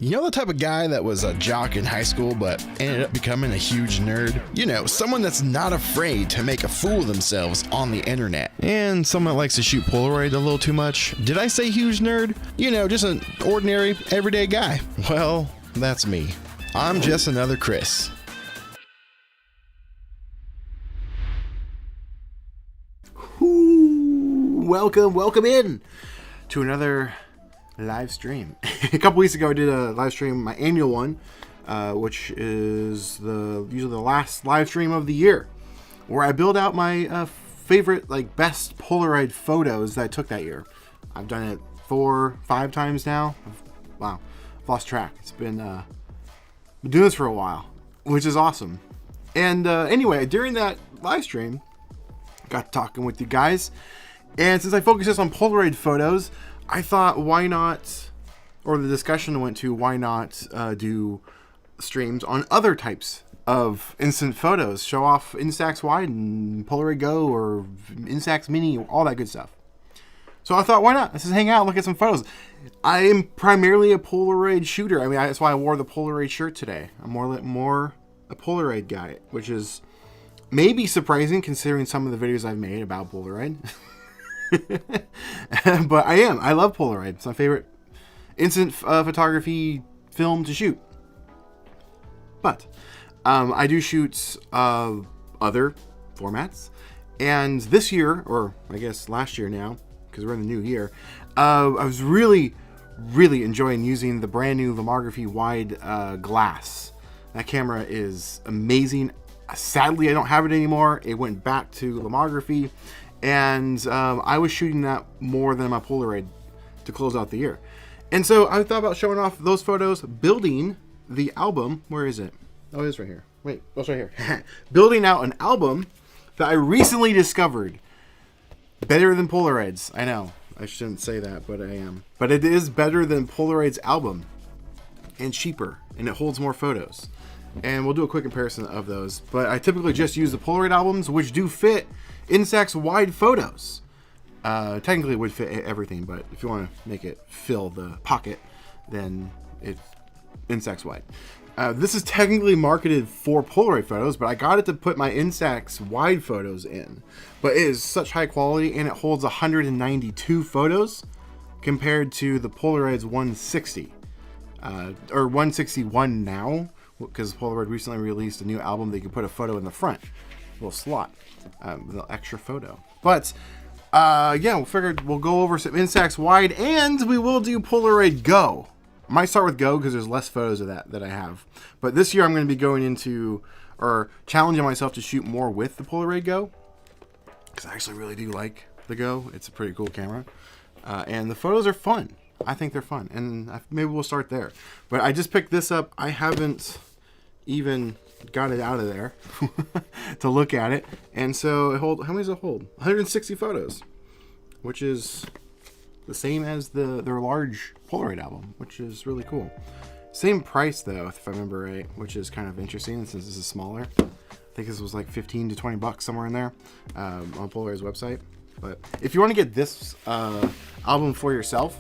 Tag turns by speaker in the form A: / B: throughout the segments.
A: You know the type of guy that was a jock in high school but ended up becoming a huge nerd? You know, someone that's not afraid to make a fool of themselves on the internet. And someone that likes to shoot Polaroid a little too much. Did I say huge nerd? You know, just an ordinary, everyday guy. Well, that's me. I'm just another Chris.
B: Welcome in to another live stream. A couple weeks ago I did a live stream, my annual one, which is usually the last live stream of the year, where I build out my favorite, best Polaroid photos that I took that year. I've done it 4-5 times now. Wow, I've lost track. It's been doing this for a while, which is awesome. And anyway, during that live stream, got talking with you guys, and since I focus just on Polaroid photos, I thought, why not, or the discussion went to, why not do streams on other types of instant photos, show off Instax Wide and Polaroid Go or Instax Mini, all that good stuff. So I thought, why not? Let's just hang out and look at some photos. I am primarily a Polaroid shooter. I mean, that's why I wore the Polaroid shirt today. I'm more a Polaroid guy, which is maybe surprising considering some of the videos I've made about Polaroid. But I love Polaroid. It's my favorite instant photography film to shoot. But I do shoot other formats, and this year, or I guess last year now, because we're in the new year, I was really enjoying using the brand new lomography wide glass. That camera is amazing. Sadly, I don't have it anymore. It went back to lomography, and I was shooting that more than my Polaroid to close out the year. And so I thought about showing off those photos, building the album. Where is it? Oh, it is right here. Wait, oh, it's right here. Building out an album that I recently discovered. Better than Polaroid's. I know, I shouldn't say that, but I am. But it is better than Polaroid's album, and cheaper, and it holds more photos. And we'll do a quick comparison of those. But I typically just use the Polaroid albums, which do fit Instax wide photos. Technically it would fit everything, but if you want to make it fill the pocket, then it's Instax wide. This is technically marketed for Polaroid photos, but I got it to put my Instax wide photos in. But it is such high quality, and it holds 192 photos compared to the Polaroid's 160. Or 161 now, because Polaroid recently released a new album that you can put a photo in the front, a little slot, with an extra photo. But yeah, we figured we'll go over some Instax wide, and we will do Polaroid Go. I might start with Go because there's less photos of that I have. But this year I'm going to be going into, or challenging myself to shoot more with the Polaroid Go, because I actually really do like the Go. It's a pretty cool camera, and the photos are fun. I think they're fun, and maybe we'll start there. But I just picked this up. I haven't even got it out of there to look at it, and so how many does it hold? 160 photos, which is the same as their large Polaroid album, which is really cool. Same price though, if I remember right, which is kind of interesting since this is smaller. I think this was like $15 to $20 somewhere in there, on Polaroid's website. But if you want to get this album for yourself,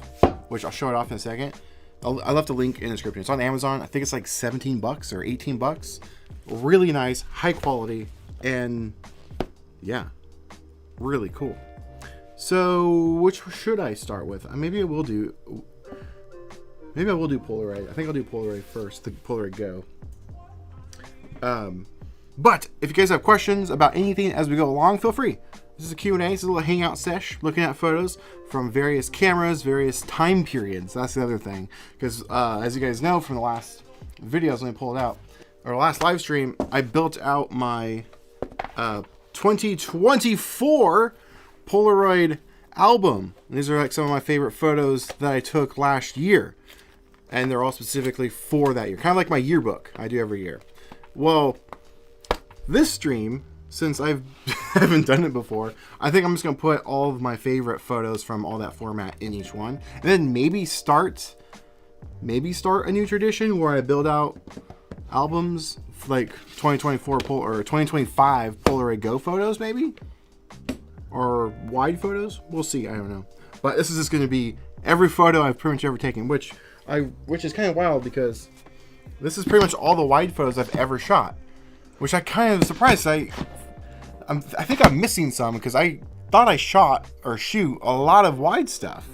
B: which I'll show it off in a second, I left a link in the description. It's on Amazon. I think it's like $17 or $18. Really nice, high quality, and yeah, really cool. So which should I start with? Maybe I will do Polaroid. I think I'll do Polaroid first, the Polaroid Go. But if you guys have questions about anything as we go along, feel free. This is a Q&A. This is a little hangout sesh, looking at photos from various cameras, various time periods. That's the other thing. Because as you guys know from the last videos when I pulled it out, or last live stream, I built out my 2024 Polaroid album. And these are like some of my favorite photos that I took last year. And they're all specifically for that year. Kind of like my yearbook I do every year. Well, this stream, since I haven't done it before, I think I'm just going to put all of my favorite photos from all that format in each one. And then maybe start a new tradition where I build out albums like 2024 or 2025 Polaroid Go photos maybe? Or wide photos? We'll see, I don't know. But this is just going to be every photo I've pretty much ever taken, which which is kind of wild because this is pretty much all the wide photos I've ever shot, which I kind of surprised. I think I'm missing some because I thought I shot or shoot a lot of wide stuff,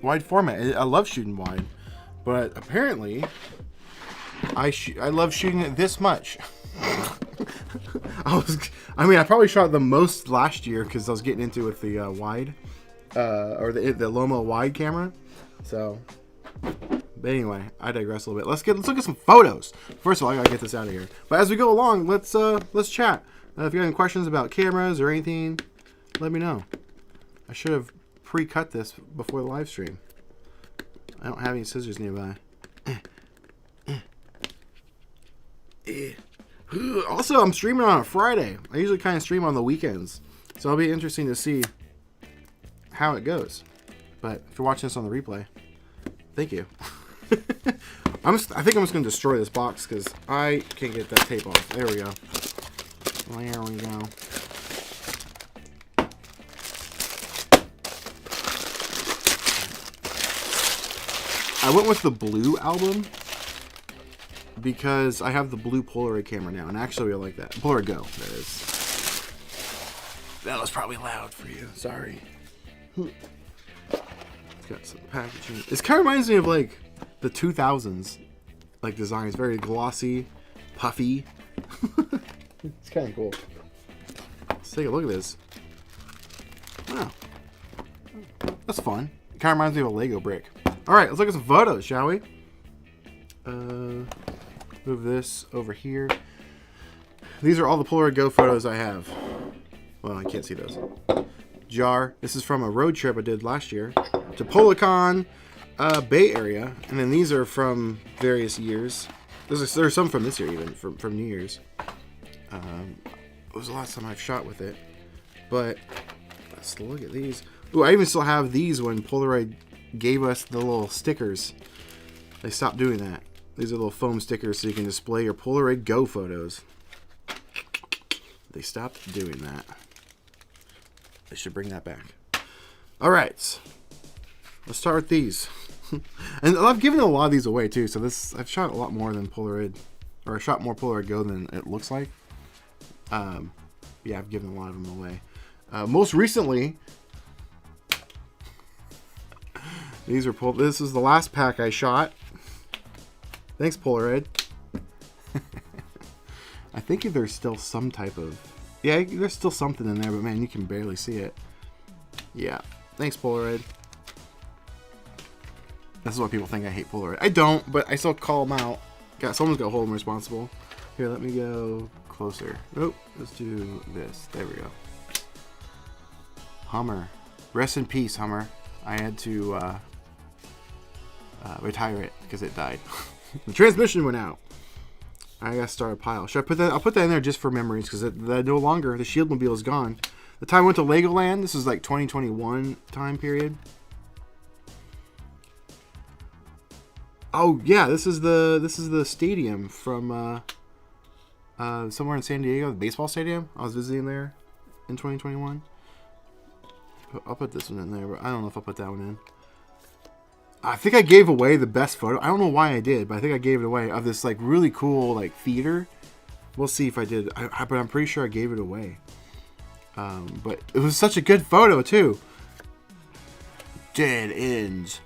B: wide format. I love shooting wide, but apparently I love shooting it this much. I probably shot the most last year because I was getting into it with the wide, or the Loma wide camera. So, but anyway, I digress a little bit. Let's look at some photos. First of all, I gotta get this out of here. But as we go along, let's chat. If you have any questions about cameras or anything, let me know. I should have pre-cut this before the live stream. I don't have any scissors nearby. Also, I'm streaming on a Friday. I usually kind of stream on the weekends, so it'll be interesting to see how it goes. But if you're watching this on the replay, thank you. I think I'm just going to destroy this box because I can't get that tape off. There we go. There we go. I went with the blue album because I have the blue Polaroid camera now, and actually I like that. Polaroid Go, that is. That was probably loud for you. Sorry. It's got some packaging. This kind of reminds me of like the 2000s like design. It's very glossy, puffy. It's kind of cool. Let's take a look at this. Wow. That's fun. It kind of reminds me of a Lego brick. Alright, let's look at some photos, shall we? Move this over here. These are all the Polaroid Go photos I have. Well, I can't see those. Jar. This is from a road trip I did last year to Policon, Bay Area. And then these are from various years. There's some from this year even, from New Year's. It was the last time I've shot with it. But let's look at these. Ooh, I even still have these when Polaroid gave us the little stickers. They stopped doing that. These are little foam stickers so you can display your Polaroid Go photos. They stopped doing that. They should bring that back. Alright. Let's start with these. And I've given a lot of these away too, so I've shot a lot more than Polaroid, or I shot more Polaroid Go than it looks like. Yeah, I've given a lot of them away. Most recently, this is the last pack I shot. Thanks, Polaroid. I think there's still some type of... Yeah, there's still something in there, but man, you can barely see it. Yeah. Thanks, Polaroid. This is why people think I hate Polaroid. I don't, but I still call them out. Someone's got to hold them responsible. Here, let me go closer. Oh, let's do this. There we go. Hummer. Rest in peace, Hummer. I had to retire it because it died. The transmission went out. I gotta start a pile. Should I put that? I'll put that in there just for memories because no longer the Shield Mobile is gone. The time I went to Legoland. This was like 2021 time period. Oh yeah, this is the stadium from somewhere in San Diego, the baseball stadium. I was visiting there in 2021. I'll put this one in there, but I don't know if I'll put that one in. I think I gave away the best photo. I don't know why I did, but I think I gave it away of this like really cool like theater. We'll see if I did, but I'm pretty sure I gave it away. But it was such a good photo too. Dead ends.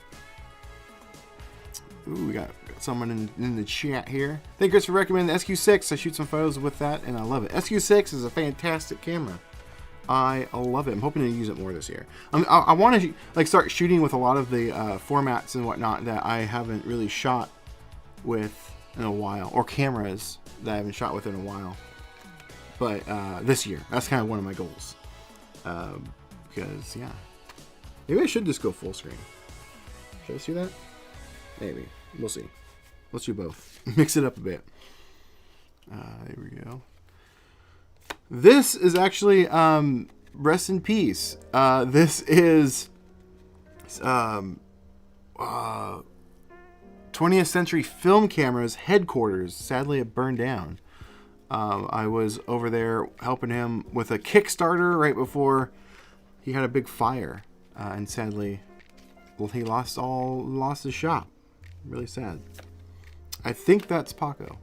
B: Ooh, we got someone in the chat here. Thank you for recommending the SQ6. I shoot some photos with that, and I love it. SQ6 is a fantastic camera. I love it. I'm hoping to use it more this year. I want to like start shooting with a lot of the formats and whatnot that I haven't really shot with in a while, or cameras that I haven't shot with in a while. But this year, that's kind of one of my goals. Because yeah, maybe I should just go full screen. Should I see that? Maybe. We'll see. Let's do both. Mix it up a bit. There we go. This is actually, rest in peace. This is 20th Century Film Camera's headquarters. Sadly, it burned down. I was over there helping him with a Kickstarter right before he had a big fire. And sadly, well, he lost his shop. Really sad. I think that's Paco.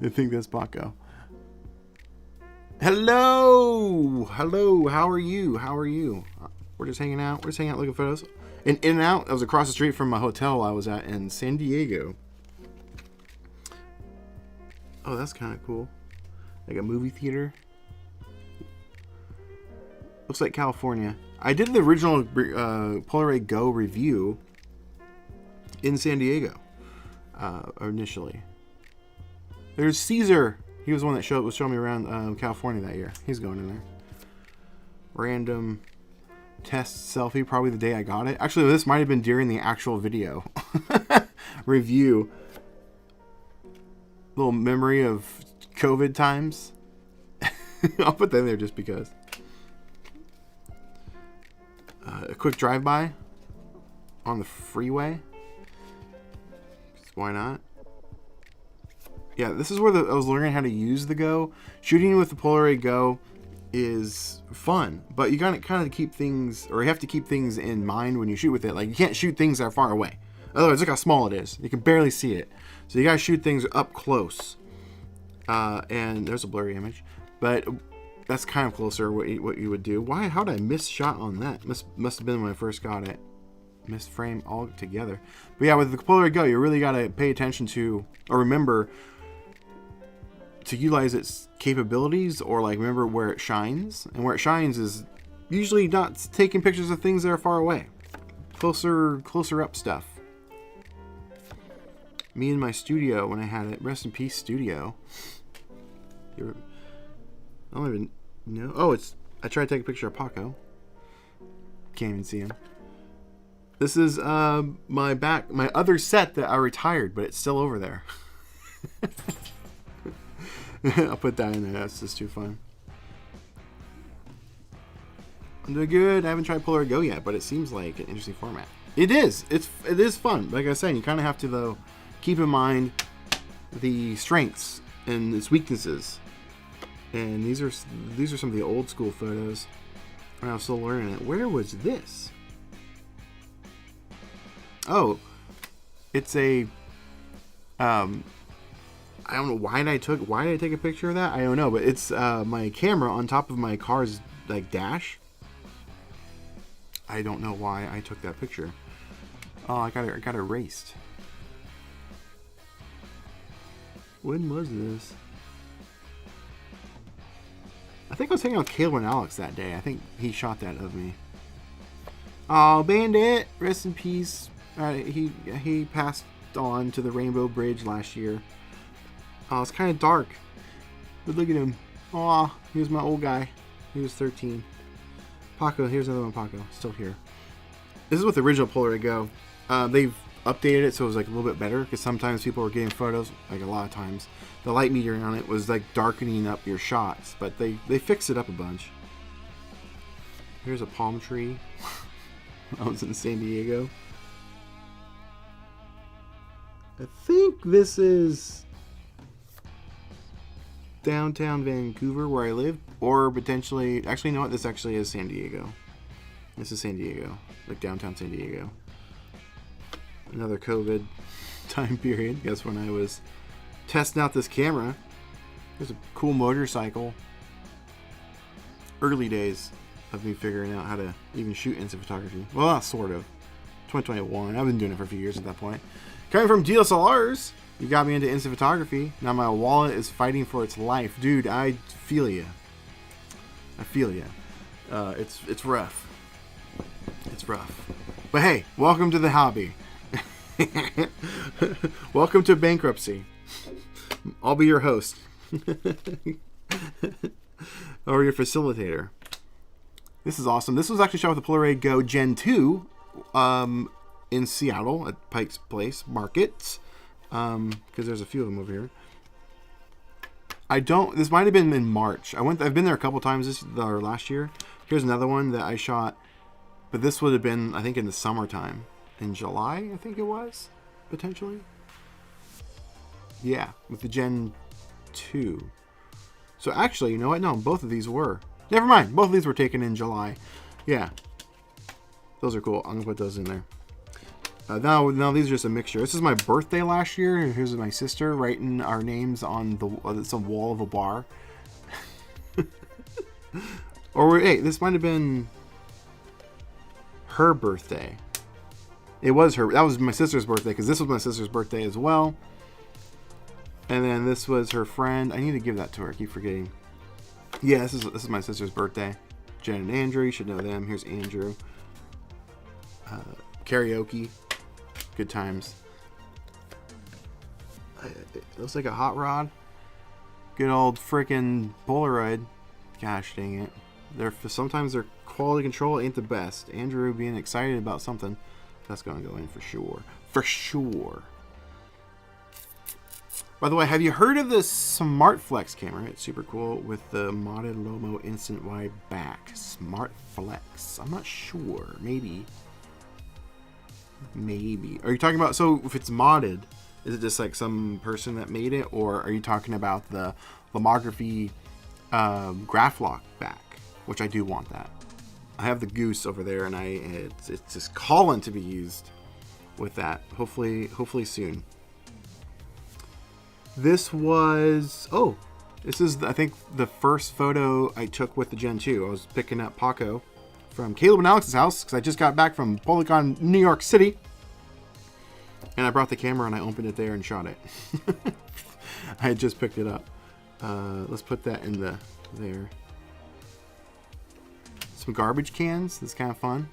B: I think that's Paco. Hello! Hello, how are you? How are you? We're just hanging out. We're just hanging out looking at photos. In and Out, I was across the street from a hotel I was at in San Diego. Oh, that's kind of cool. Like a movie theater. Looks like California. I did the original Polaroid Go review in San Diego initially. There's Caesar. He was the one that was showing me around California that year. He's going in there. Random test selfie, probably the day I got it. Actually, this might have been during the actual video review. Little memory of COVID times. I'll put that in there just because. A quick drive-by on the freeway. Why not? Yeah, this is where I was learning how to use the Go. Shooting with the Polaroid Go is fun, but you gotta kind of keep things, or you have to keep things in mind when you shoot with it. Like, you can't shoot things that are far away. Otherwise, look how small it is. You can barely see it. So you gotta shoot things up close. And there's a blurry image, but that's kind of closer what you would do. How did I miss shot on that? Must have been when I first got it. Missed frame altogether. But yeah, with the Polaroid Go, you really gotta pay attention to, or remember to utilize its capabilities, or like remember where it shines. And where it shines is usually not taking pictures of things that are far away. Closer up stuff. Me in my studio when I had it. Rest in peace, studio. I don't even know. Oh, I tried to take a picture of Paco. Can't even see him. This is my other set that I retired, but it's still over there. I'll put that in there. That's just too fun. I'm doing good. I haven't tried Polaroid Go yet, but it seems like an interesting format. It is. It is fun. Like I was saying, you kind of have to, though, keep in mind the strengths and its weaknesses. And these are some of the old school photos when I was still learning it. Where was this? Oh, it's a I don't know why did I take a picture of that? I don't know, but it's my camera on top of my car's like dash. I don't know why I took that picture. Oh, I got erased. When was this? I think I was hanging out with Caleb and Alex that day. I think he shot that of me. Oh, Bandit, rest in peace. He passed on to the Rainbow Bridge last year. Oh, it's kind of dark. But look at him. Aw, he was my old guy. He was 13. Paco, here's another one, Paco. Still here. This is with the original Polaroid Go. They've updated it so it was like a little bit better, because sometimes people were getting photos, like a lot of times, the light metering on it was like darkening up your shots, but they fixed it up a bunch. Here's a palm tree. I was in San Diego. I think this is downtown Vancouver where I live, or potentially, actually, you know what, this actually is San Diego. This is San Diego, like downtown San Diego. Another COVID time period. Guess when I was testing out this camera. There's a cool motorcycle. Early days of me figuring out how to even shoot instant photography. Well, not sort of. 2021. I've been doing it for a few years at that point. Coming from DSLRs, you got me into instant photography. Now my wallet is fighting for its life. Dude, I feel you. I feel you. It's rough. It's rough. But hey, welcome to the hobby. Welcome to bankruptcy. I'll be your host. Or your facilitator. This is awesome. This was actually shot with the Polaroid Go Gen 2 in Seattle at Pike's Place Market. Because there's a few of them over here. This might have been in March. I've been there a couple times last year. Here's another one that I shot, but this would have been, I think, in the summertime. In July, I think it was, potentially. Yeah, with the Gen 2. So actually, you know what? No, both of these were. Never mind. Both of these were taken in July. Yeah. Those are cool. I'm going to put those in there. Now these are just a mixture. This is my birthday last year. Here's my sister writing our names on some wall of a bar. Or hey, this might have been her birthday. It was her. That was my sister's birthday because this was my sister's birthday as well. And then this was her friend. I need to give that to her. I keep forgetting. Yeah, this is my sister's birthday. Jen and Andrew. You should know them. Here's Andrew. Karaoke. Good times. It looks like a hot rod. Good old freaking Polaroid. Gosh dang it. Sometimes their quality control ain't the best. Andrew being excited about something. That's going to go in for sure. For sure. By the way, have you heard of the Smart Flex camera? It's super cool with the modded Lomo instant wide back. Smart Flex. I'm not sure. Maybe. Are you talking about, so if it's modded, is it just like some person that made it? Or are you talking about the lomography graph lock back? Which I do want that. I have the Goose over there, and it's just calling to be used with that. Hopefully soon. This is I think the first photo I took with the Gen 2. I was picking up Paco from Caleb and Alex's house because I just got back from Polycon, New York City, and I brought the camera and I opened it there and shot it. I had just picked it up. Let's put that in there. Some garbage cans. That's kind of fun.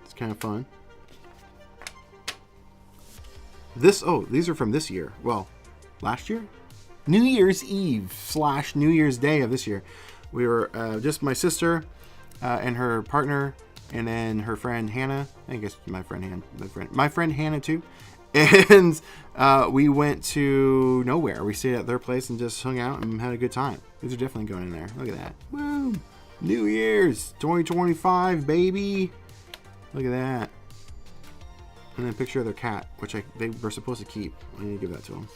B: It's kind of fun. These are from this year. Well, last year? New Year's Eve / New Year's Day of this year. We were just my sister and her partner, and then her friend Hannah. I guess my friend Hannah too. And we went to nowhere. We stayed at their place and just hung out and had a good time. These are definitely going in there. Look at that. Woo! New Year's 2025, baby. Look at that. And then a picture of their cat, which they were supposed to keep. I need to give that to them.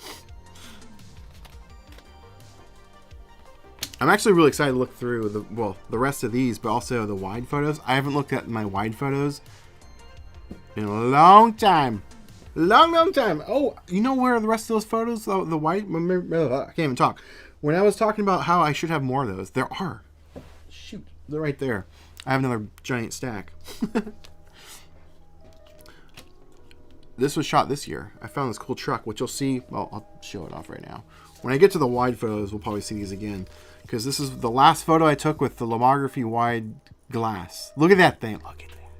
B: I'm actually really excited to look through the rest of these, but also the wide photos. I haven't looked at my wide photos in a long time. Long time. Oh, you know where the rest of those photos, the wide, I can't even talk. When I was talking about how I should have more of those, there are. Shoot, they're right there. I have another giant stack. This was shot this year. I found this cool truck, which you'll see. Well, I'll show it off right now. When I get to the wide photos, we'll probably see these again. Because this is the last photo I took with the lomography wide glass. Look at that thing. Look at that.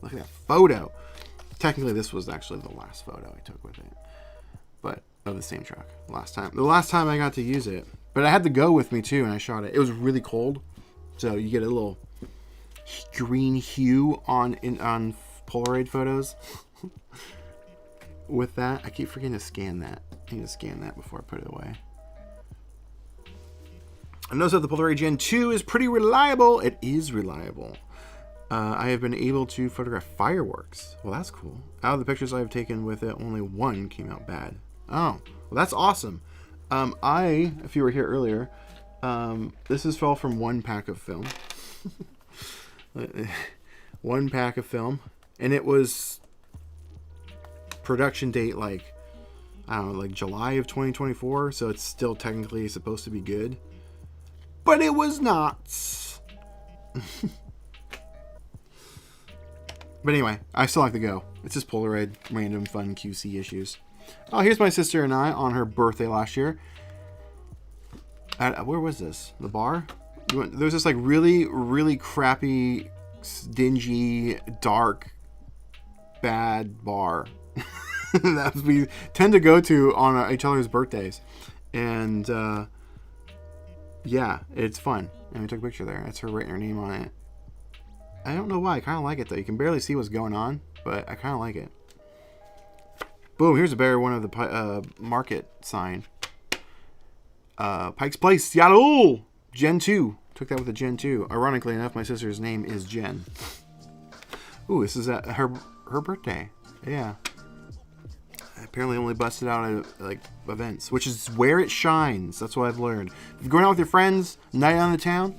B: Look at that photo. Technically, this was actually the last photo I took with it. But of the same truck. The last time I got to use it. But I had the Go with me too, and I shot it. It was really cold. So you get a little green hue on Polaroid photos. With that, I keep forgetting to scan that. I need to scan that before I put it away. I noticed that the Polaroid Gen 2 is pretty reliable. It is reliable. I have been able to photograph fireworks. Well, that's cool. Out of the pictures I've taken with it, only one came out bad. Oh, well, that's awesome. If you were here earlier, this is all from one pack of film. One pack of film. And it was production date like July of 2024, so it's still technically supposed to be good, but it was not. But anyway, I still like to go. It's just Polaroid, random fun QC issues. Oh, here's my sister and I on her birthday last year. Where was this? The bar? There's this like really, really crappy, dingy, dark, bad bar that we tend to go to on each other's birthdays. And yeah, it's fun. And we took a picture there. That's her writing her name on it. I don't know why. I kind of like it though. You can barely see what's going on, but I kind of like it. Boom, here's a better one of the market sign. Pike's Place, Seattle! Gen 2. Took that with the Gen 2. Ironically enough, my sister's name is Jen. Ooh, this is her birthday. Yeah. I apparently only busted out at like events, which is where it shines. That's what I've learned. If you're going out with your friends, night out in the town,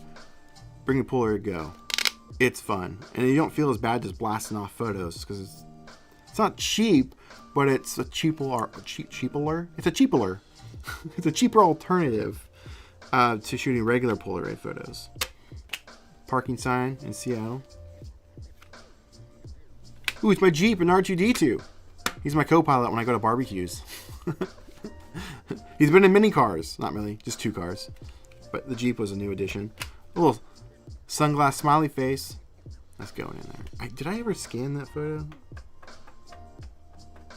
B: bring a Polaroid Go. It's fun. And you don't feel as bad just blasting off photos because it's It's not cheap, but it's a cheaper. It's a cheaper. It's a cheaper alternative to shooting regular Polaroid photos. Parking sign in Seattle. Ooh, it's my Jeep and R2-D2. He's my co-pilot when I go to barbecues. He's been in many cars. Not really, just 2 cars. But the Jeep was a new addition. A little sunglass smiley face. That's going in there. Did I ever scan that photo?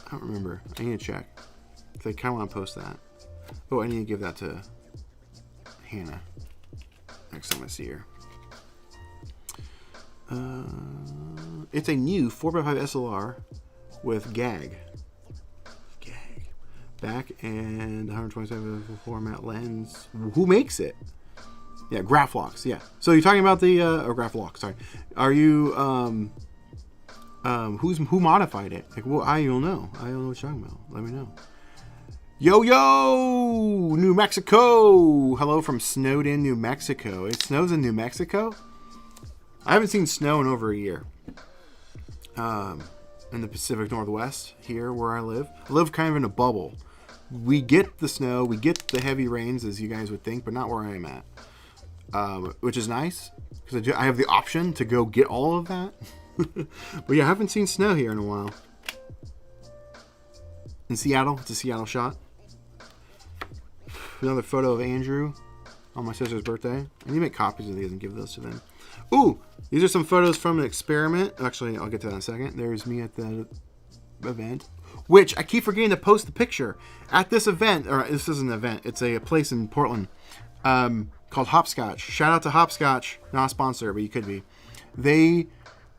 B: I don't remember. I need to check. Because I kind of want to post that. Oh, I need to give that to Hannah. Next time I see her. It's a new 4x5 SLR with gag. Back and 127 format lens. Who makes it? Yeah, Graphlocks. Yeah. So you're talking about the or Graphlocks. Sorry. Are you who modified it? Like, well, I don't know. I don't know what you're talking about. Let me know. Yo, New Mexico. Hello from Snowden, New Mexico. It snows in New Mexico. I haven't seen snow in over a year. In the Pacific Northwest, here where I live kind of in a bubble. We get the snow, we get the heavy rains, as you guys would think, but not where I'm at, which is nice because I have the option to go get all of that. But yeah, I haven't seen snow here in a while. In Seattle, it's a Seattle shot. Another photo of Andrew on my sister's birthday. I need to make copies of these and give those to them. Ooh, these are some photos from an experiment. Actually, I'll get to that in a second. There's me at the event, which I keep forgetting to post the picture. At this event, or this isn't an event, it's a place in Portland called Hopscotch. Shout out to Hopscotch. Not a sponsor, but you could be.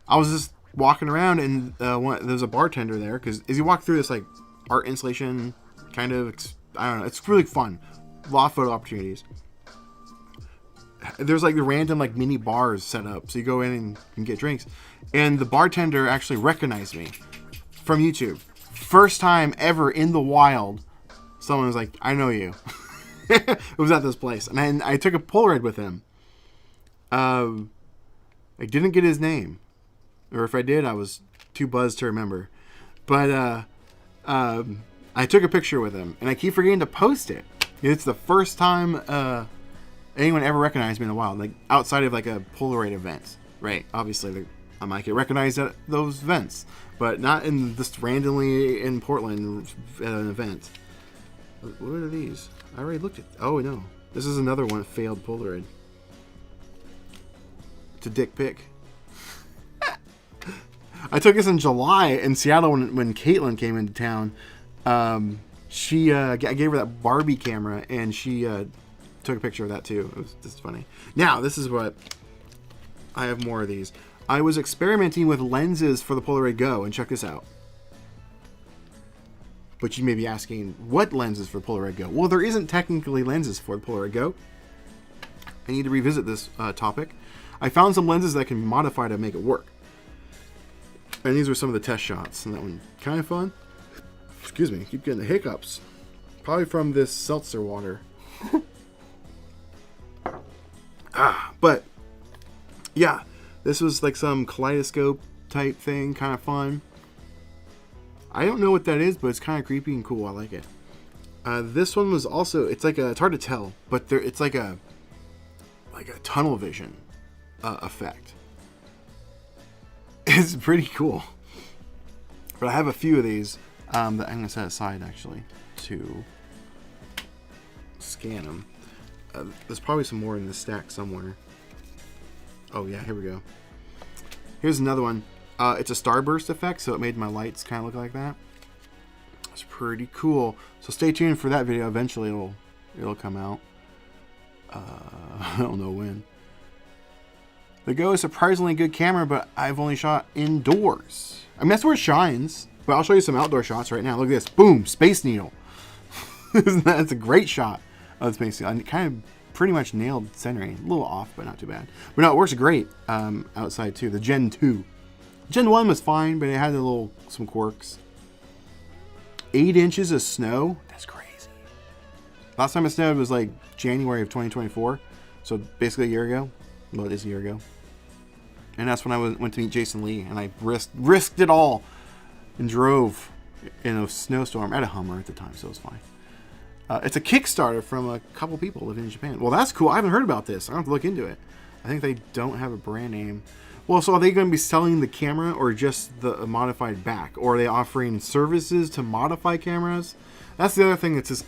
B: I was just walking around and there's a bartender there, because as you walk through this like art installation kind of, I don't know, it's really fun. A lot of photo opportunities. There's like the random like mini bars set up, so you go in and can get drinks. And the bartender actually recognized me from YouTube. First time ever in the wild, someone was like, "I know you." It was at this place, and I took a Polaroid with him. I didn't get his name, or if I did, I was too buzzed to remember. But I took a picture with him, and I keep forgetting to post it. It's the first time anyone ever recognized me in the wild, like outside of like a Polaroid event, right? Obviously, I might get recognized at those events, but not in just randomly in Portland at an event. What are these? I already looked at. Oh no, this is another one. Failed Polaroid. It's a dick pic. I took this in July in Seattle when Caitlin came into town. I gave her that Barbie camera, and she took a picture of that too. It was just funny. Now, this is what I have more of these. I was experimenting with lenses for the Polaroid Go, and check this out. But you may be asking, what lenses for Polaroid Go? Well, there isn't technically lenses for the Polaroid Go. I need to revisit this topic. I found some lenses that can modify to make it work. And these were some of the test shots, and that one kind of fun. Excuse me, keep getting the hiccups. Probably from this seltzer water. But yeah, this was like some kaleidoscope type thing, kind of fun. I don't know what that is, but it's kind of creepy and cool. I like it. This one was also, it's hard to tell, but it's like a tunnel vision effect. It's pretty cool. But I have a few of these that I'm going to set aside actually to scan them. There's probably some more in the stack somewhere. Oh yeah, here we go. Here's another one. It's a starburst effect, so it made my lights kind of look like that. It's pretty cool. So stay tuned for that video. Eventually it'll come out. I don't know when. The Go is a surprisingly good camera, but I've only shot indoors. I mean, that's where it shines. But I'll show you some outdoor shots right now. Look at this. Boom! Space Needle. That's a great shot of the Space Needle. I kind of pretty much nailed centering. A little off, but not too bad. But no, it works great outside too. The Gen 2. Gen 1 was fine, but it had some quirks. 8 inches of snow? That's crazy. Last time it snowed was like January of 2024. So basically a year ago. Well, it is a year ago. And that's when I went to meet Jason Lee, and I risked it all and drove in a snowstorm at a Hummer at the time, so it was fine. It's a Kickstarter from a couple people living in Japan. Well, that's cool. I haven't heard about this. I have to look into it. I think they don't have a brand name. Well, so are they going to be selling the camera or just the modified back? Or are they offering services to modify cameras? That's the other thing that's just,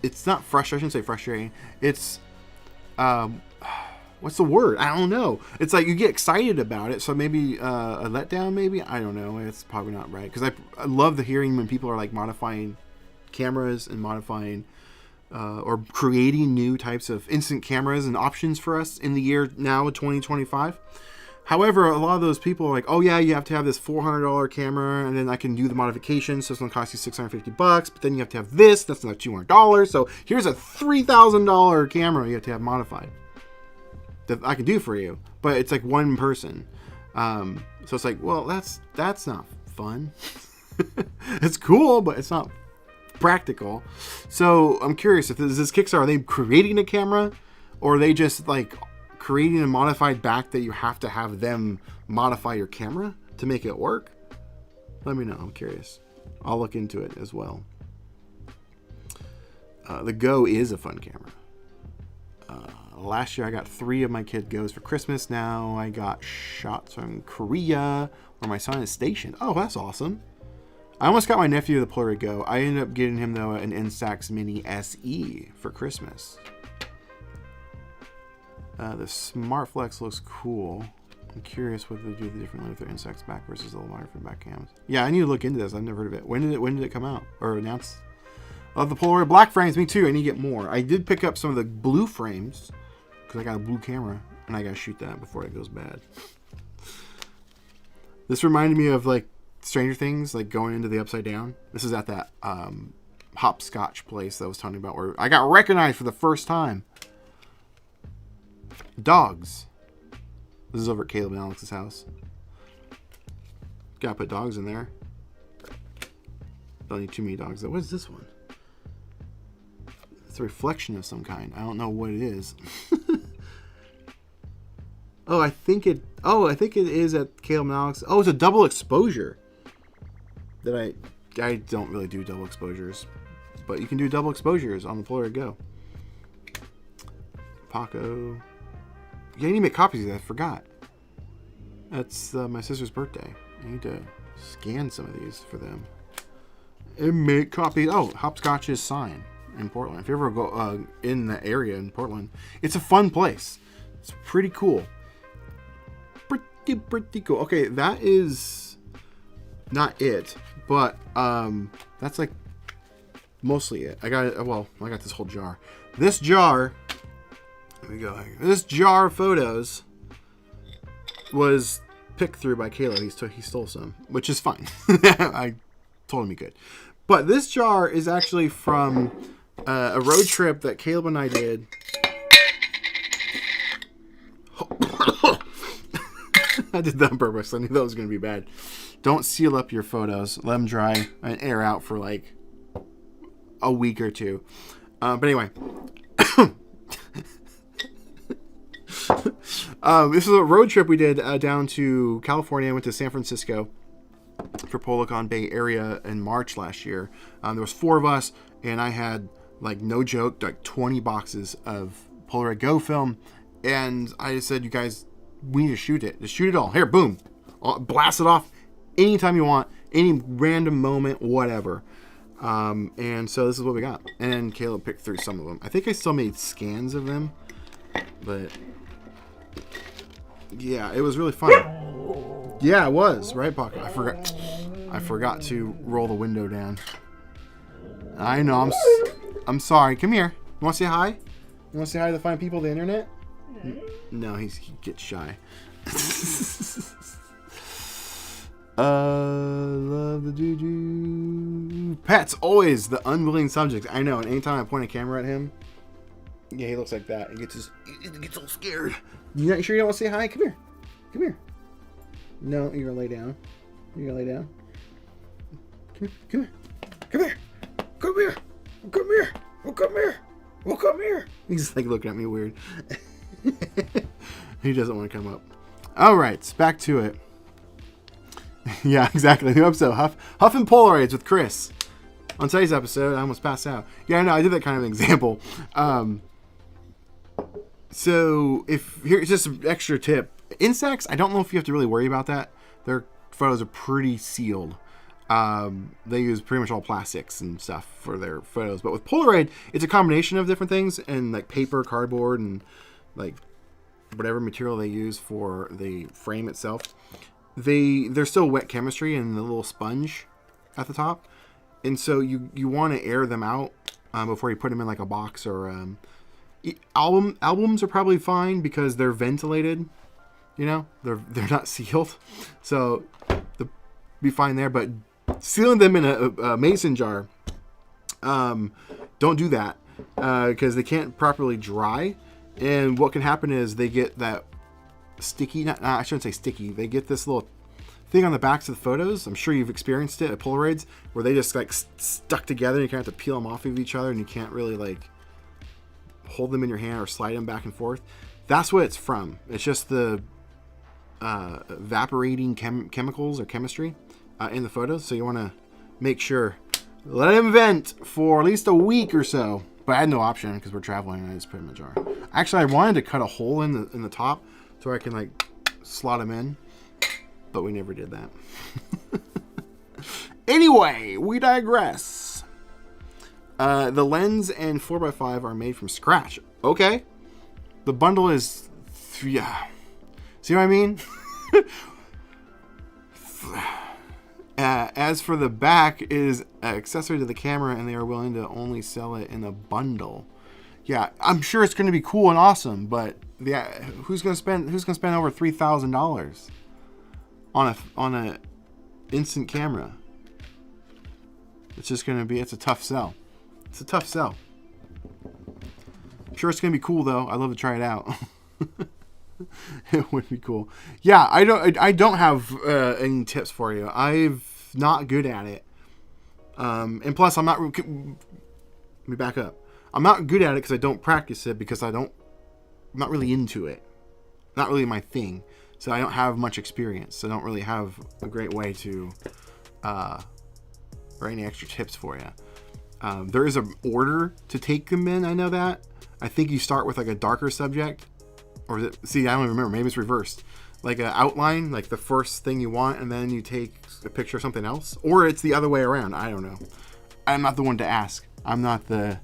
B: it's not frustrating. I shouldn't say frustrating. It's, what's the word? I don't know. It's like you get excited about it. So maybe a letdown, maybe? I don't know. It's probably not right. Because I love the hearing when people are like modifying cameras and modifying or creating new types of instant cameras and options for us in the year now 2025. However, a lot of those people are like, oh yeah, you have to have this $400 camera, and then I can do the modifications, so it's going to cost you $650, but then you have to have this, that's like $200, so here's a $3,000 camera you have to have modified that I can do for you, but it's like one person. So it's like, well, that's not fun. It's cool, but it's not practical. So I'm curious, if this Kickstarter, are they creating a camera, or are they just like creating a modified back that you have to have them modify your camera to make it work? Let me know. I'm curious. I'll look into it as well. The Go is a fun camera. Last year I got 3 of my kid Go's for Christmas. Now I got shots from Korea where my son is stationed. Oh, that's awesome. I almost got my nephew the Polaroid Go. I ended up getting him, though, an Instax Mini SE for Christmas. The SmartFlex looks cool. I'm curious what they do differently with their Instax back versus the Lamar for back cams. Yeah, I need to look into this. I've never heard of it. When did it come out or announced? The Polaroid black frames, me too. I need to get more. I did pick up some of the blue frames because I got a blue camera and I gotta shoot that before it goes bad. This reminded me of like Stranger Things, like going into the Upside Down. This is at that hopscotch place that I was talking about where I got recognized for the first time. Dogs. This is over at Caleb and Alex's house. Gotta put dogs in there. Don't need too many dogs though. What is this one? It's a reflection of some kind. I don't know what it is. I think it is at Caleb and Alex. Oh, it's a double exposure. That I don't really do double exposures, but you can do double exposures on the Polaroid Go. Paco. Yeah, I need to make copies of that. I forgot. That's my sister's birthday. I need to scan some of these for them and make copies. Oh, Hopscotch's sign in Portland. If you ever go in the area in Portland, it's a fun place. It's pretty cool. Pretty cool. Okay, that is not it, but that's like mostly it. I got this whole jar. This jar. There we go. This jar of photos was picked through by Caleb. He stole some, which is fine. I told him he could. But this jar is actually from a road trip that Caleb and I did. I did that on purpose. I knew that was going to be bad. Don't seal up your photos. Let them dry and air out for like a week or two. But anyway. This is a road trip we did down to California. I went to San Francisco for Policon Bay Area in March last year. There was 4 of us, and I had, like, no joke, like 20 boxes of Polaroid Go film. And I just said, you guys, we need to shoot it. Just shoot it all. Here, boom. Blast it off anytime you want, any random moment, whatever. And so this is what we got. And Caleb picked through some of them. I think I still made scans of them, but yeah, it was really fun. Yeah, it was, right, Paco? I forgot to roll the window down. I know, I'm sorry. Come here. You want to say hi? You want to say hi to the fine people of the internet? No, he gets shy. Love the juju. Pets, always the unwilling subject. I know, and anytime I point a camera at him, yeah, he looks like that. He gets all scared. You not sure you don't want to say hi? Come here. Come here. No, you're gonna lay down. You're gonna lay down. Come here. Come here. Come here. Come here. Oh, come here. Oh, come here. He's like looking at me weird. He doesn't want to come up. All right, back to it. Yeah, exactly. New episode, Huff and Polaroids with Chris. On today's episode, I almost passed out. Yeah, I know, I did that kind of example. So, here's just an extra tip. Instax, I don't know if you have to really worry about that. Their photos are pretty sealed. They use pretty much all plastics and stuff for their photos. But with Polaroid, it's a combination of different things, and like paper, cardboard, and like whatever material they use for the frame itself. They're still wet chemistry and the little sponge at the top. And so you want to air them out before you put them in like a box or albums are probably fine because they're ventilated. You know, they're not sealed, so they'll be fine there. But sealing them in a mason jar, don't do that because they can't properly dry. And what can happen is they get that sticky. I shouldn't say sticky. They get this little thing on the backs of the photos. I'm sure you've experienced it at Polaroids where they just like stuck together and you kind of have to peel them off of each other and you can't really like hold them in your hand or slide them back and forth. That's what it's from. It's just the evaporating chemicals or chemistry in the photos. So you want to make sure, let them vent for at least a week or so. But I had no option because we're traveling and I just put them in a jar. Actually, I wanted to cut a hole in the top so I can like slot them in. But we never did that. Anyway, we digress. The lens and 4x5 are made from scratch. Okay. The bundle is... Yeah. See what I mean? As for the back, it is an accessory to the camera, and they are willing to only sell it in a bundle. Yeah, I'm sure it's going to be cool and awesome, but who's going to spend over $3,000 on a instant camera? It's just going to be, it's a tough sell. It's a tough sell. I'm sure it's going to be cool though. I'd love to try it out. It would be cool. Yeah, I don't have any tips for you. I'm not good at it. And plus I'm not, let me back up. I'm not good at it because I don't practice it because I'm not really into it. Not really my thing. So I don't have much experience. So I don't really have a great way to, or any extra tips for you. There is an order to take them in. I know that. I think you start with like a darker subject. Or see, I don't even remember. Maybe it's reversed. Like an outline, like the first thing you want, and then you take a picture of something else. Or it's the other way around. I don't know. I'm not the one to ask. I'm not the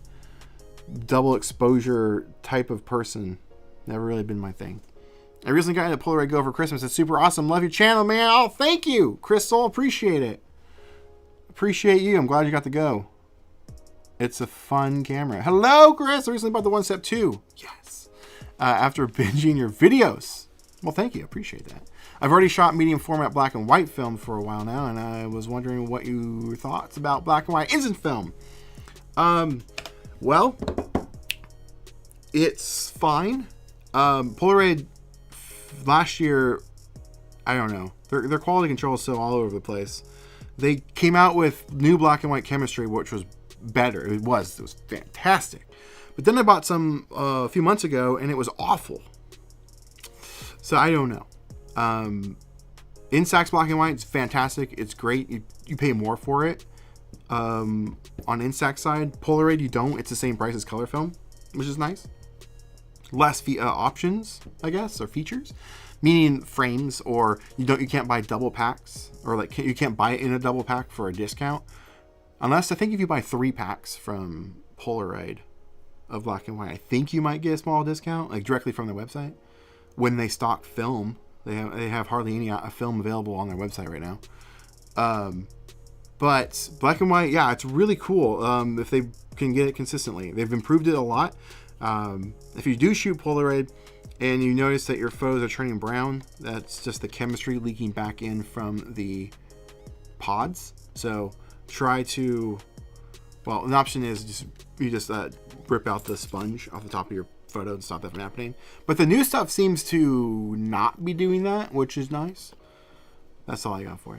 B: double exposure type of person. Never really been my thing. I recently got into Polaroid Go for Christmas. It's super awesome. Love your channel, man. Oh, thank you, Crystal. Appreciate it. Appreciate you. I'm glad you got to go. It's a fun camera. Hello, Chris. I recently bought the One Step 2. Yes. After binging your videos. Well, thank you. Appreciate that. I've already shot medium format black and white film for a while now, and I was wondering what your thoughts about black and white instant film. Well, it's fine. Polaroid last year, I don't know. Their quality control is so all over the place. They came out with new black and white chemistry, which was better. It was fantastic. But then I bought some a few months ago, and it was awful. So I don't know. Instax black and white is fantastic. It's great. You pay more for it. On Instax side, Polaroid you don't. It's the same price as color film, which is nice. Less options, I guess, or features, meaning frames, or you can't buy double packs, or like you can't buy it in a double pack for a discount, unless I think if you buy 3 packs from Polaroid of black and white, I think you might get a small discount, like directly from their website. When they stock film, they have hardly any film available on their website right now. But black and white, yeah, it's really cool if they can get it consistently. They've improved it a lot. If you do shoot Polaroid and you notice that your photos are turning brown, that's just the chemistry leaking back in from the pods. So try to, well, an option is you just rip out the sponge off the top of your photo and stop that from happening. But the new stuff seems to not be doing that, which is nice. That's all I got for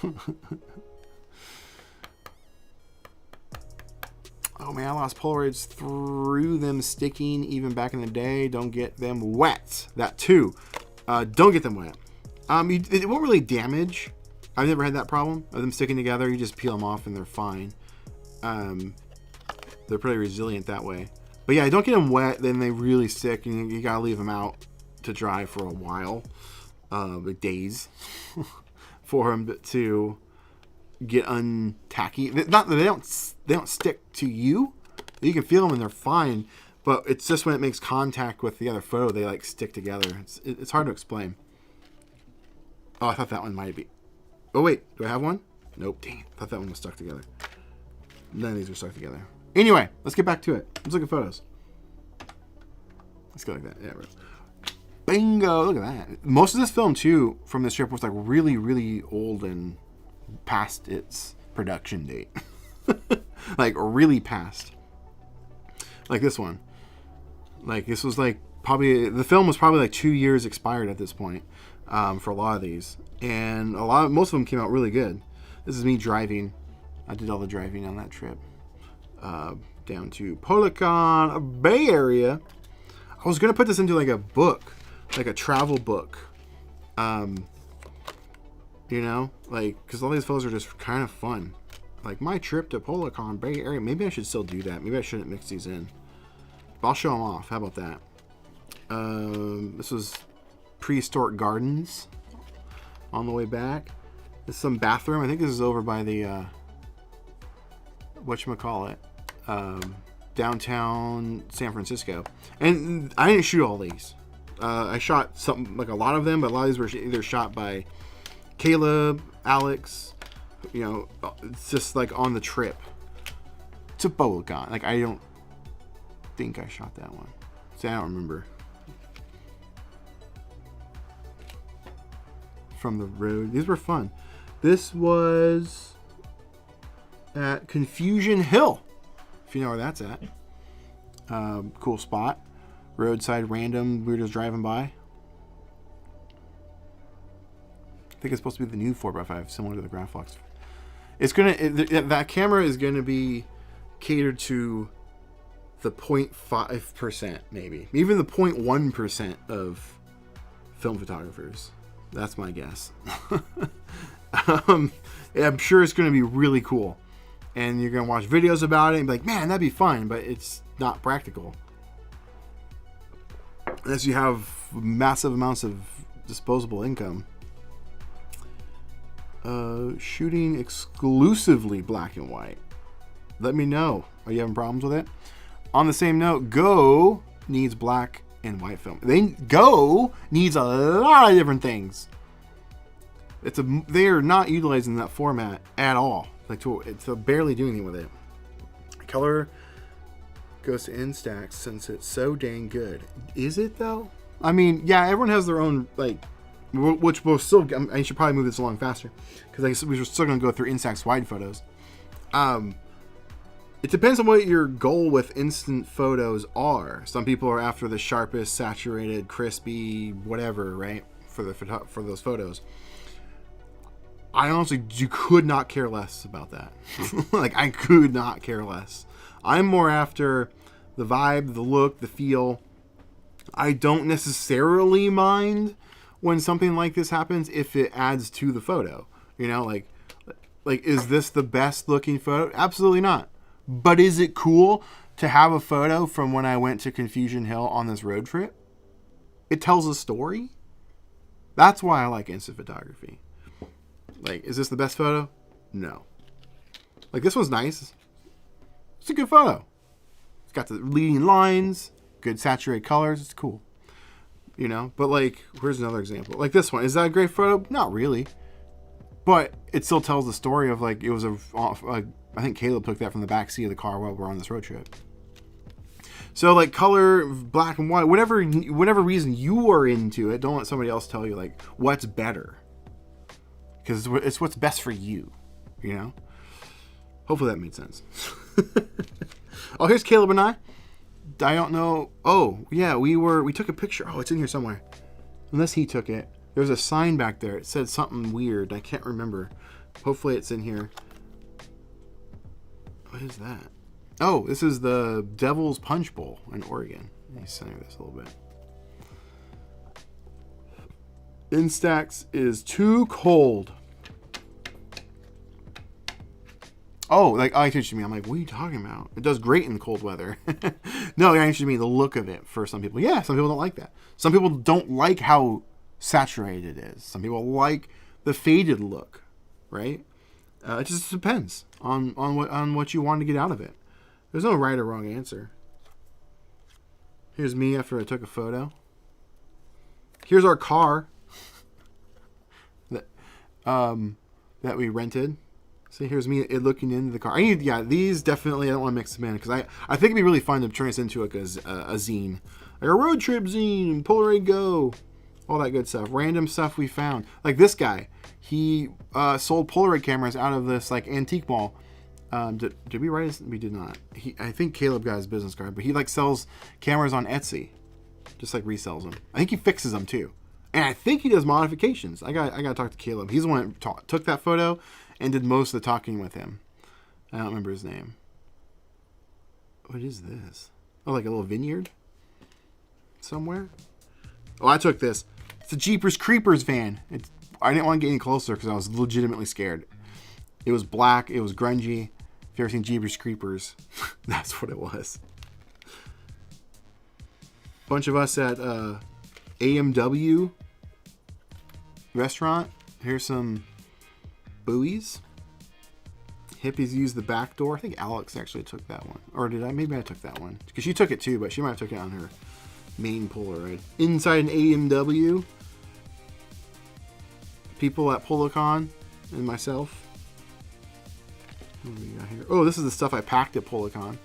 B: you. Oh man, I lost Polaroids through them sticking even back in the day. Don't get them wet. That too. Don't get them wet. It won't really damage I've never had that problem of them sticking together. You just peel them off and they're fine. They're pretty resilient that way. But yeah, don't get them wet, then they really stick, and you gotta leave them out to dry for a while, like days, for them to get untacky. Not that they don't stick to you. You can feel them and they're fine, but it's just when it makes contact with the other photo, they like stick together. It's hard to explain. Oh, I thought that one might be. Oh wait, do I have one? Nope. Dang it. I thought that one was stuck together. None of these are stuck together. Anyway, let's get back to it. Let's look at photos. Let's go like that. Yeah, right. Bingo! Look at that. Most of this film, too, from this trip was like really, really old and past its production date. Like, really past. Like this one. Like, this was like probably... The film was probably like 2 years expired at this point for a lot of these. And most of them came out really good. This is me driving. I did all the driving on that trip. Down to Polaroid Bay Area. I was gonna put this into like a book, like a travel book. You know, like because all these photos are just kind of fun. Like my trip to Polaroid Bay Area. Maybe I should still do that. Maybe I shouldn't mix these in. But I'll show them off. How about that? This was prehistoric gardens. On the way back, there's some bathroom. I think this is over by the whatchamacallit, downtown San Francisco. And I didn't shoot all these. I shot something like a lot of them, but a lot of these were either shot by Caleb, Alex. You know, it's just like on the trip to Bogan. Like I don't think I shot that one. See, I don't remember. From the road. These were fun. This was at Confusion Hill, if you know where that's at. Cool spot. Roadside random. We were just driving by. I think it's supposed to be the new 4x5, similar to the Graflux. That camera is gonna be catered to the 0.5%, maybe even the 0.1% of film photographers. That's my guess. I'm sure it's going to be really cool. And you're going to watch videos about it and be like, man, that'd be fun. But it's not practical. Unless you have massive amounts of disposable income. Shooting exclusively black and white. Let me know. Are you having problems with it? On the same note, Go needs black and white film. Go needs a lot of different things. They are not utilizing that format at all. It's barely doing anything with it. Color goes to Instax since it's so dang good. Is it though? I mean, yeah, everyone has their own which will still. I should probably move this along faster because we're still going to go through Instax wide photos. It depends on what your goal with instant photos are. Some people are after the sharpest, saturated, crispy, whatever, right? For those photos. I honestly could not care less about that. Like, I could not care less. I'm more after the vibe, the look, the feel. I don't necessarily mind when something like this happens if it adds to the photo. You know, like is this the best looking photo? Absolutely not. But is it cool to have a photo from when I went to Confusion Hill on this road trip? It tells a story. That's why I like instant photography. Like, is this the best photo? No. Like, this one's nice. It's a good photo. It's got the leading lines, good saturated colors. It's cool. You know? But, like, here's another example. Like this one. Is that a great photo? Not really. But it still tells the story of, like, it was I think Caleb took that from the back seat of the car while we're on this road trip. So, like, color, black and white, whatever reason you are into it, don't let somebody else tell you, like, what's better. Because it's what's best for you, you know? Hopefully that made sense. Oh, here's Caleb and I. I don't know. Oh, yeah, we took a picture. Oh, it's in here somewhere. Unless he took it. There was a sign back there. It said something weird. I can't remember. Hopefully it's in here. What is that? Oh, this is the Devil's Punch Bowl in Oregon. Let me center this a little bit. Instax is too cold Oh, like, I see what you mean. I'm like, what are you talking about? It does great in cold weather. No, I actually mean the look of it for some people. Yeah, some people don't like that. Some people don't like how saturated it is. Some people like the faded look, right? It just depends on what you want to get out of it. There's no right or wrong answer. Here's me after I took a photo. Here's our car that we rented. See, here's me looking into the car. These definitely, I don't want to mix them in because I think it'd be really fun to turn this into like a zine. Like a road trip zine, Polaroid Go, all that good stuff. Random stuff we found. Like this guy, he sold Polaroid cameras out of this like antique mall. Did we write his? We did not. I think Caleb got his business card, but he like sells cameras on Etsy. Just like resells them. I think he fixes them too. And I think he does modifications. I got to talk to Caleb. He's the one that took that photo and did most of the talking with him. I don't remember his name. What is this? Oh, like a little vineyard? Somewhere? Oh, I took this. It's a Jeepers Creepers van. I didn't want to get any closer because I was legitimately scared. It was black. It was grungy. If you've ever seen Jeepers Creepers, that's what it was. Bunch of us at AMW restaurant. Here's some buoys. Hippies use the back door. I think Alex actually took that one. Or did I? Maybe I took that one. Because she took it too, but she might have took it on her main Polaroid. Inside an AMW. People at Polacon and myself. What do we got here? Oh, this is the stuff I packed at Polacon.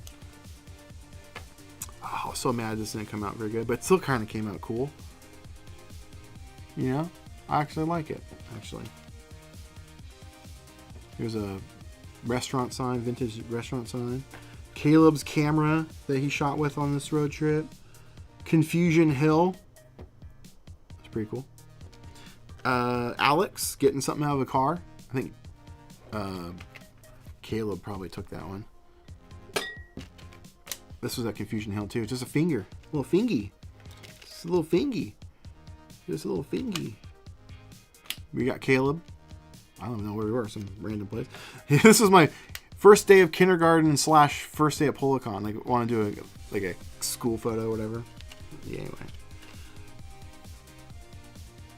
B: Oh, I was so mad this didn't come out very good, but it still kind of came out cool. You know? I actually like it, actually. Here's a restaurant sign, vintage restaurant sign. Caleb's camera that he shot with on this road trip. Confusion Hill. That's pretty cool. Alex getting something out of a car. I think Caleb probably took that one. This was at Confusion Hill too. Just a finger. A little fingy. Just a little fingy. Just a little fingy. We got Caleb. I don't know where we were. Some random place. This was my first day of kindergarten / first day at Polacon. Like, want to do a school photo or whatever. Yeah, anyway.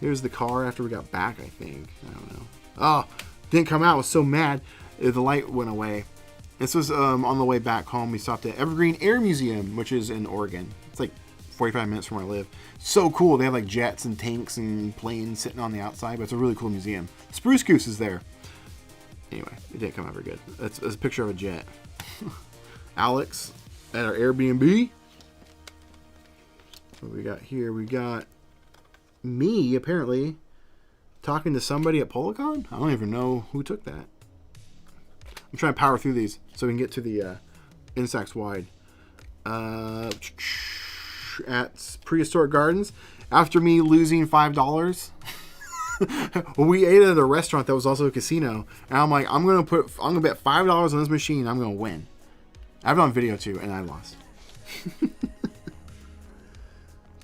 B: Here's the car after we got back, I think. I don't know. Oh, didn't come out. I was so mad. The light went away. This was on the way back home. We stopped at Evergreen Air Museum, which is in Oregon. It's like 45 minutes from where I live. So cool. They have like jets and tanks and planes sitting on the outside, but it's a really cool museum. Spruce Goose is there. Anyway, it didn't come out very good. That's a picture of a jet. Alex at our Airbnb. What we got here? We got me, apparently, talking to somebody at Polacon. I don't even know who took that. I'm trying to power through these so we can get to the Instax wide. At Prehistoric Gardens, after me losing $5, well, we ate at a restaurant that was also a casino, and I'm like, I'm gonna bet $5 on this machine. I'm gonna win. I have it on video too, and I lost.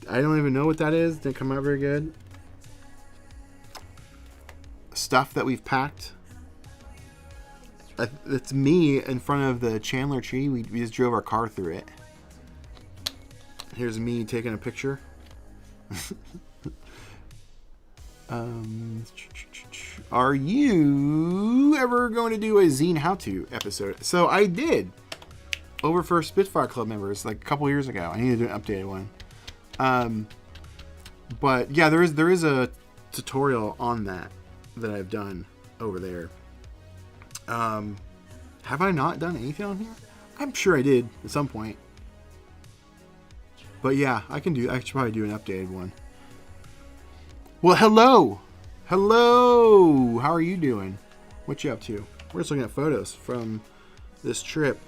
B: I don't even know what that is. Didn't come out very good. Stuff that we've packed. It's me in front of the Chandler tree. We just drove our car through it. Here's me taking a picture. Are you ever going to do a zine how-to episode? So I did. Over for Spitfire Club members like a couple years ago. I need to do an updated one. But yeah, there is a tutorial on that I've done over there. Have I not done anything on here? I'm sure I did at some point. But yeah, I should probably do an updated one. Well, hello. Hello. How are you doing? What you up to? We're just looking at photos from this trip.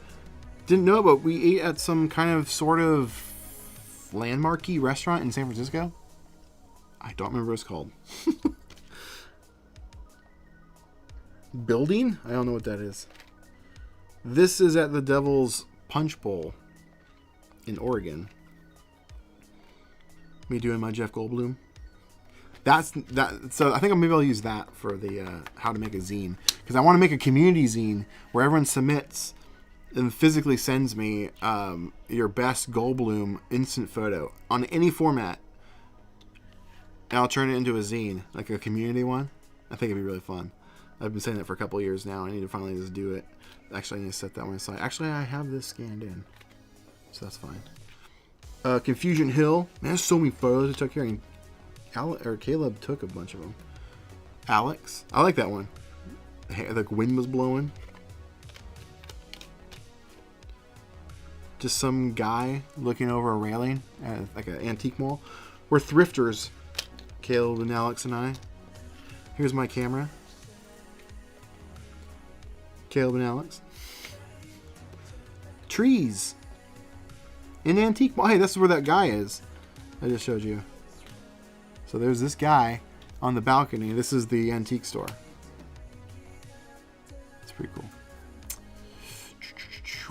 B: Didn't know, but we ate at some kind of sort of landmarky restaurant in San Francisco. I don't remember what it's called. Building? I don't know what that is. This is at the Devil's Punch Bowl in Oregon. Me doing my Jeff Goldblum. that's that. So I think maybe I'll use that for the how to make a zine, because I want to make a community zine where everyone submits and physically sends me your best Goldblum instant photo on any format, and I'll turn it into a zine, like a community one. I think it'd be really fun. I've been saying it for a couple of years now. I need to finally just do it. Actually, I need to set that one aside. Actually, I have this scanned in, so that's fine. Confusion Hill. Man, there's so many photos I took here. And Caleb took a bunch of them. Alex. I like that one. The wind was blowing. Just some guy looking over a railing at like an antique mall. We're thrifters, Caleb and Alex and I. Here's my camera. Caleb and Alex. Trees. In antique mall. Hey, this is where that guy is. I just showed you. So there's this guy on the balcony. This is the antique store. It's pretty cool.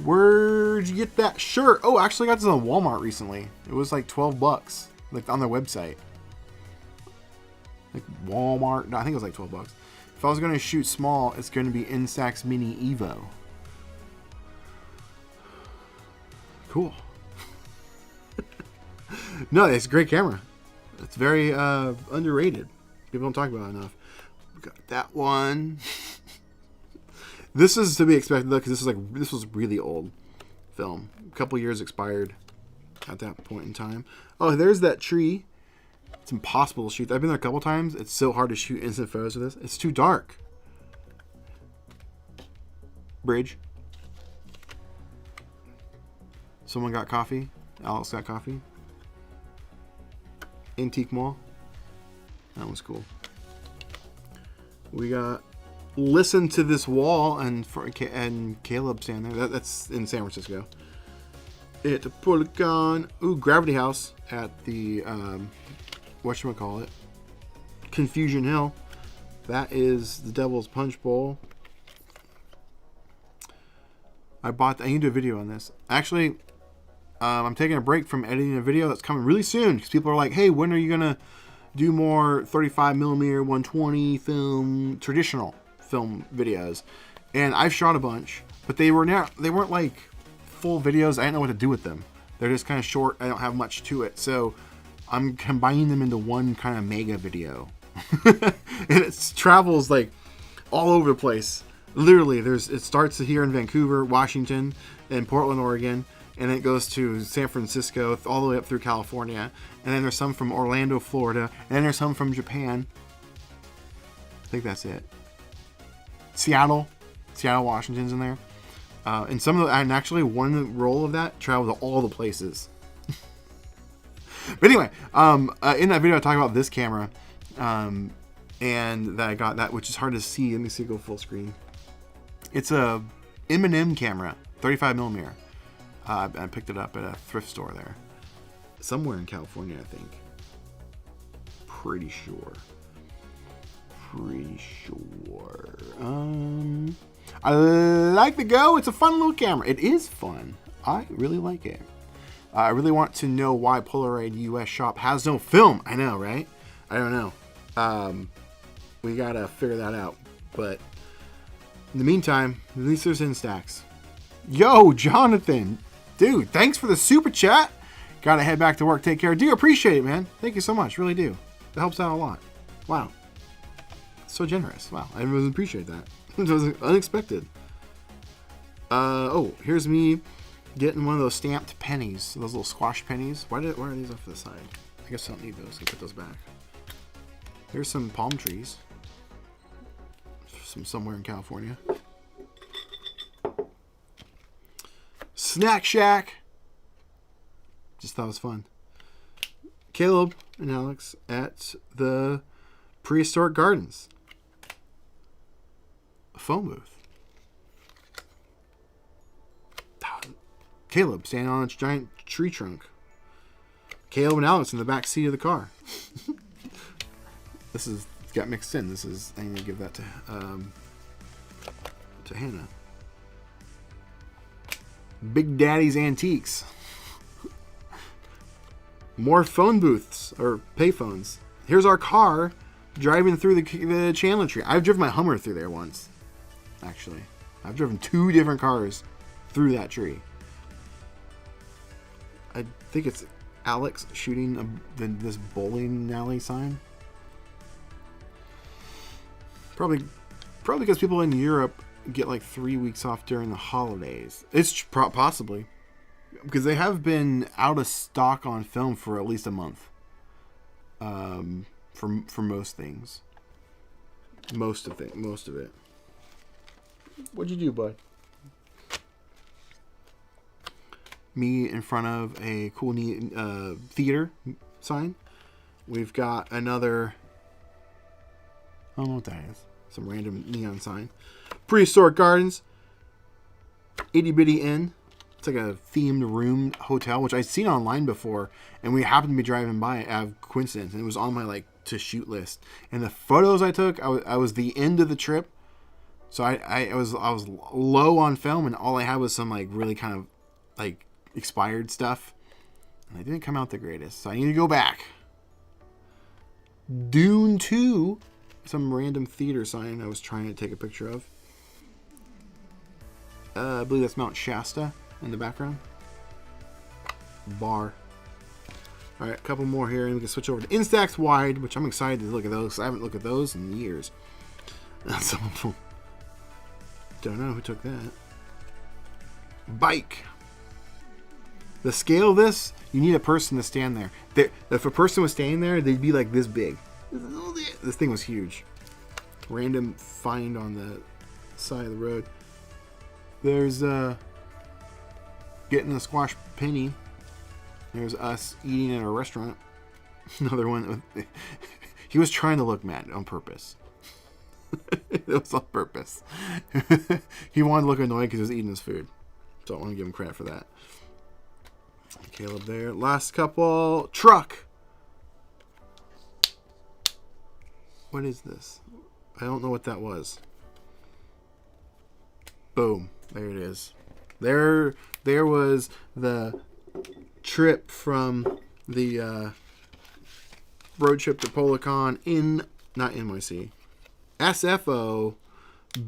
B: Where'd you get that shirt? Oh, actually, I got this on Walmart recently. It was like $12, like on their website. Like Walmart. No, I think it was like $12. If I was going to shoot small, it's going to be Instax Mini Evo. Cool. No, it's a great camera. It's very underrated. People don't talk about it enough. We got that one. This is to be expected though, because this was really old film. A couple years expired at that point in time. Oh, there's that tree. It's impossible to shoot. I've been there a couple times. It's so hard to shoot instant photos of this. It's too dark. Bridge. Someone got coffee. Alex got coffee. Antique Mall. That was cool. We got Listen to This Wall and Caleb standing there. That's in San Francisco. At the Polygon. Ooh, Gravity House at the whatchamacallit, Confusion Hill. That is the Devil's Punch Bowl. I need to do a video on this. Actually, I'm taking a break from editing a video that's coming really soon, because people are like, hey, when are you gonna do more 35mm 120 film, traditional film videos? And I've shot a bunch, but they weren't like full videos. I didn't know what to do with them. They're just kind of short. I don't have much to it, so I'm combining them into one kind of mega video. And it travels like all over the place. Literally, it starts here in Vancouver, Washington, and Portland, Oregon, and it goes to San Francisco, all the way up through California. And then there's some from Orlando, Florida, and then there's some from Japan. I think that's it. Seattle, Washington's in there. And actually one roll of that traveled to all the places. But anyway, in that video I talk about this camera, and that I got that, which is hard to see. Let me see, go full screen. It's a M&M camera, 35mm. I picked it up at a thrift store there, somewhere in California, I think. Pretty sure. I like the Go. It's a fun little camera. It is fun. I really like it. I really want to know why Polaroid US shop has no film. I know, right? I don't know. We gotta figure that out. But in the meantime, at least there's Instax. Yo, Jonathan. Dude, thanks for the super chat. Gotta head back to work. Take care. Do appreciate it, man. Thank you so much. Really do. That helps out a lot. Wow. So generous. Wow. I really appreciate that. It was unexpected. Oh, here's me getting one of those stamped pennies. Those little squash pennies. Why are these off to the side? I guess I don't need those. I put those back. Here's some palm trees. Somewhere in California. Snack Shack. Just thought it was fun. Caleb and Alex at the Prehistoric Gardens. A phone booth. Caleb standing on a giant tree trunk. Caleb and Alex in the back seat of the car. This is got mixed in. This is, I need to give that to Hannah. Big Daddy's Antiques. More phone booths or payphones. Here's our car driving through the Chandler tree. I've driven my Hummer through there once, actually. I've driven 2 different cars through that tree. I think it's Alex shooting this bowling alley sign. Probably because people in Europe get like 3 weeks off during the holidays. It's possibly because they have been out of stock on film for at least a month. For most things, most of it. What'd you do, bud? Me in front of a cool theater sign. We've got another. I don't know what that is. Some random neon sign. Prehistoric Gardens. Itty Bitty Inn. It's like a themed room hotel, which I'd seen online before, and we happened to be driving by it out of coincidence, and it was on my like to shoot list. And the photos I took, I was the end of the trip, so I was low on film, and all I had was some like really kind of like expired stuff, and I didn't come out the greatest. So I need to go back. Dune 2, some random theater sign I was trying to take a picture of. I believe that's Mount Shasta in the background. Bar. All right, a couple more here, and we can switch over to Instax Wide, which I'm excited to look at those. I haven't looked at those in years. Don't know who took that. Bike. The scale of this, you need a person to stand there. If a person was standing there, they'd be like this big. This thing was huge. Random find on the side of the road. There's getting a squash penny. There's us eating at a restaurant. Another one. He was trying to look mad on purpose. It was on purpose. He wanted to look annoyed because he was eating his food. So I want to give him credit for that. Caleb there. Last couple. Truck. What is this? I don't know what that was. Boom. There it is. There was the trip from the road trip to Policon not NYC. SFO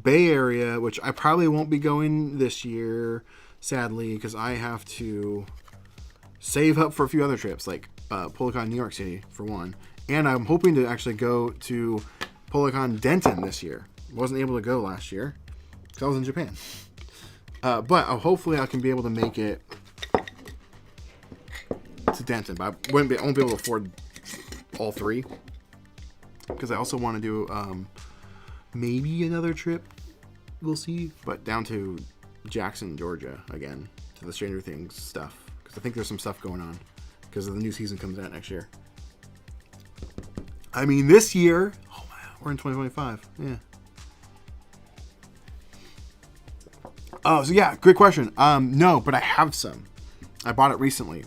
B: Bay Area, which I probably won't be going this year, sadly, because I have to save up for a few other trips, like Policon New York City, for one. And I'm hoping to actually go to Policon Denton this year. Wasn't able to go last year because I was in Japan. But hopefully I can be able to make it to Denton. But I won't be able to afford all 3. Because I also want to do maybe another trip. We'll see. But down to Jackson, Georgia again. To the Stranger Things stuff. Because I think there's some stuff going on. Because the new season comes out next year. I mean, this year... Oh, wow. We're in 2025. Yeah. Oh, so yeah, good question. No, but I have some. I bought it recently.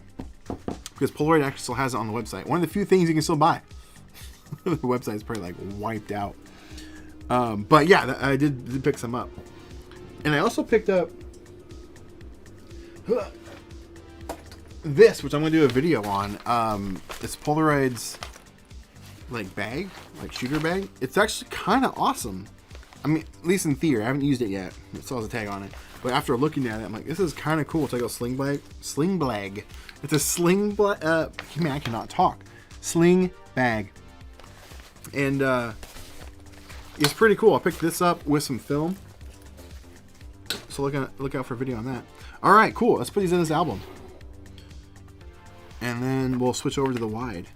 B: Because Polaroid actually still has it on the website. One of the few things you can still buy. The website's probably like wiped out. But yeah, I did pick some up. And I also picked up this, which I'm going to do a video on. It's Polaroid's like bag, like shooter bag. It's actually kind of awesome. I mean, at least in theory. I haven't used it yet. It still has a tag on it. But after looking at it, I'm like, this is kind of cool. It's like a sling bag. It's a sling bag. Man, I cannot talk. Sling bag. And it's pretty cool. I picked this up with some film. So look out for a video on that. All right, cool. Let's put these in this album. And then we'll switch over to the wide.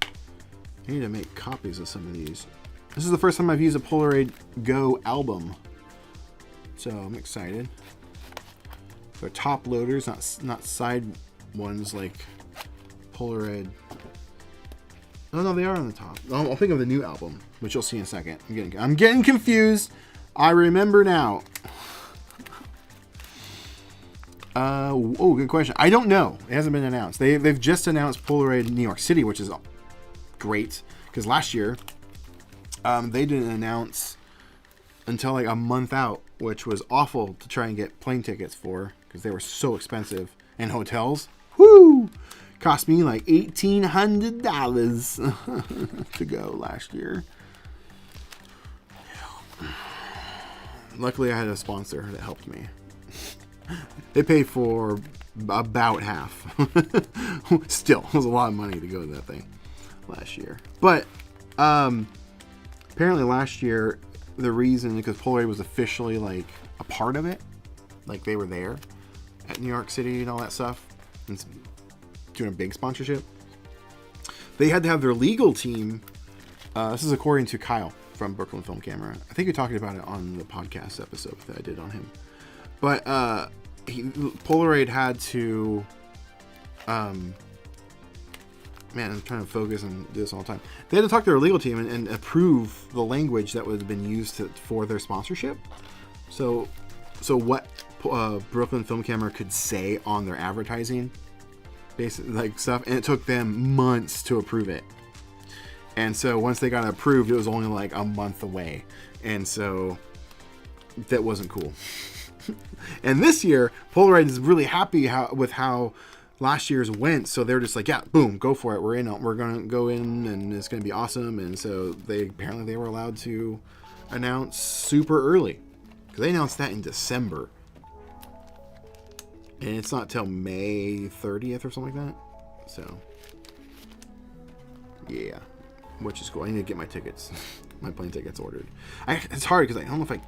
B: I need to make copies of some of these. This is the first time I've used a Polaroid Go album. So I'm excited. They're top loaders, not side ones like Polaroid. Oh no, they are on the top. I'll think of the new album, which you'll see in a second. I'm getting confused. I remember now. Oh, good question. I don't know. It hasn't been announced. They've just announced Polaroid New York City, which is great because last year they didn't announce until like a month out, which was awful to try and get plane tickets for because they were so expensive, and hotels. Whoo! Cost me like $1,800 to go last year. Luckily, I had a sponsor that helped me. They paid for about half. Still, it was a lot of money to go to that thing last year. But apparently last year, the reason, because Polaroid was officially like a part of it, like they were there at New York City and all that stuff, and doing a big sponsorship, they had to have their legal team. This is according to Kyle from Brooklyn Film Camera. I think you're talking about it on the podcast episode that I did on him. But Polaroid had to, man, I'm trying to focus and do this all the time. They had to talk to their legal team and approve the language that would have been used for their sponsorship. So what Brooklyn Film Camera could say on their advertising, basically, like stuff, and it took them months to approve it. And so once they got it approved, it was only like a month away. And so that wasn't cool. And this year, Polaroid is really happy with how last year's went. So they're just like, yeah, boom, go for it. We're in. We're going to go in and it's going to be awesome. And so they were allowed to announce super early. Because they announced that in December. And it's not till May 30th or something like that. So, yeah. Which is cool. I need to get my tickets, my plane tickets ordered. It's hard because I don't know if I.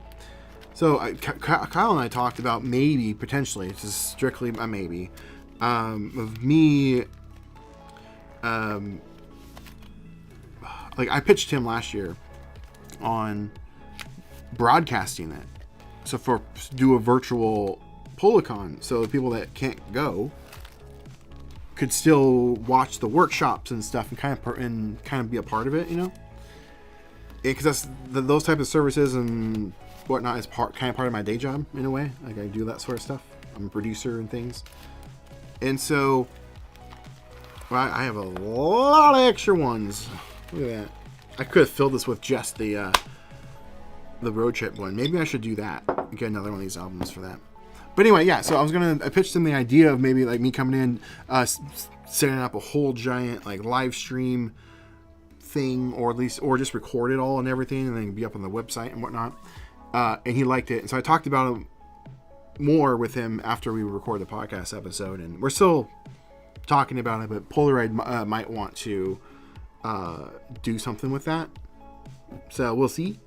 B: So Kyle and I talked about maybe potentially, it's just strictly a maybe, of me. Like I pitched him last year on broadcasting it, so do a virtual Polacon, so people that can't go could still watch the workshops and stuff and kind of be a part of it, you know, because that's those type of services and whatnot is part of my day job in a way. Like I do that sort of stuff. I'm a producer and things, and so I have a lot of extra ones. Look at that. I could have filled this with just the road trip one. Maybe I should do that. Get another one of these albums for that. But anyway, yeah, so I pitched them the idea of maybe like me coming in, setting up a whole giant like live stream thing, or just record it all and everything, and then be up on the website and whatnot. And he liked it. And so I talked about it more with him after we record the podcast episode, and we're still talking about it, but Polaroid might want to do something with that. So we'll see.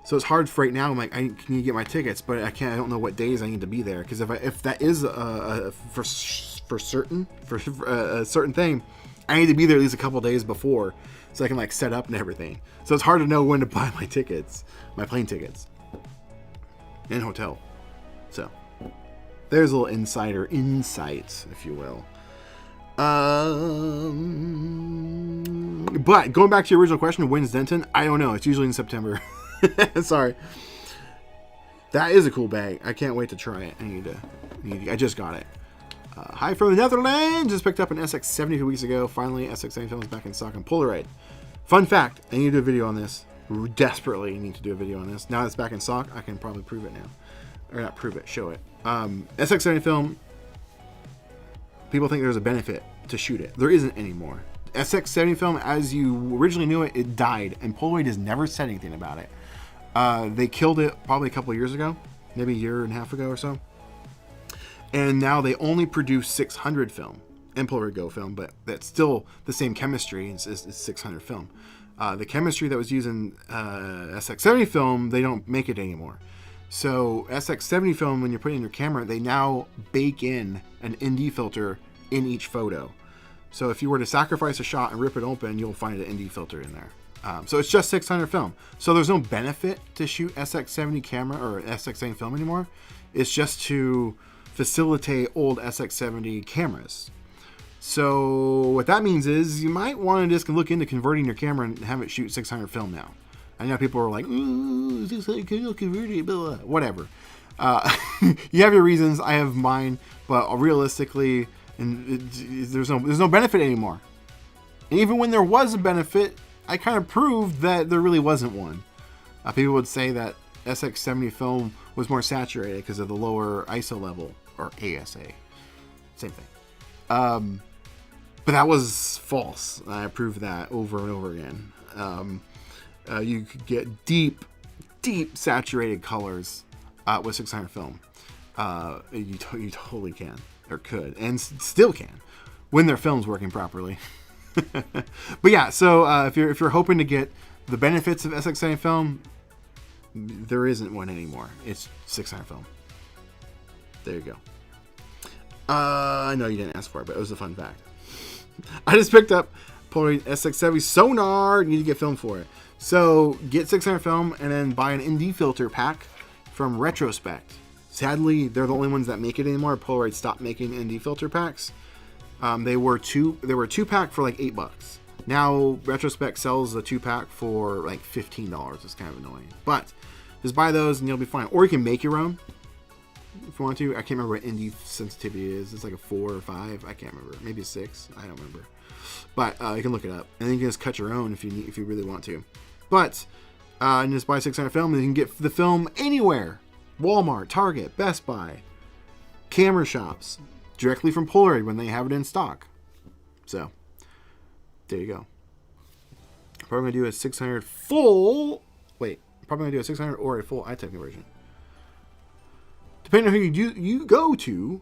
B: So it's hard for right now. I'm like, I need to get my tickets, but I can't. I don't know what days I need to be there, because if that is for a certain thing, I need to be there at least a couple days before, so I can like set up and everything. So it's hard to know when to buy my tickets, my plane tickets, and hotel. So there's a little insider insight, if you will. But going back to your original question, when's Denton? I don't know. It's usually in September. Sorry. That is a cool bag. I can't wait to try it. I just got it. Hi from the Netherlands. Just picked up an SX70 2 weeks ago. Finally, SX70 film is back in stock on Polaroid. Fun fact, I need to do a video on this. Desperately need to do a video on this. Now that it's back in stock, I can probably prove it now. Or not prove it, show it. SX70 film, people think there's a benefit to shoot it. There isn't anymore. SX70 film, as you originally knew it, it died. And Polaroid has never said anything about it. They killed it probably a couple of years ago, maybe a year and a half ago or so. And now they only produce 600 film and Polaroid Go film, but that's still the same chemistry as 600 film. The chemistry that was used in SX70 film, they don't make it anymore. So SX70 film, when you're putting in your camera, they now bake in an ND filter in each photo. So if you were to sacrifice a shot and rip it open, you'll find an ND filter in there. So it's just 600 film. So there's no benefit to shoot SX70 camera or SX70 film anymore. It's just to facilitate old SX70 cameras. So what that means is you might want to just look into converting your camera and have it shoot 600 film now. I know people are like, ooh, is this like converted? Blah, blah. Whatever. You have your reasons. I have mine. But realistically, there's no benefit anymore. And even when there was a benefit, I kind of proved that there really wasn't one. People would say that SX70 film was more saturated because of the lower ISO level, or ASA. Same thing. But that was false. I proved that over and over again. You could get deep saturated colors with 600 film. You totally can, or could, and still can, when their film's working properly. But yeah, so if you're hoping to get the benefits of SX70 film, there isn't one anymore. It's 600 film. There you go. I know you didn't ask for it, but it was a fun fact. I just picked up Polaroid SX70 sonar. You need to get film for it. So get 600 film and then buy an ND filter pack from Retrospect. Sadly, they're the only ones that make it anymore. Polaroid stopped making ND filter packs. They were two pack for like $8. Now Retrospect sells the 2-pack for like $15. It's kind of annoying, but just buy those and you'll be fine. Or you can make your own if you want to. I can't remember what ND sensitivity is. It's like a 4 or 5. I can't remember. Maybe a 6. I don't remember. But you can look it up, and then you can just cut your own if you really want to. But and just buy 600 film, and you can get the film anywhere: Walmart, Target, Best Buy, camera shops, directly from Polaroid when they have it in stock. So there you go. Probably gonna do a 600 full. Wait, probably gonna do a 600 or a full iTech conversion, depending on who you go to.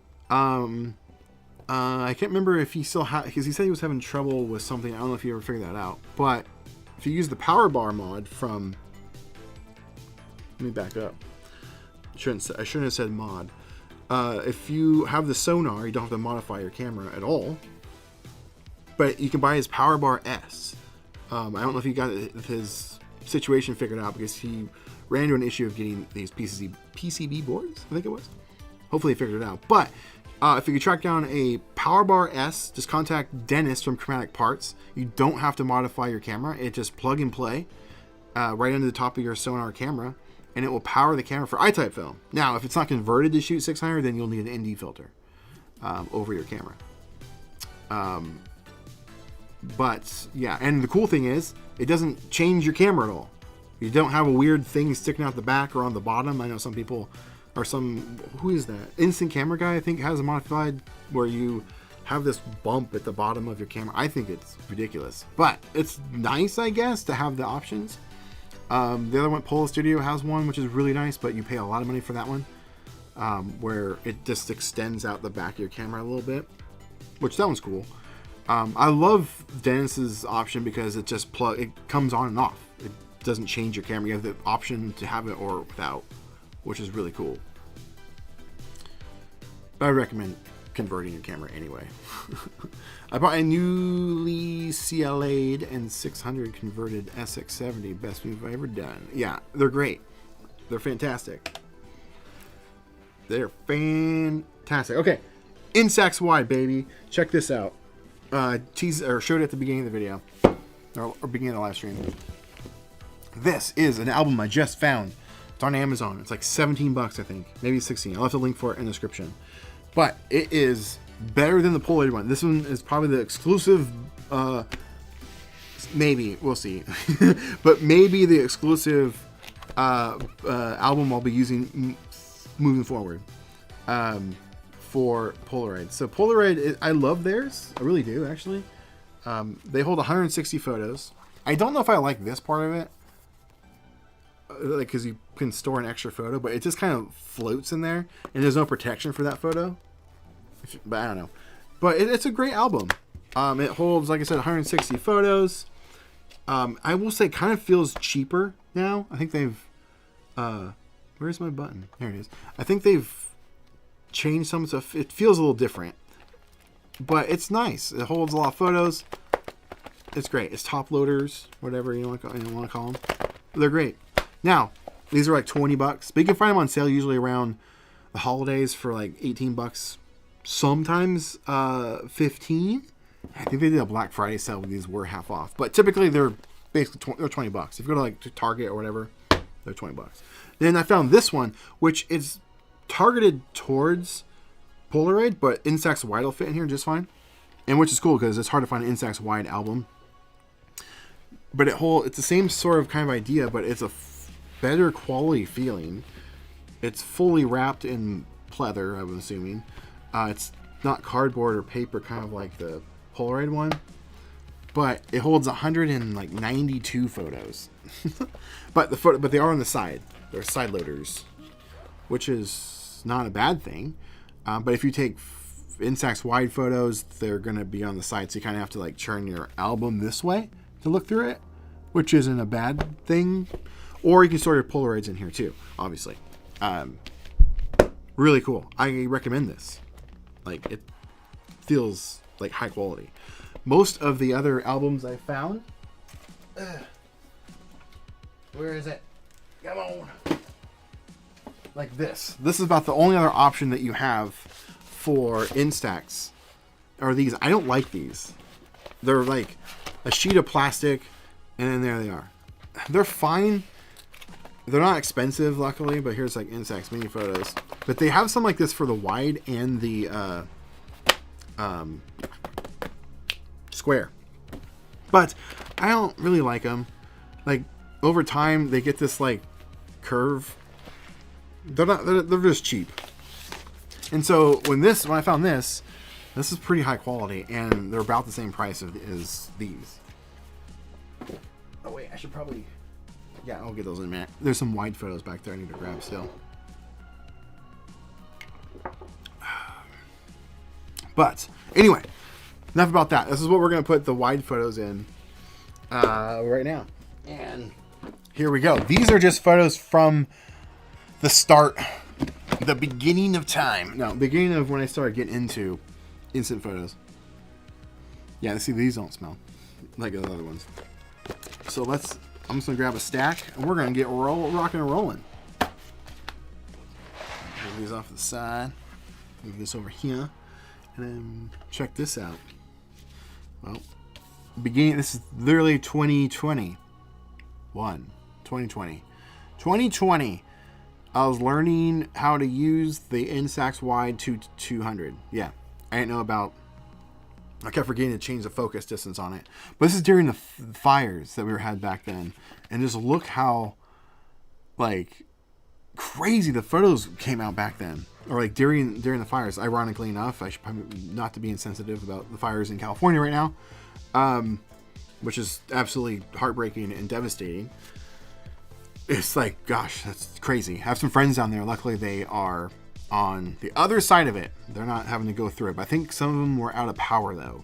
B: I can't remember if he still because he said he was having trouble with something. I don't know if you ever figured that out. But if you use the power bar mod from, let me back up. I shouldn't have said mod. If you have the sonar, you don't have to modify your camera at all. But you can buy his power bar S. I don't know if he got his situation figured out because he ran into an issue of getting these PCB boards. I think it was. Hopefully he figured it out. But if you could track down a Power Bar S, just contact Dennis from Chromatic Parts. You don't have to modify your camera. It just plug and play right under the top of your sonar camera, and it will power the camera for iType film. Now, if it's not converted to shoot 600, then you'll need an ND filter over your camera. But yeah, and the cool thing is, it doesn't change your camera at all. You don't have a weird thing sticking out the back or on the bottom. I know some people... or who is that? Instant Camera Guy, I think, has a modified where you have this bump at the bottom of your camera. I think it's ridiculous, but it's nice, I guess, to have the options. The other one, Polo Studio, has one, which is really nice, but you pay a lot of money for that one, where it just extends out the back of your camera a little bit, which that one's cool. I love Dennis's option because it just it comes on and off. It doesn't change your camera. You have the option to have it or without, which is really cool. But I recommend converting your camera anyway. I bought a newly CLA'd and 600 converted SX70. Best move I've ever done. Yeah, they're great. They're fantastic. They're fantastic. Okay, Instax wide, baby. Check this out. Showed it at the beginning of the video, or beginning of the live stream. This is an album I just found. It's on Amazon. It's like $17, I think. Maybe 16. I'll have to link for it in the description. But it is better than the Polaroid one. This one is probably the exclusive, maybe. We'll see. But maybe the exclusive album I'll be using moving forward for Polaroid. So Polaroid, I love theirs. I really do, actually. They hold 160 photos. I don't know if I like this part of it, like, because you can store an extra photo, but it just kind of floats in there, and there's no protection for that photo. But I don't know. But it's a great album. It holds, like I said, 160 photos. I will say, it kind of feels cheaper now. I think they've... where's my button? There it is. I think they've changed some stuff. It feels a little different. But it's nice. It holds a lot of photos. It's great. It's top loaders, whatever you want to call them. They're great. Now, these are like $20, but you can find them on sale usually around the holidays for like $18. Sometimes 15. I think they did a Black Friday sale when these were half off. But typically they're basically they're $20. If you go to like Target or whatever, they're $20. Then I found this one, which is targeted towards Polaroid, but Instax wide will fit in here just fine. And which is cool because it's hard to find an Instax wide album. But it's the same sort of kind of idea, but it's a better quality feeling. It's fully wrapped in pleather, I'm assuming. It's not cardboard or paper, kind of like the Polaroid one, but it holds 192 photos. but they are on the side. They're side loaders, which is not a bad thing. But if you take Instax wide photos, they're going to be on the side, so you kind of have to like turn your album this way to look through it, which isn't a bad thing. Or you can store your Polaroids in here too, obviously. Really cool. I recommend this. Like, it feels like high quality. Most of the other albums I found, where is it? Come on. Like this. This is about the only other option that you have for Instax. Are these? I don't like these. They're like a sheet of plastic, and then there they are. They're fine. They're not expensive, luckily, but here's like Instax mini photos. But they have some like this for the wide and the square. But I don't really like them. Like, over time, they get this like curve. They're just cheap. And so when I found this is pretty high quality, and they're about the same price as these. Oh wait, I should probably... Yeah, I'll get those in a minute. There's some wide photos back there I need to grab still. But anyway, enough about that. This is what we're going to put the wide photos in right now. And here we go. These are just photos from the start, the beginning of time. No, beginning of when I started getting into instant photos. Yeah, see, these don't smell like the other ones. So I'm just going to grab a stack, and we're going to get rocking and rolling. Move these off to the side. Move this over here. And then check this out. Well, this is literally 2020. 2020. I was learning how to use the Instax Wide 200. Yeah, I didn't know about... I kept forgetting to change the focus distance on it. But this is during the fires that we had back then. And just look how, like, crazy the photos came out back then. Or, like, during the fires. Ironically enough, I should probably not to be insensitive about the fires in California right now. Which is absolutely heartbreaking and devastating. It's like, gosh, that's crazy. I have some friends down there. Luckily, they are on the other side of it. They're not having to go through it. But I think some of them were out of power, though.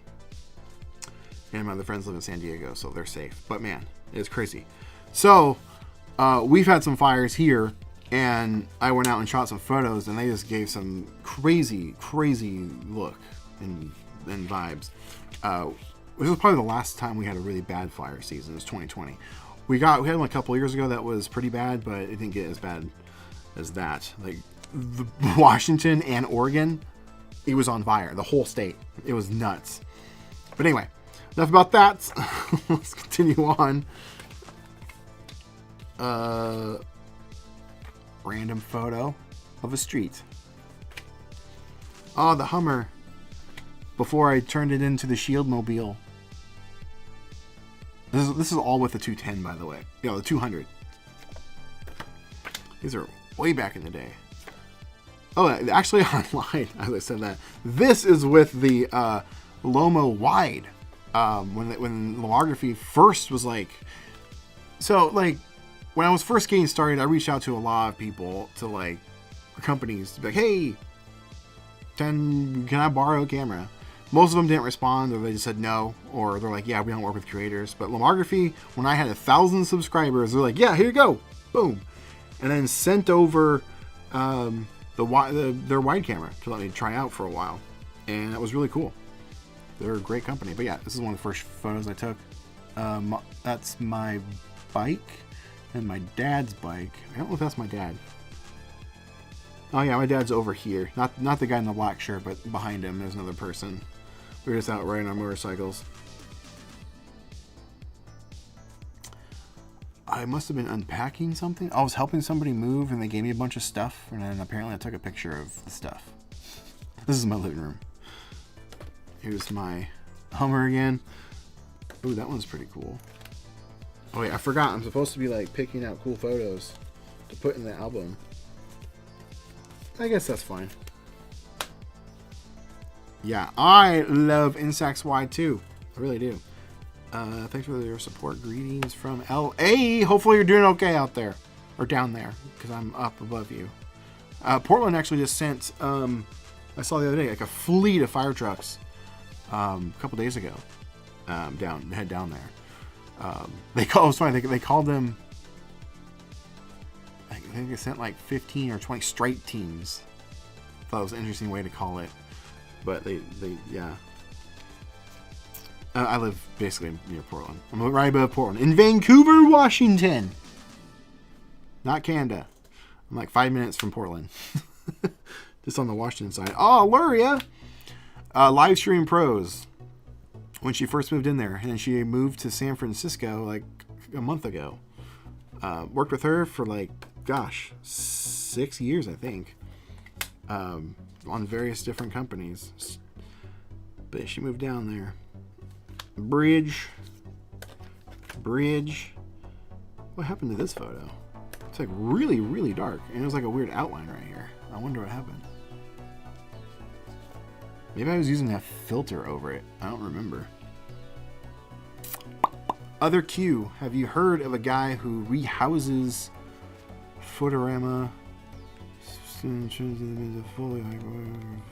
B: And my other friends live in San Diego, so they're safe. But man, it's crazy. So, we've had some fires here, and I went out and shot some photos, and they just gave some crazy look and vibes. This was probably the last time we had a really bad fire season. It was 2020. We had one a couple of years ago that was pretty bad, but it didn't get as bad as that. Like, Washington and Oregon, it was on fire. The whole state. It was nuts. But anyway, enough about that. Let's continue on. Random photo of a street. Oh, the Hummer. Before I turned it into the Shield Mobile. This is all with the 210, by the way. Yeah, the 200. These are way back in the day. Oh, actually online, as I said that. This is with the Lomo Wide. When lomography first was like... So, like, when I was first getting started, I reached out to a lot of people, to, like, companies, to be like, hey, can I borrow a camera? Most of them didn't respond, or they just said no, or they're like, yeah, we don't work with creators. But lomography, when I had 1,000 subscribers, they're like, yeah, here you go. Boom. And then sent over... their wide camera to let me try out for a while, and that was really cool. They're a great company. But yeah, this is one of the first photos I took. That's my bike and my dad's bike. I don't know if that's my dad. Oh yeah, my dad's over here. Not the guy in the black shirt, but behind him there's another person. We're just out riding our motorcycles. I must have been unpacking something. I was helping somebody move, and they gave me a bunch of stuff, and then apparently I took a picture of the stuff. This is my living room. Here's my Hummer again. Ooh, that one's pretty cool. Oh wait, I forgot. I'm supposed to be like picking out cool photos to put in the album. I guess that's fine. Yeah, I love Instax Y too. I really do. Thanks for your support. Greetings from LA. Hopefully you're doing okay out there. Or down there, because I'm up above you. Portland actually just sent, I saw the other day, like a fleet of fire trucks a couple days ago. Head down there. They called them, I think they sent like 15 or 20 straight teams. Thought it was an interesting way to call it. But yeah. I live basically near Portland. I'm right above Portland. In Vancouver, Washington. Not Canada. I'm like 5 minutes from Portland. Just on the Washington side. Oh, Luria! Live Stream Pros. When she first moved in there. And then she moved to San Francisco like a month ago. Worked with her for like, 6 years, I think. On various different companies. But she moved down there. Bridge. What happened to this photo? It's like really, really dark. And it was like a weird outline right here. I wonder what happened. Maybe I was using a filter over it. I don't remember. Other Q. Have you heard of a guy who rehouses Footorama? Fully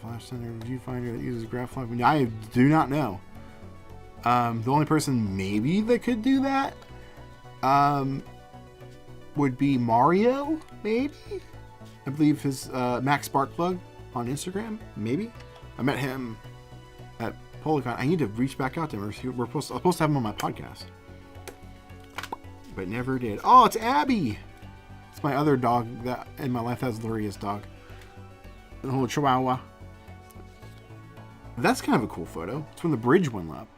B: Flash Center viewfinder that uses GraphLog. I do not know. The only person maybe that could do that would be Mario, maybe? I believe his Max Sparkplug on Instagram, maybe? I met him at Polycon. I need to reach back out to him. We're supposed to have him on my podcast. But never did. Oh, it's Abby! It's my other dog that in my life has Luria's dog. A little Chihuahua. That's kind of a cool photo. It's when the bridge went up.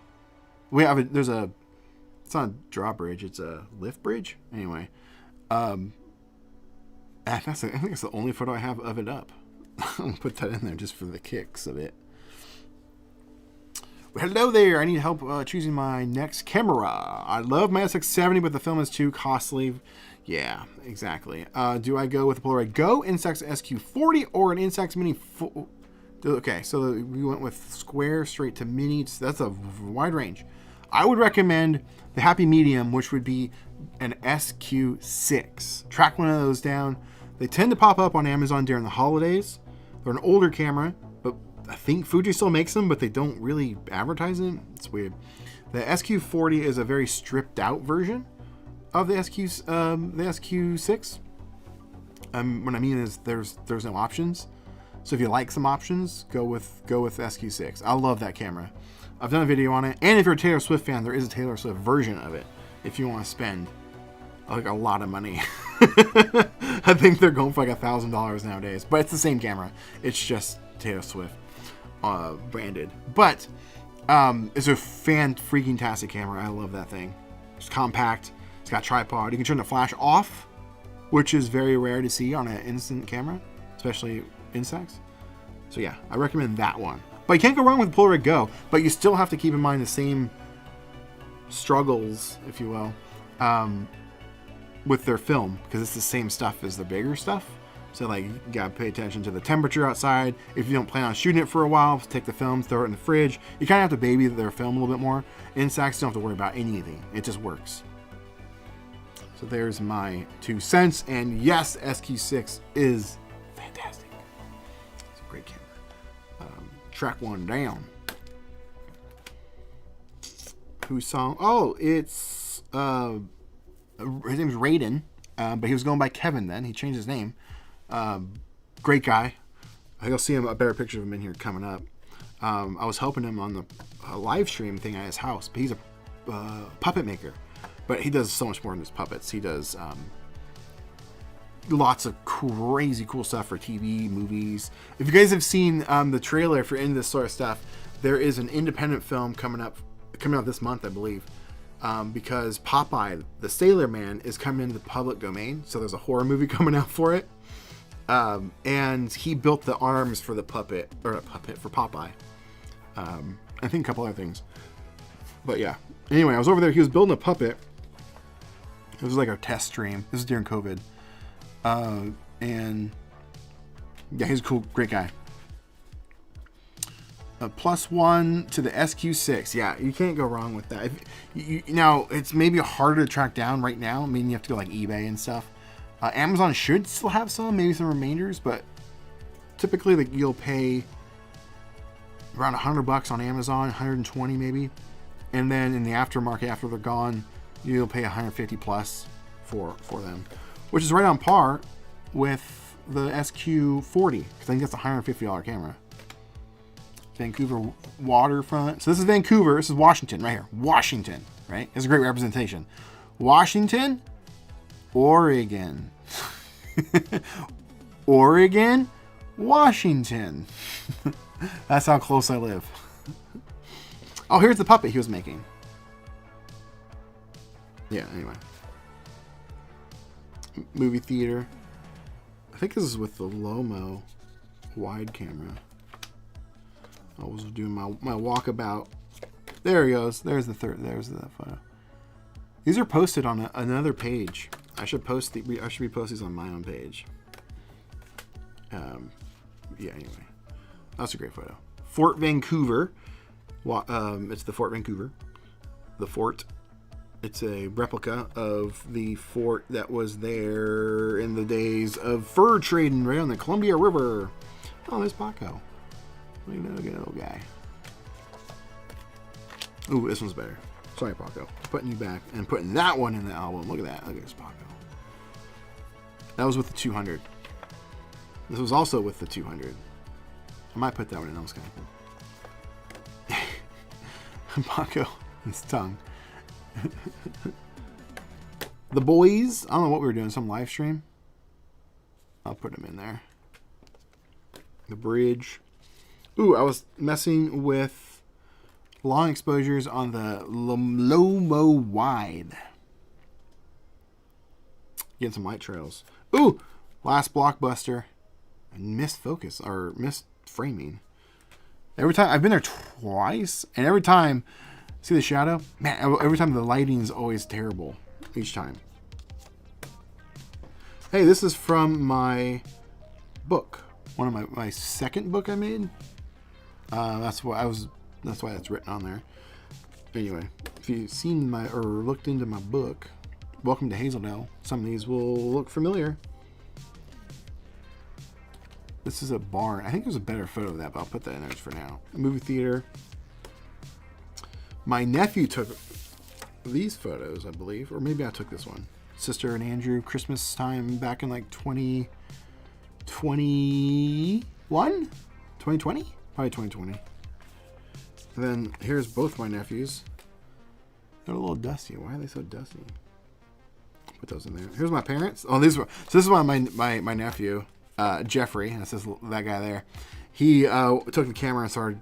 B: It's not a drawbridge, it's a lift bridge. Anyway. I think it's the only photo I have of it up. I'll put that in there just for the kicks of it. Well, hello there. I need help choosing my next camera. I love my SX70, but the film is too costly. Yeah, exactly. Do I go with the Polaroid Go, Instax SQ40, or an Instax Mini? Okay, so we went with square straight to mini. That's a wide range. I would recommend the happy medium, which would be an SQ6. Track one of those down. They tend to pop up on Amazon during the holidays. They're an older camera, but I think Fuji still makes them, but they don't really advertise them. It's weird. The SQ40 is a very stripped out version of the SQ6. What I mean is there's no options. So if you like some options, go with SQ6. I love that camera. I've done a video on it, and if you're a Taylor Swift fan, there is a Taylor Swift version of it. If you want to spend like a lot of money, I think they're going for like $1,000 nowadays. But it's the same camera. It's just Taylor Swift branded. But it's a freaking-tastic camera. I love that thing. It's compact. It's got tripod. You can turn the flash off, which is very rare to see on an instant camera, especially Instax. So yeah, I recommend that one. But you can't go wrong with Polaroid Go, but you still have to keep in mind the same struggles, if you will, with their film, because it's the same stuff as the bigger stuff. So like, you gotta pay attention to the temperature outside. If you don't plan on shooting it for a while, take the film, throw it in the fridge. You kind of have to baby their film a little bit more. Instax, don't have to worry about anything. It just works. So there's my 2 cents. And yes, SQ6 is fantastic. It's a great camera. Track one down. Whose song? Oh, it's his name's Raiden, but he was going by Kevin then. He changed his name. Great guy. I think I'll see a better picture of him in here coming up. I was helping him on the live stream thing at his house, but he's a puppet maker. But he does so much more than just puppets. He does lots of crazy cool stuff for TV, movies. If you guys have seen the trailer, if you're into this sort of stuff, there is an independent film coming out this month, I believe, because Popeye, the Sailor Man, is coming into the public domain. So there's a horror movie coming out for it. And he built the arms for the for Popeye. I think a couple other things. But yeah. Anyway, I was over there. He was building a puppet. It was like a test stream. This is during COVID. And yeah, he's a cool, great guy. A +1 to the SQ6. Yeah, you can't go wrong with that. Now, it's maybe harder to track down right now. I mean, you have to go like eBay and stuff. Amazon should still have some, maybe some remainders, but typically you'll pay around $100 on Amazon, 120 maybe. And then in the aftermarket, after they're gone, you'll pay 150 plus for them, which is right on par with the SQ40, because I think that's a $150 camera. Vancouver waterfront. So this is Vancouver. This is Washington right here. Washington, right? It's a great representation. Washington, Oregon. Oregon, Washington. That's how close I live. Oh, here's the puppet he was making. Yeah, anyway. Movie theater. I think this is with the Lomo wide camera. I was doing my walkabout. There he goes. There's the photo. These are posted on another page. I should post I should repost these on my own page. Yeah, anyway. That's a great photo. Fort Vancouver. It's the Fort Vancouver. The fort. It's a replica of the fort that was there in the days of fur trading right on the Columbia River. Oh, there's Paco. Look at that little guy. Ooh, this one's better. Sorry, Paco. Putting you back and putting that one in the album. Look at that. Look at this Paco. That was with the 200. This was also with the 200. I might put that one in. That was kind of cool. Paco, his tongue. The boys. I don't know what we were doing. Some live stream. I'll put them in there. The bridge. Ooh, I was messing with long exposures on the Lomo wide. Getting some light trails. Ooh, last blockbuster. Missed focus or missed framing. Every time I've been there twice, and every time, see the shadow? Man, every time the lighting is always terrible. Each time. Hey, this is from my book. One of my second book I made. That's why that's written on there. Anyway, if you've seen or looked into my book, Welcome to Hazeldale, some of these will look familiar. This is a barn. I think there's a better photo of that, but I'll put that in there for now. Movie theater. My nephew took these photos, I believe, or maybe I took this one. Sister and Andrew, Christmas time back in like 2020? Probably 2020. And then here's both my nephews. They're a little dusty. Why are they so dusty? Put those in there. Here's my parents. Oh, these were. So this is one of my nephew, Jeffrey. That's that guy there. He took the camera and started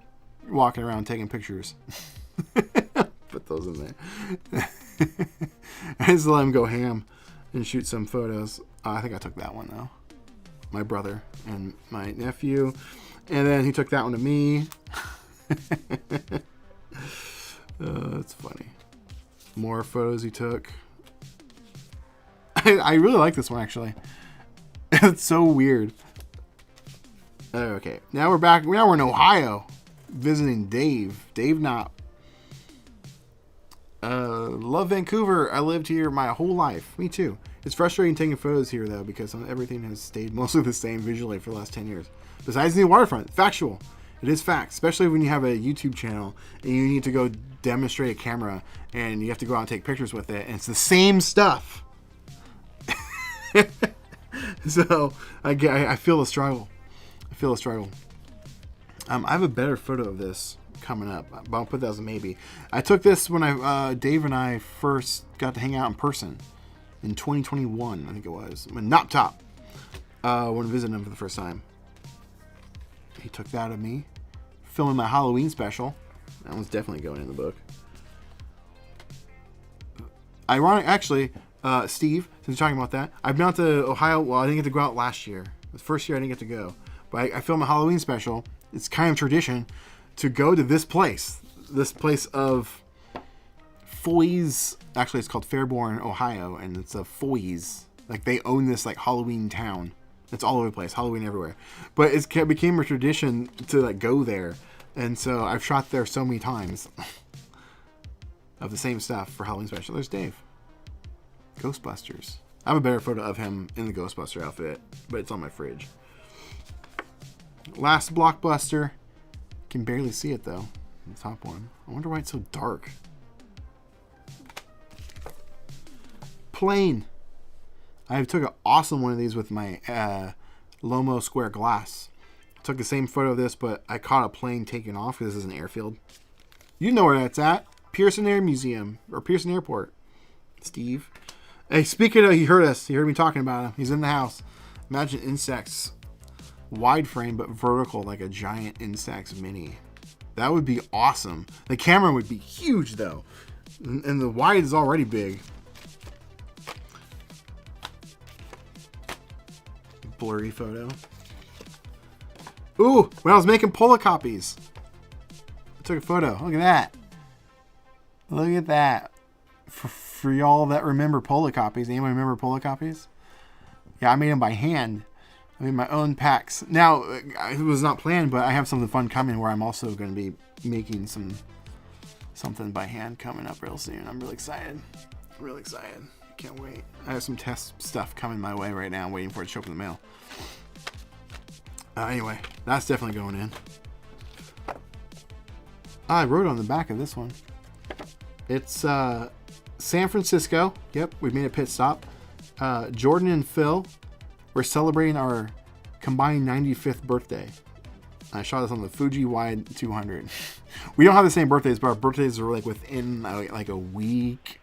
B: walking around taking pictures. Put those in there. I just let him go ham and shoot some photos. I think I took that one though. My brother and my nephew. And then he took that one to me. That's funny. More photos he took. I really like this one actually. It's so weird. Okay, now we're back. Now we're in Ohio, visiting Dave. Dave Knopp. Love Vancouver. I lived here my whole life. Me too. It's frustrating taking photos here though because everything has stayed mostly the same visually for the last 10 years. Besides the waterfront, factual. It is fact, especially when you have a YouTube channel and you need to go demonstrate a camera and you have to go out and take pictures with it, and it's the same stuff. So I feel the struggle. I have a better photo of this coming up, but I'll put that as a maybe. I took this when Dave and I first got to hang out in person in 2021, I think it was, when Knopp Top when visiting him for the first time. He took that of me filming my Halloween special. That one's definitely going in the book. Ironic, actually, Steve, since you're talking about that, I've been out to Ohio. Well, I didn't get to go out last year. The first year I didn't get to go. But I filmed a Halloween special. It's kind of tradition to go to this place. This place of Foy's. Actually, it's called Fairborn, Ohio. And it's a Foy's. Like, they own this, like, Halloween town. It's all over the place. Halloween everywhere. But it became a tradition to, like, go there And so I've shot there so many times of the same stuff for Halloween special. There's Dave. Ghostbusters. I have a better photo of him in the Ghostbuster outfit, but it's on my fridge. Last blockbuster. Can barely see it though. The top one. I wonder why it's so dark. Plane. I took an awesome one of these with my Lomo square glass. Took the same photo of this, but I caught a plane taking off because this is an airfield. You know where that's at. Pearson Air Museum, or Pearson Airport. Steve. Hey, speaking of, he heard us. He heard me talking about him. He's in the house. Imagine Instax wide frame, but vertical, like a giant Instax Mini. That would be awesome. The camera would be huge, though. And the wide is already big. Blurry photo. Ooh, when I was making Pola copies, I took a photo. Look at that. Look at that. For y'all that remember Pola copies. Anyone remember Pola copies? Yeah, I made them by hand. I made my own packs. Now, it was not planned, but I have something fun coming where I'm also going to be making something by hand coming up real soon. I'm really excited. Really excited. Can't wait. I have some test stuff coming my way right now. I'm waiting for it to show up in the mail. Anyway, that's definitely going in. I wrote on the back of this one. It's San Francisco. Yep, we made a pit stop. Jordan and Phil, we're celebrating our combined 95th birthday. I shot this on the Fuji Wide 200. We don't have the same birthdays, but our birthdays are like within like a week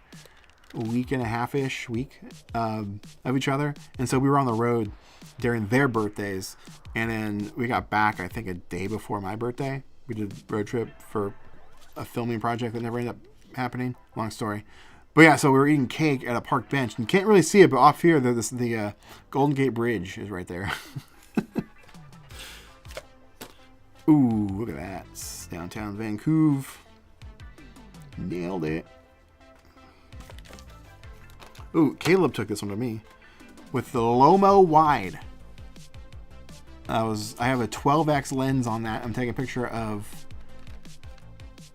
B: and a half-ish of each other. And so we were on the road during their birthdays. And then we got back, I think, a day before my birthday. We did a road trip for a filming project that never ended up happening. Long story. But yeah, so we were eating cake at a park bench. And you can't really see it, but off here, the Golden Gate Bridge is right there. Ooh, look at that. It's downtown Vancouver. Nailed it. Ooh, Caleb took this one to me. With the Lomo Wide. I have a 12x lens on that. I'm taking a picture of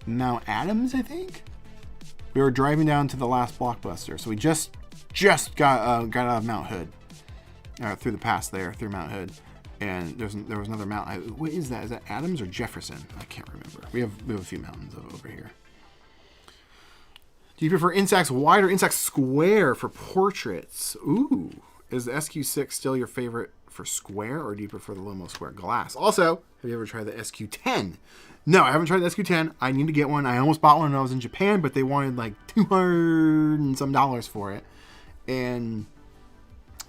B: Mount Adams, I think. We were driving down to the last blockbuster, so we just got out of Mount Hood, through the pass there, through Mount Hood, and there was another mountain. What is that? Is that Adams or Jefferson? I can't remember. We have a few mountains over here. Do you prefer Instax wide or Instax square for portraits? Ooh, is the SQ6 still your favorite for square, or do you prefer the Lomo square glass? Also, have you ever tried the SQ10? No, I haven't tried the SQ10. I need to get one. I almost bought one when I was in Japan, but they wanted like $200 and some for it, and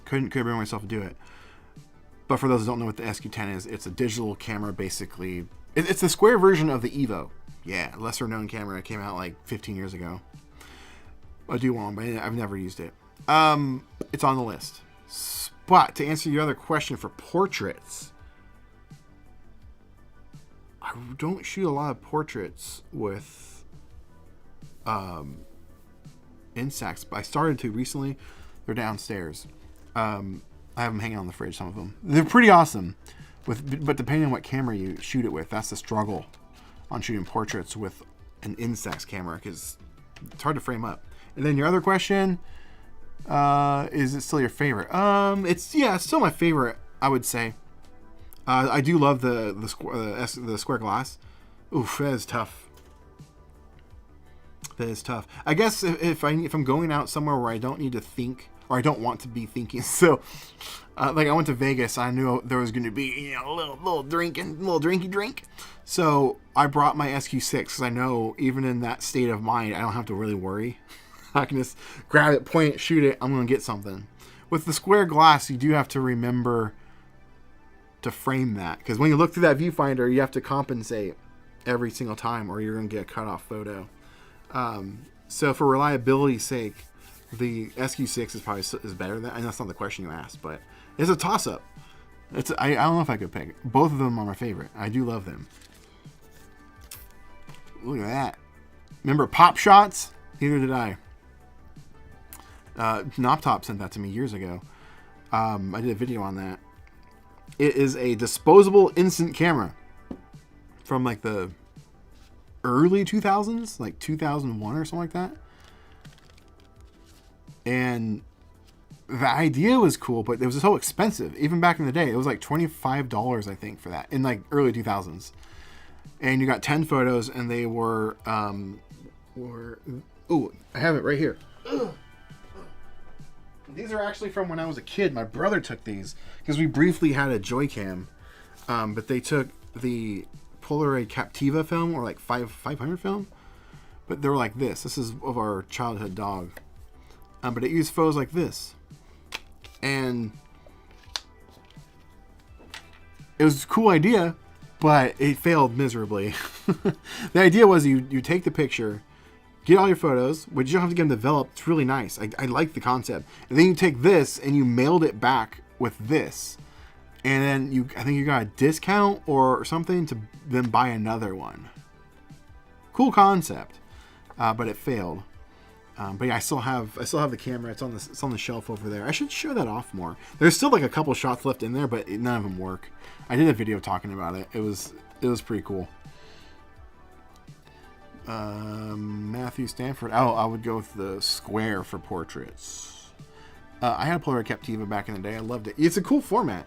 B: couldn't bring myself to do it. But for those who don't know what the SQ10 is, it's a digital camera, basically. It's the square version of the Evo. Yeah, lesser known camera. It came out like 15 years ago. I do want one, but I've never used it. It's on the list. But to answer your other question for portraits, I don't shoot a lot of portraits with Instax, but I started to recently. They're downstairs. I have them hanging on the fridge, some of them. They're pretty awesome, but depending on what camera you shoot it with, that's the struggle on shooting portraits with an Instax camera, because it's hard to frame up. And then your other question, is it still your favorite? It's still my favorite, I would say. I do love the square glass. Oof, that is tough. That is tough. I guess if I'm going out somewhere where I don't need to think, or I don't want to be thinking, so like I went to Vegas, I knew there was going to be a little drinky drink. So I brought my SQ6 because I know even in that state of mind, I don't have to really worry. I can just grab it, point it, shoot it. I'm going to get something. With the square glass, you do have to remember to frame that, because when you look through that viewfinder, you have to compensate every single time, or you're going to get a cut off photo. So for reliability's sake, the SQ6 is probably better than. And that's not the question you asked, but it's a toss up. I don't know if I could pick. Both of them are my favorite. I do love them. Look at that. Remember Pop Shots? Neither did I. Noptop sent that to me years ago. I did a video on that. It is a disposable instant camera. from like the early 2000s, like 2001 or something like that. And the idea was cool, but it was so expensive. Even back in the day, it was like $25, I think, for that in like early 2000s. And you got 10 photos, and they were oh, I have it right here. These are actually from when I was a kid. My brother took these because we briefly had a Joy-Cam, but they took the Polaroid Captiva film, or like 500 film, but they were like this. This is of our childhood dog, but it used photos like this, and it was a cool idea, but it failed miserably. The idea was you take the picture, get all your photos, but you don't have to get them developed. It's really nice. I like the concept. And then you take this and you mailed it back with this. And then I think you got a discount or something to then buy another one. Cool concept, but it failed. But yeah, I still have the camera. It's on the shelf over there. I should show that off more. There's still like a couple shots left in there, but none of them work. I did a video talking about it. It was pretty cool. Matthew Stanford. Oh, I would go with the square for portraits. I had a Polaroid Captiva back in the day. I loved it. It's a cool format.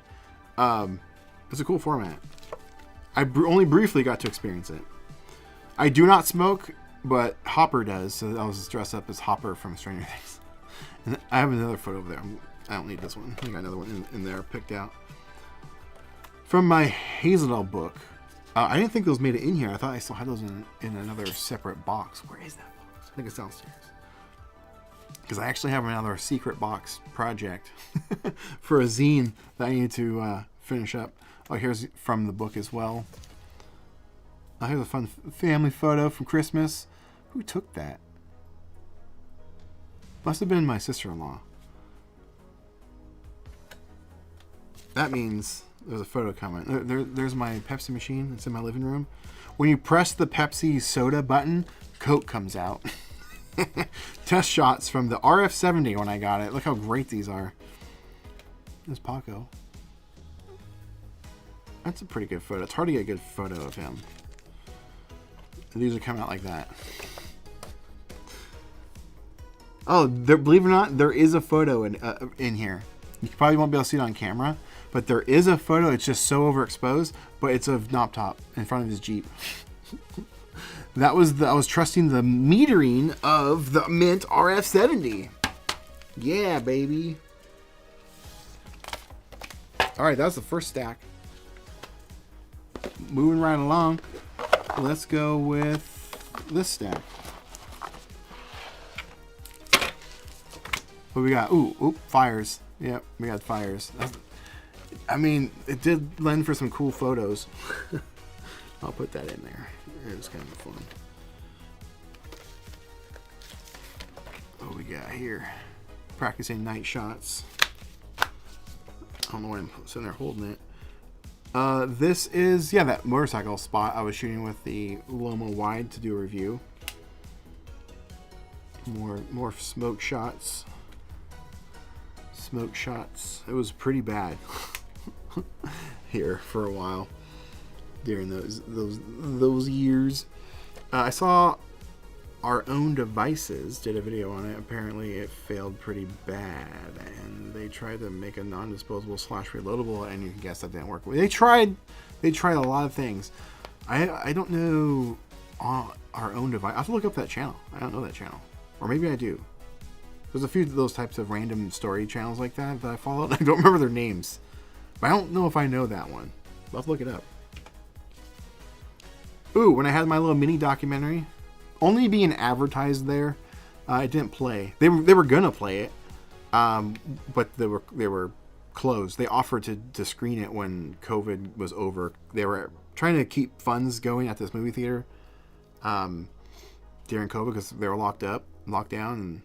B: It's a cool format. I only briefly got to experience it. I do not smoke, but Hopper does, so I was dressed up as Hopper from Stranger Things. And I have another photo over there. I don't need this one. I got another one in there picked out. From my Hazeldahl book. I didn't think those made it in here. I thought I still had those in another separate box. Where is that box? I think it's downstairs. Because I actually have another secret box project for a zine that I need to finish up. Oh, here's from the book as well. Here's a fun family photo from Christmas. Who took that? Must have been my sister-in-law. That means there's a photo coming. There's my Pepsi machine. It's in my living room. When you press the Pepsi soda button, Coke comes out. Test shots from the RF70 when I got it. Look how great these are. There's Paco. That's a pretty good photo. It's hard to get a good photo of him. And these are coming out like that. Oh, believe it or not, there is a photo in here. You probably won't be able to see it on camera, but there is a photo. It's just so overexposed, but it's of Knob Top in front of his Jeep. I was trusting the metering of the Mint RF70. Yeah, baby. All right, that's the first stack. Moving right along. Let's go with this stack. What we got? Ooh, fires. Yep, we got fires. I mean, it did lend for some cool photos. I'll put that in there. It was kind of fun. What we got here? Practicing night shots. I don't know why I'm sitting there holding it. This is, yeah, that motorcycle spot I was shooting with the Loma wide to do a review. More smoke shots. Smoke shots. It was pretty bad here for a while during those years. I saw Our Own Devices did a video on it. Apparently it failed pretty bad, and they tried to make a non-disposable / reloadable, and you can guess that didn't work. They tried a lot of things. I don't know Our Own Device. I have to look up that channel. I don't know that channel, or maybe I do. There's a few of those types of random story channels like that I followed. I don't remember their names, but I don't know if I know that one. I'll have to look it up. Ooh, when I had my little mini documentary, only being advertised there, it didn't play. They were gonna play it, but they were closed. They offered to screen it when COVID was over. They were trying to keep funds going at this movie theater during COVID because they were locked down, and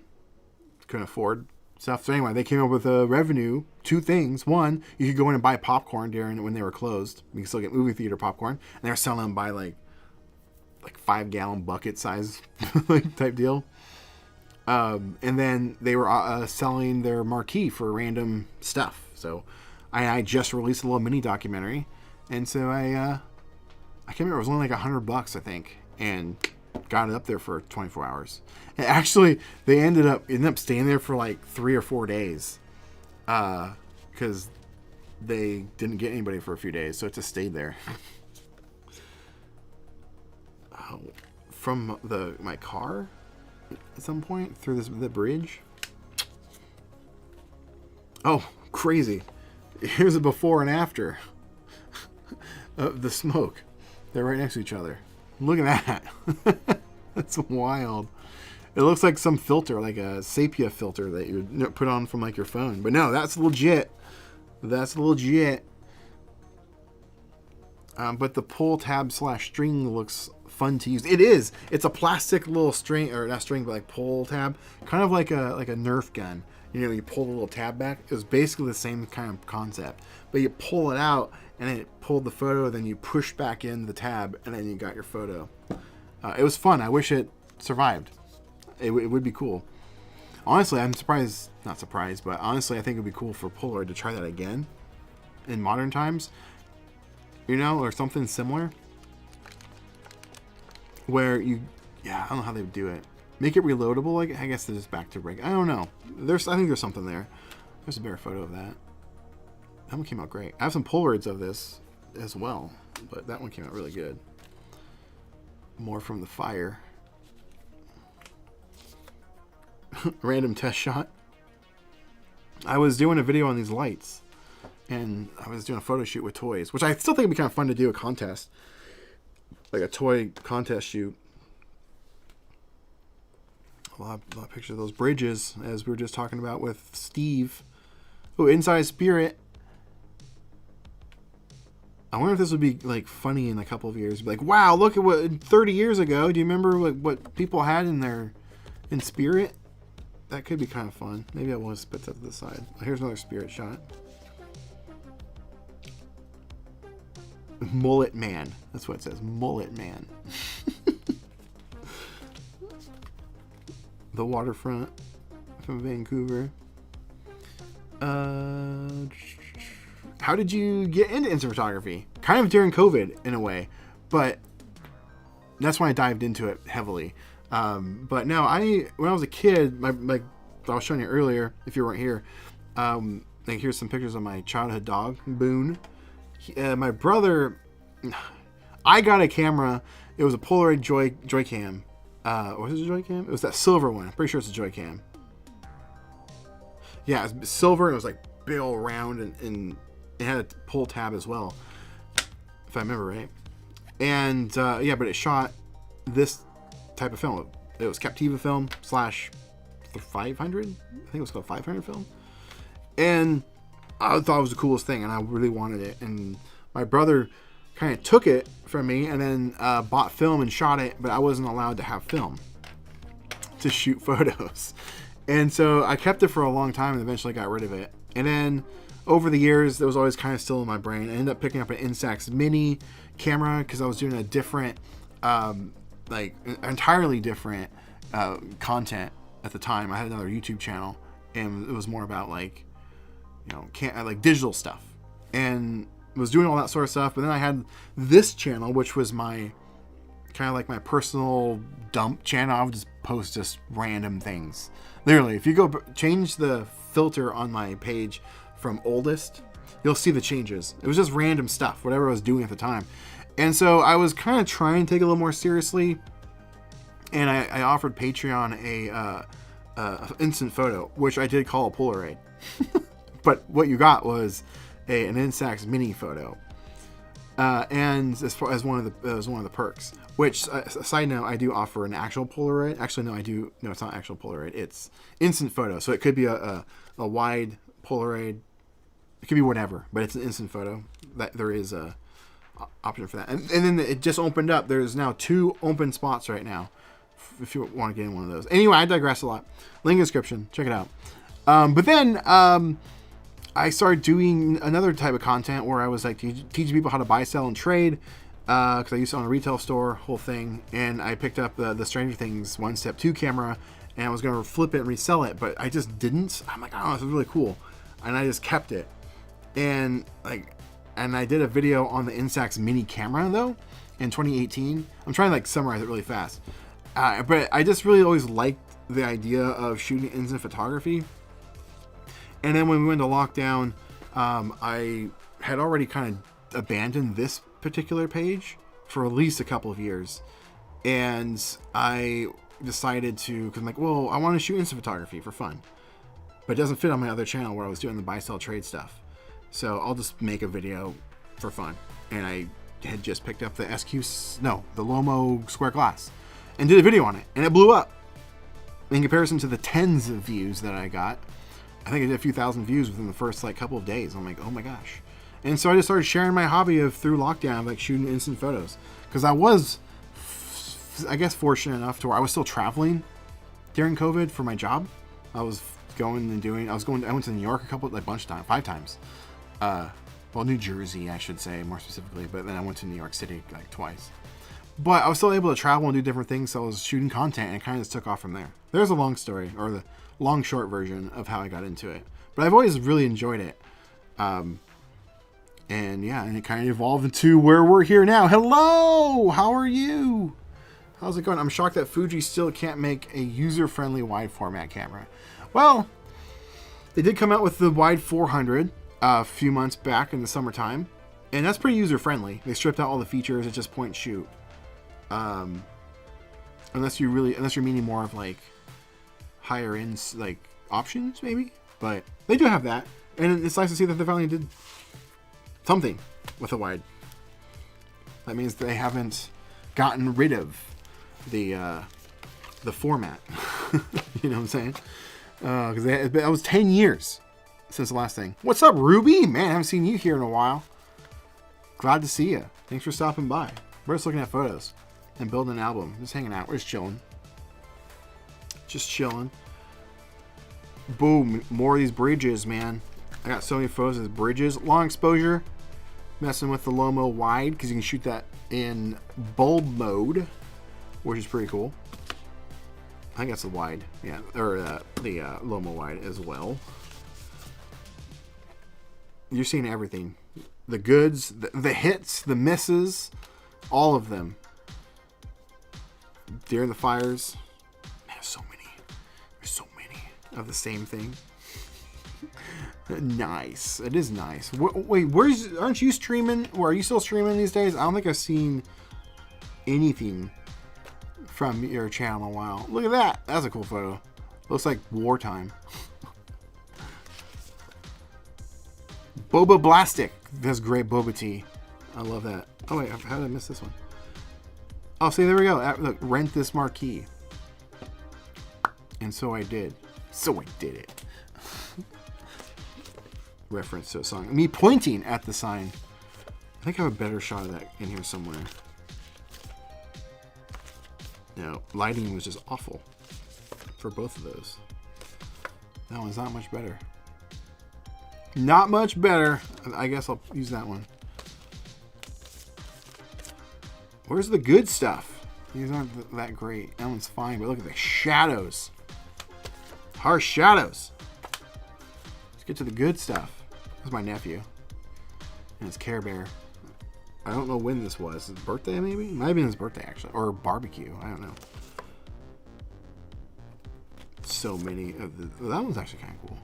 B: couldn't afford stuff. So anyway, they came up with a revenue. Two things. One, you could go in and buy popcorn when they were closed. You can still get movie theater popcorn, and they were selling them by like 5-gallon bucket size type deal. And then they were selling their marquee for random stuff. So I just released a little mini documentary, and so I I can't remember. It was only like $100, I think, and got it up there for 24 hours. And actually, they ended up staying there for like 3 or 4 days, because they didn't get anybody for a few days, so it just stayed there. From my car at some point through the bridge. Oh, crazy! Here's a before and after of the smoke. They're right next to each other. Look at that. That's wild. It looks like some filter, like a sepia filter that you would put on from like your phone. But no, that's legit. That's legit. But the pull tab / string looks fun to use. It is. It's a plastic little string, or not string, but like pull tab, kind of like a Nerf gun. You know, you pull the little tab back. It was basically the same kind of concept, but you pull it out and then it pulled the photo. Then you push back in the tab, and then you got your photo. It was fun. I wish it survived. It would be cool. Honestly, I'm surprised. Not surprised, but honestly, I think it'd be cool for Polaroid to try that again in modern times. You know, or something similar. Where I don't know how they would do it. Make it reloadable. Like, I guess they're just back to break. I don't know. I think there's something there. There's a better photo of that. That one came out great. I have some Polaroids of this as well, but that one came out really good. More from the fire. Random test shot. I was doing a video on these lights, and I was doing a photo shoot with toys, which I still think would be kind of fun to do a contest. Like a toy contest shoot. A lot of pictures of those bridges, as we were just talking about with Steve. Oh, Inside Spirit. I wonder if this would be like funny in a couple of years. Be like, wow, look at what 30 years ago. Do you remember what people had in Spirit? That could be kind of fun. Maybe I will just put that to the side. Here's another Spirit shot. Mullet Man. That's what it says. Mullet Man. The waterfront from Vancouver. How did you get into instant photography? Kind of during COVID in a way, but that's when I dived into it heavily. But no, when I was a kid, like I was showing you earlier, if you weren't here, like here's some pictures of my childhood dog, Boone. My brother, I got a camera. It was a Polaroid Joy-Cam. Was it a Joy-Cam? It was that silver one. I'm pretty sure it's a Joy-Cam. Yeah, it was silver, and it was like big old round, and it had a pull tab as well, if I remember right. And yeah, but it shot this type of film. It was Captiva film / 500. I think it was called 500 film. And I thought it was the coolest thing, and I really wanted it. And my brother kind of took it from me, and then bought film and shot it, but I wasn't allowed to have film to shoot photos. And so I kept it for a long time and eventually got rid of it. And then over the years, it was always kind of still in my brain. I ended up picking up an Instax mini camera because I was doing a different, like entirely different content at the time. I had another YouTube channel, and it was more about like, you know, like digital stuff, and was doing all that sort of stuff. But then I had this channel, which was my kind of like my personal dump channel. I would just post just random things. Literally, if you go change the filter on my page from oldest, you'll see the changes. It was just random stuff, whatever I was doing at the time. And so I was kind of trying to take it a little more seriously, and I offered Patreon a instant photo, which I did call a Polaroid. But what you got was an Instax mini photo, and as far as one of the perks. Which, side note, I do offer an actual Polaroid. Actually, no, I do. No, it's not actual Polaroid. It's instant photo. So it could be a wide Polaroid. It could be whatever, but it's an instant photo. That there is a option for that. And then it just opened up. There's now 2 open spots right now, if you want to get in one of those. Anyway, I digress a lot. Link in the description. Check it out. But then I started doing another type of content where I was like teaching people how to buy, sell, and trade. Because I used to own a retail store, whole thing, and I picked up the Stranger Things 1 Step 2 camera, and I was going to flip it and resell it, but I just didn't. I'm like, oh, this is really cool, and I just kept it. And I did a video on the Instax mini camera though, in 2018. I'm trying to like summarize it really fast. But I just really always liked the idea of shooting instant photography. And then when we went to lockdown, I had already kind of abandoned this particular page for at least a couple of years. And I decided to, because I'm like, well, I want to shoot instant photography for fun. But it doesn't fit on my other channel where I was doing the buy, sell, trade stuff. So I'll just make a video for fun. And I had just picked up the the Lomo square glass and did a video on it. And it blew up. In comparison to the tens of views that I got, I think I did a few thousand views within the first like couple of days. I'm like, oh my gosh. And so I just started sharing my hobby of through lockdown, like shooting instant photos. Because I was, I guess, fortunate enough to where I was still traveling during COVID for my job. I was going and doing, I went to New York a bunch of times, 5 times. Well, New Jersey, I should say more specifically, but then I went to New York City like twice. But I was still able to travel and do different things, so I was shooting content, and it kind of just took off from there. There's a long story, or the long short version of how I got into it. But I've always really enjoyed it. And yeah, and it kind of evolved into where we're here now. Hello! How are you? How's it going? I'm shocked that Fuji still can't make a user-friendly wide format camera. Well, they did come out with the wide 400 a few months back in the summertime, and that's pretty user-friendly. They stripped out all the features. It's just point and shoot. Unless you're meaning more of like higher end like options maybe, but they do have that, and it's nice to see that they finally did something with a wide. That means they haven't gotten rid of the format. You know what I'm saying? Because that was 10 years since the last thing. What's up, Ruby? Man, I haven't seen you here in a while. Glad to see you. Thanks for stopping by. We're just looking at photos and building an album. Just hanging out. We're just chilling. Just chilling. Boom. More of these bridges, man. I got so many photos of bridges. Long exposure. Messing with the Lomo wide because you can shoot that in bulb mode, which is pretty cool. I think that's the wide. Yeah. Or the Lomo wide as well. You're seeing everything. The goods, the hits, the misses, all of them. During the fires. Man, there's so many. There's so many of the same thing. Nice. It is nice. Wait, aren't you streaming? Or are you still streaming these days? I don't think I've seen anything from your channel in a while. Look at that. That's a cool photo. Looks like wartime. Boba Blastic. That's great boba tea. I love that. Oh wait, how did I miss this one? Oh, see, there we go. Look, rent this marquee. And so I did. So I did it. Reference to a song. Me pointing at the sign. I think I have a better shot of that in here somewhere. No, lighting was just awful for both of those. That one's not much better. Not much better. I guess I'll use that one. Where's the good stuff? These aren't that great. That one's fine, but look at the shadows. Harsh shadows. Let's get to the good stuff. This is my nephew. And his Care Bear. I don't know when this was. His birthday, maybe? It might have been his birthday, actually. Or barbecue. I don't know. So many of the... That one's actually kind of cool.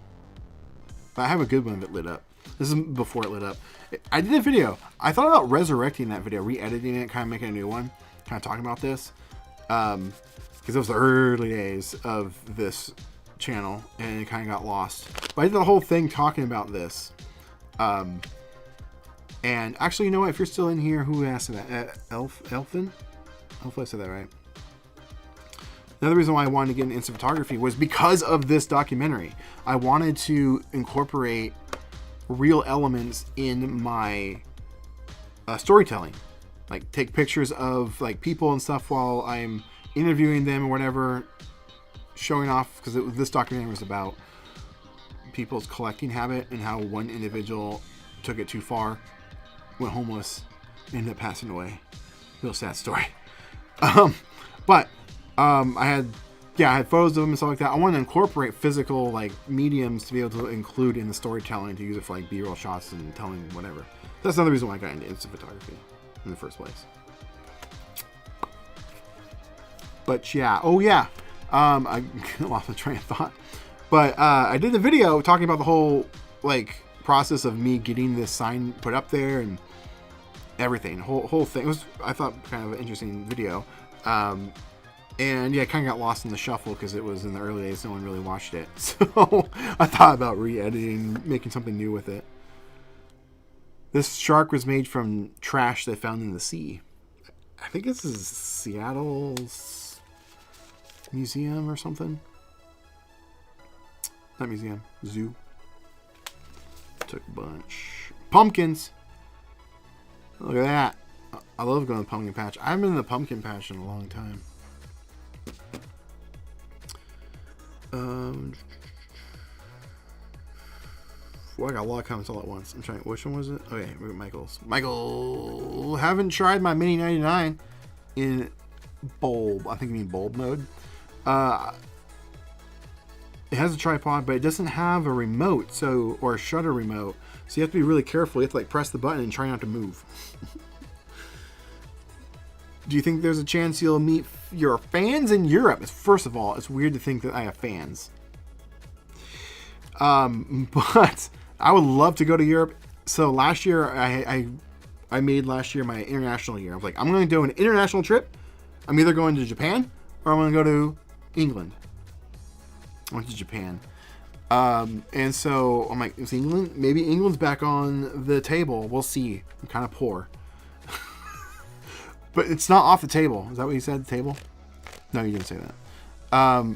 B: But I have a good one that lit up. This is before it lit up. I did a video. I thought about resurrecting that video, re-editing it, kind of making a new one. Kind of talking about this. Because it was the early days of this channel, and it kind of got lost. But I did the whole thing talking about this. And actually, you know what? If you're still in here, who asked that? Elfin? Hopefully I said that right. Another reason why I wanted to get into instant photography was because of this documentary. I wanted to incorporate real elements in my storytelling. Like take pictures of like people and stuff while I'm interviewing them or whatever, showing off, because this documentary was about people's collecting habit and how one individual took it too far, went homeless, ended up passing away. Real sad story. But I had photos of them and stuff like that. I wanted to incorporate physical like mediums to be able to include in the storytelling, to use it for like B-roll shots and telling whatever. That's another reason why I got into instant photography in the first place. But yeah, oh yeah, I lost the train of thought. But I did the video talking about the whole like process of me getting this sign put up there and everything, whole thing. It was, I thought, kind of an interesting video. And yeah, I kind of got lost in the shuffle because it was in the early days. No one really watched it. So I thought about re-editing, making something new with it. This shark was made from trash they found in the sea. I think this is Seattle's museum or something. Not museum, zoo. Took a bunch. Pumpkins. Look at that. I love going to the pumpkin patch. I haven't been in the pumpkin patch in a long time. Well, I got a lot of comments all at once. I'm trying. Which one was it? Okay, we're Michael's. Michael, haven't tried my Mini 99 in bulb. I think you mean bulb mode. It has a tripod, but it doesn't have a remote, or a shutter remote. So you have to be really careful. You have to like press the button and try not to move. Do you think there's a chance you'll meet your fans in Europe? First of all, it's weird to think that I have fans. But I would love to go to Europe. So last year, I made last year my international year. I was like, I'm going to do an international trip. I'm either going to Japan or I'm going to go to England. I went to Japan. And so I'm like, is England? Maybe England's back on the table. We'll see. I'm kind of poor. But it's not off the table. Is that what you said? The table? No, you didn't say that.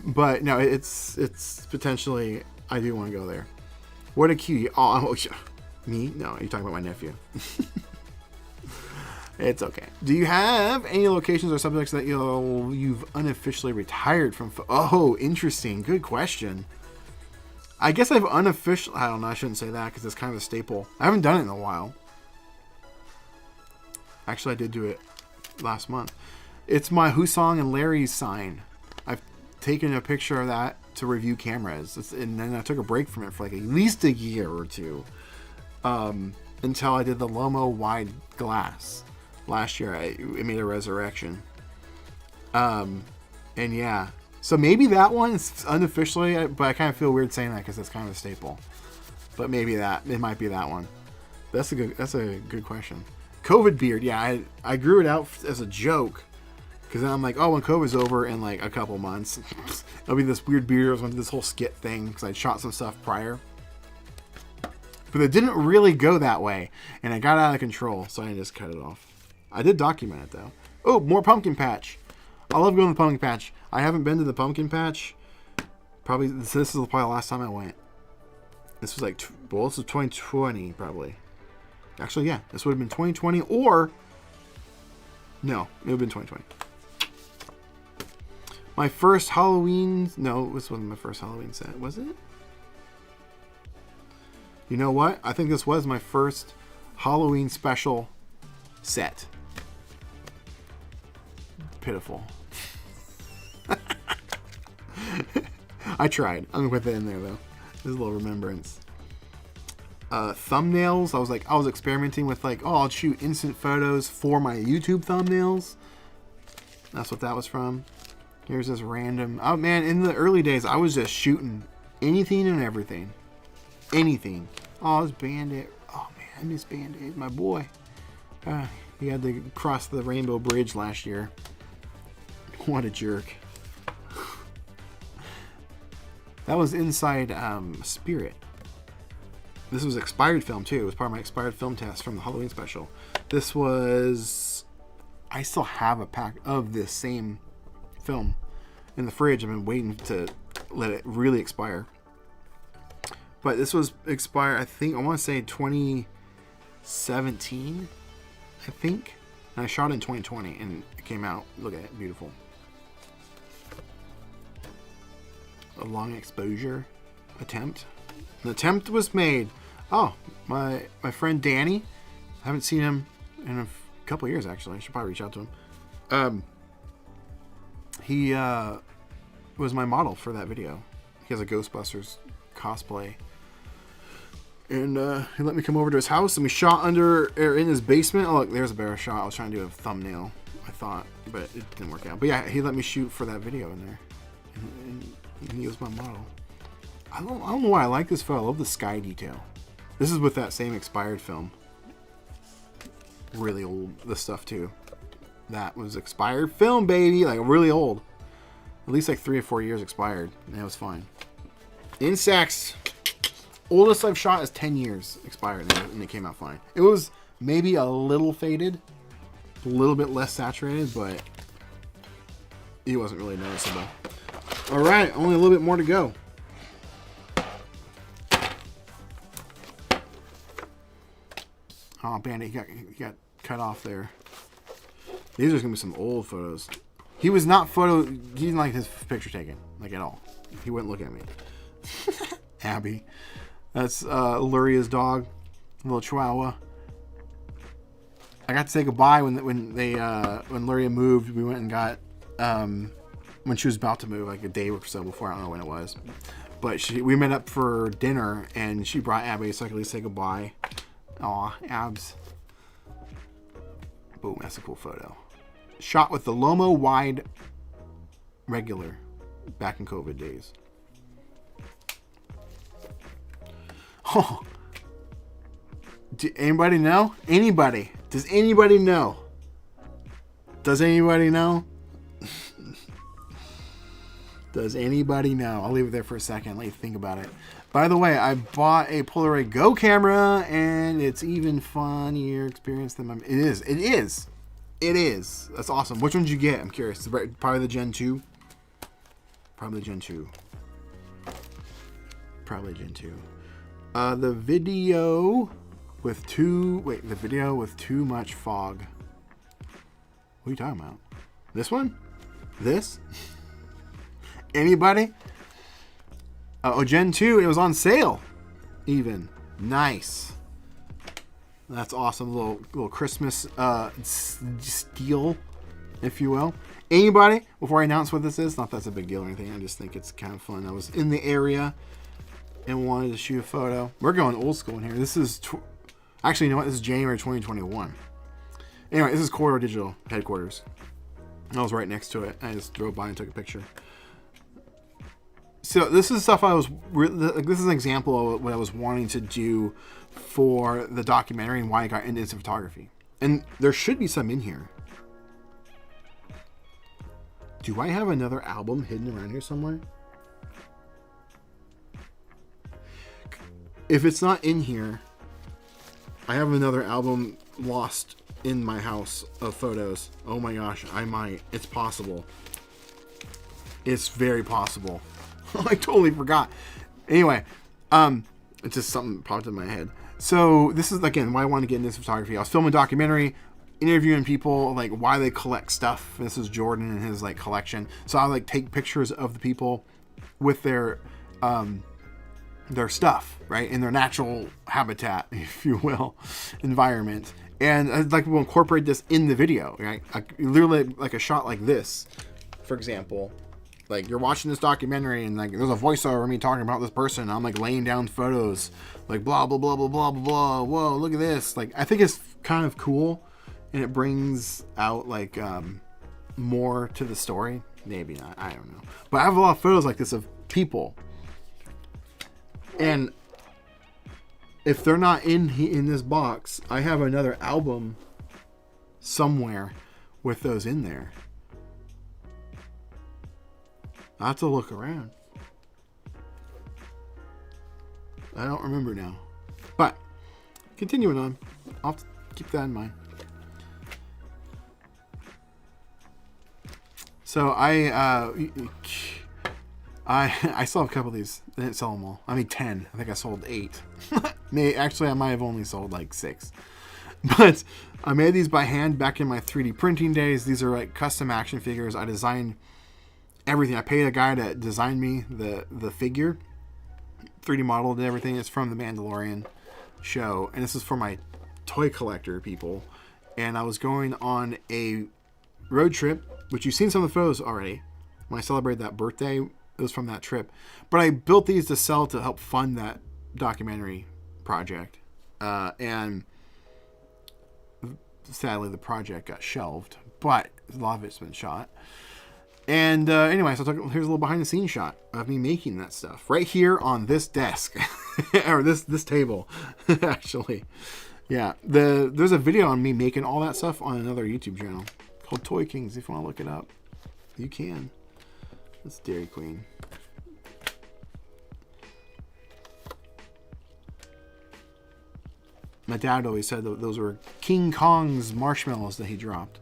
B: But no, it's potentially, I do want to go there. What a cutie. Oh, me? No, you're talking about my nephew. It's okay. Do you have any locations or subjects that you've unofficially retired from? Oh, interesting. Good question. I guess I've unofficially, I don't know, I shouldn't say that because it's kind of a staple. I haven't done it in a while. Actually, I did do it last month. It's my Husong and Larry's sign. I've taken a picture of that to review cameras, and then I took a break from it for like at least a year or two, until I did the Lomo wide glass last year. I made a resurrection, and yeah, so maybe that one is unofficially, but I kind of feel weird saying that because it's kind of a staple. But maybe it might be that one. That's a good question. COVID beard, yeah, I grew it out as a joke, because then I'm like, oh, when COVID's over in like a couple months, it'll be this weird beard. I was going to do this whole skit thing because I shot some stuff prior, but it didn't really go that way, and it got out of control, so I just cut it off. I did document it though. Oh, more pumpkin patch. I love going to the pumpkin patch. I haven't been to the pumpkin patch. Probably this is probably the last time I went. This was like, this was 2020 probably. Actually, yeah, this would have been 2020 or... No, it would have been 2020. My first Halloween... No, this wasn't my first Halloween set, was it? You know what? I think this was my first Halloween special set. Pitiful. I tried. I'm going to put that in there, though. There's a little remembrance. Thumbnails. I was experimenting with like, oh, I'll shoot instant photos for my YouTube thumbnails. That's what that was from. Here's this random. Oh man, in the early days, I was just shooting anything and everything. Anything. Oh, this Bandit. Oh man, I miss Bandit, my boy. He had to cross the Rainbow Bridge last year. What a jerk. That was inside Spirit. This was expired film too. It was part of my expired film test from the Halloween special. This was... I still have a pack of this same film in the fridge. I've been waiting to let it really expire. But this was expired, I think, I want to say 2017, I think. And I shot it in 2020 and it came out. Look at it, beautiful. A long exposure attempt. An attempt was made. Oh, my friend Danny. I haven't seen him in a couple years, actually. I should probably reach out to him. He was my model for that video. He has a Ghostbusters cosplay. And he let me come over to his house, and we shot in his basement. Oh, look, there's a better shot. I was trying to do a thumbnail. My thought, but it didn't work out. But yeah, he let me shoot for that video in there, and he was my model. I don't know why I like this photo. I love the sky detail. This is with that same expired film. Really old, this stuff too. That was expired film, baby, like really old. At least like 3 or 4 years expired, and that was fine. Instax, oldest I've shot is 10 years expired, and it came out fine. It was maybe a little faded, a little bit less saturated, but it wasn't really noticeable. All right, only a little bit more to go. Oh, Bandit, he got cut off there. These are gonna be some old photos. He was not he didn't like his picture taken, like at all. He wouldn't look at me. Abby. That's Luria's dog, little Chihuahua. I got to say goodbye when Luria moved. We went and got when she was about to move, like a day or so before. I don't know when it was, but we met up for dinner and she brought Abby so I could at least say goodbye. Aw, Abs. Boom, that's a cool photo. Shot with the Lomo wide regular back in COVID days. Oh. Anybody know? Anybody? Does anybody know? Does anybody know? Does anybody know? I'll leave it there for a second. Let you think about it. By the way, I bought a Polaroid Go camera, and it's even funnier experience than it is. It is. It is. That's awesome. Which one did you get? I'm curious. Probably the Gen 2. Probably Gen 2. Probably Gen 2. The video with too much fog. What are you talking about? This one? This? Anybody? Oh, Gen 2, it was on sale. Even. Nice. That's awesome. Little Christmas steal, if you will. Anybody? Before I announce what this is, not that's a big deal or anything. I just think it's kind of fun. I was in the area and wanted to shoot a photo. We're going old school in here. This is actually, you know what? This is January 2021. Anyway, this is Corridor Digital headquarters. I was right next to it. I just drove by and took a picture. So this is stuff this is an example of what I was wanting to do for the documentary and why I got into instant photography. And there should be some in here. Do I have another album hidden around here somewhere? If it's not in here, I have another album lost in my house of photos. Oh my gosh, I might. It's possible. It's very possible. I totally forgot. Anyway, it's just something popped in my head. So this is, again, why I wanted to get into this photography. I was filming a documentary, interviewing people, like, why they collect stuff. This is Jordan and his, like, collection. So I, like, take pictures of the people with their stuff, right, in their natural habitat, if you will, environment. And I'd like to incorporate this in the video, right? Literally, like a shot like this, for example. Like, you're watching this documentary and, like, there's a voiceover of me talking about this person. I'm, like, laying down photos. Like, blah, blah, blah, blah, blah, blah, blah. Whoa, look at this. Like, I think it's kind of cool. And it brings out, like, more to the story. Maybe not. I don't know. But I have a lot of photos like this of people. And if they're not in this box, I have another album somewhere with those in there. I have to look around. I don't remember now. But continuing on, I'll have to keep that in mind. So I still have a couple of these. I didn't sell them all. I mean 10. I think I sold 8. Actually, I might have only sold like 6. But I made these by hand back in my 3D printing days. These are like custom action figures. I designed everything. I paid a guy to design me the figure, 3D modeled and everything. It's from the Mandalorian show, and this is for my toy collector people. And I was going on a road trip, which you've seen some of the photos already. When I celebrated that birthday, it was from that trip. But I built these to sell to help fund that documentary project, and sadly the project got shelved but a lot of it's been shot. And anyway, so here's a little behind the scenes shot of me making that stuff right here on this desk or this table, actually. Yeah, there's a video on me making all that stuff on another YouTube channel called Toy Kings. If you want to look it up, you can. It's Dairy Queen. My dad always said that those were King Kong's marshmallows that he dropped.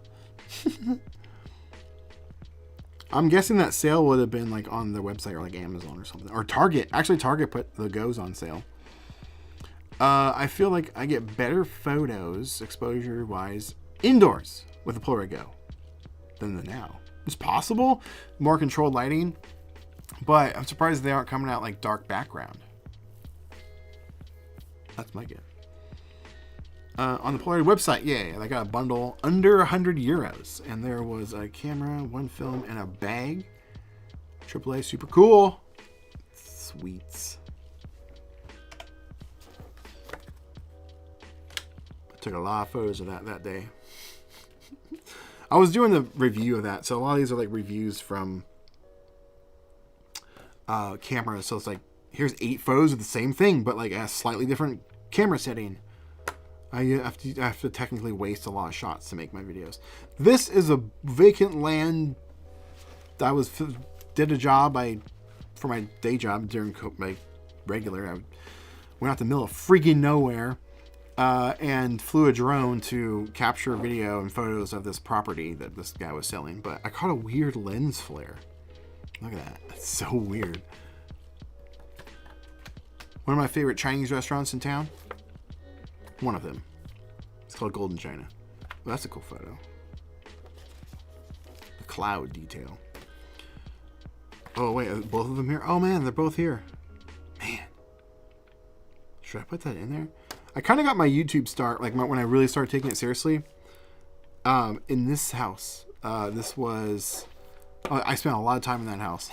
B: I'm guessing that sale would have been like on their website or like Amazon or something. Or Target. Actually, Target put the Go's on sale. I feel like I get better photos, exposure-wise, indoors with the Polaroid Go than the Now. It's possible. More controlled lighting. But I'm surprised they aren't coming out like dark background. That's my guess. On the Polaroid website, yeah, I got a bundle under 100 euros. And there was a camera, one film, and a bag. AAA, super cool. Sweets. I took a lot of photos of that day. I was doing the review of that. So a lot of these are like reviews from cameras. So it's like, here's 8 photos of the same thing, but like a slightly different camera setting. I have to technically waste a lot of shots to make my videos. This is a vacant land. I did a job for my day job during my regular. I went out to the middle of freaking nowhere and flew a drone to capture video and photos of this property that this guy was selling. But I caught a weird lens flare. Look at that. That's so weird. One of my favorite Chinese restaurants in town. One of them. It's called Golden China. Well, that's a cool photo. The cloud detail. Oh, wait. Are both of them here? Oh, man. They're both here. Man. Should I put that in there? I kind of got my YouTube start, like when I really started taking it seriously, in this house. This was... I spent a lot of time in that house.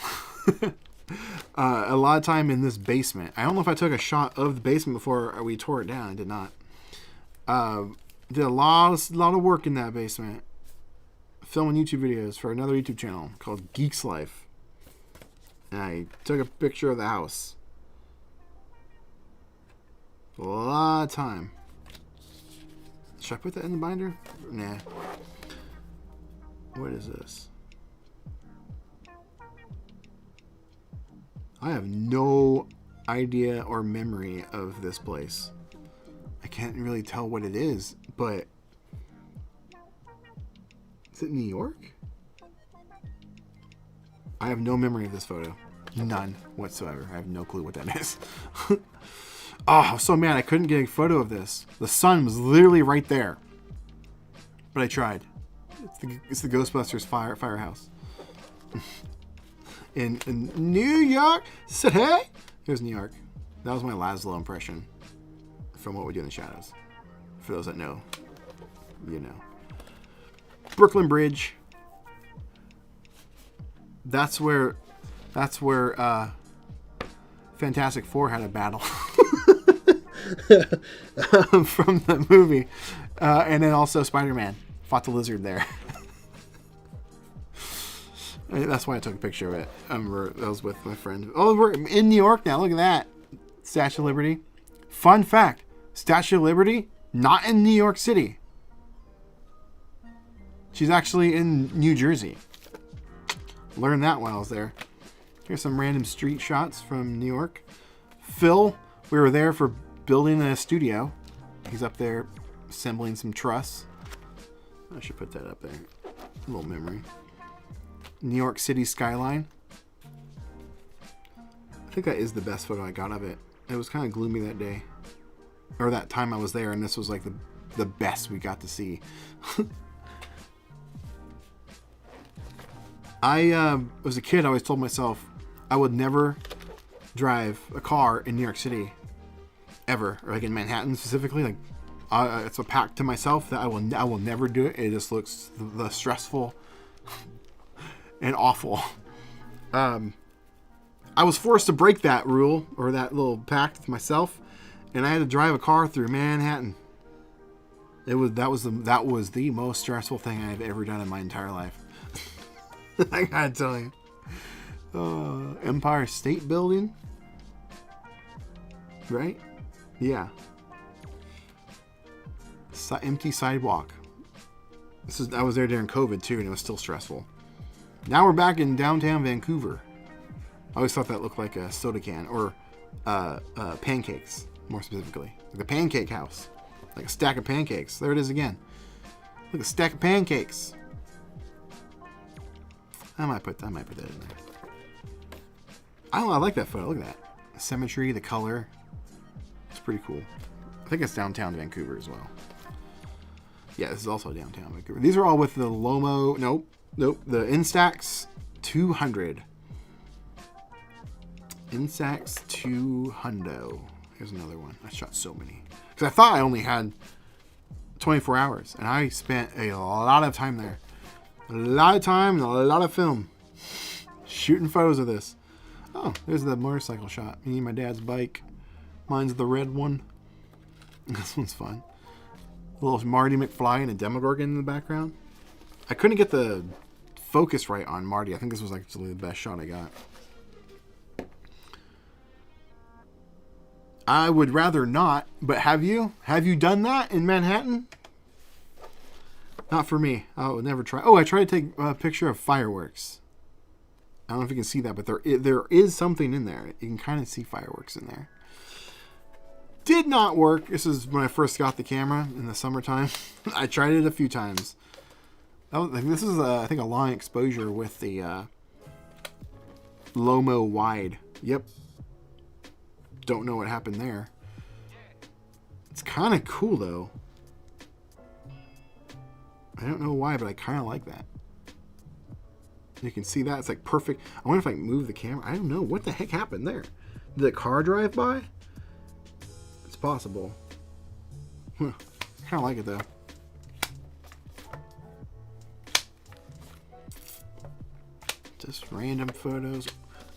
B: A lot of time in this basement. I don't know if I took a shot of the basement before we tore it down. I did not. Did a lot of work in that basement. Filming YouTube videos for another YouTube channel called Geeks Life. And I took a picture of the house. A lot of time. Should I put that in the binder? Nah. What is this? I have no idea or memory of this place. I can't really tell what it is, but is it New York? I have no memory of this photo. None whatsoever. I have no clue what that is. Oh, I was so mad I couldn't get a photo of this. The sun was literally right there. But I tried. It's the Ghostbusters firehouse. in New York City. Here's New York. That was my Laszlo impression from What We Do in the Shadows. For those that know, you know. Brooklyn Bridge. That's where Fantastic Four had a battle. From the movie. And then also Spider-Man fought the lizard there. That's why I took a picture of it. I was with my friend. Oh, we're in New York now. Look at that. Statue of Liberty. Fun fact. Statue of Liberty, not in New York City. She's actually in New Jersey. Learned that while I was there. Here's some random street shots from New York. Phil, we were there for building a studio. He's up there assembling some truss. I should put that up there. A little memory. New York City skyline. I think that is the best photo I got of it. It was kind of gloomy that day. Or that time I was there, and this was like the best we got to see. As a kid, I always told myself I would never drive a car in New York City. Ever. Or like in Manhattan specifically. Like it's a pact to myself that I will never do it. It just looks the stressful and awful. I was forced to break that rule or that little pact with myself, and I had to drive a car through Manhattan. That was the most stressful thing I've ever done in my entire life. I gotta tell you. Empire State Building, right? Yeah. Empty sidewalk. I was there during COVID too, and it was still stressful. Now we're back in downtown Vancouver. I always thought that looked like a soda can or pancakes, more specifically, like the pancake house, like a stack of pancakes. There it is again. Look, a stack of pancakes. I might put that in there. I don't know, I like that photo. Look at that. The symmetry, the color. It's pretty cool. I think it's downtown Vancouver as well. Yeah, this is also downtown Vancouver. These are all with the Lomo. Nope. The Instax 200. Instax 200. Here's another one. I shot so many. Because I thought I only had 24 hours. And I spent a lot of time there. A lot of time and a lot of film. Shooting photos of this. Oh, there's the motorcycle shot. Me and my dad's bike. Mine's the red one. This one's fun. A little Marty McFly and a Demogorgon in the background. I couldn't get the focus right on Marty. I think this was actually the best shot I got. I would rather not, but have you? Have you done that in Manhattan? Not for me. I would never try. Oh, I tried to take a picture of fireworks. I don't know if you can see that, but there is something in there. You can kind of see fireworks in there. Did not work. This is when I first got the camera in the summertime. I tried it a few times. This is, I think, a long exposure with the Lomo wide. Yep. Don't know what happened there. It's kind of cool, though. I don't know why, but I kind of like that. You can see that. It's like perfect. I wonder if I can move the camera. I don't know. What the heck happened there? Did the car drive by? It's possible. Huh. I kind of like it, though. Just random photos.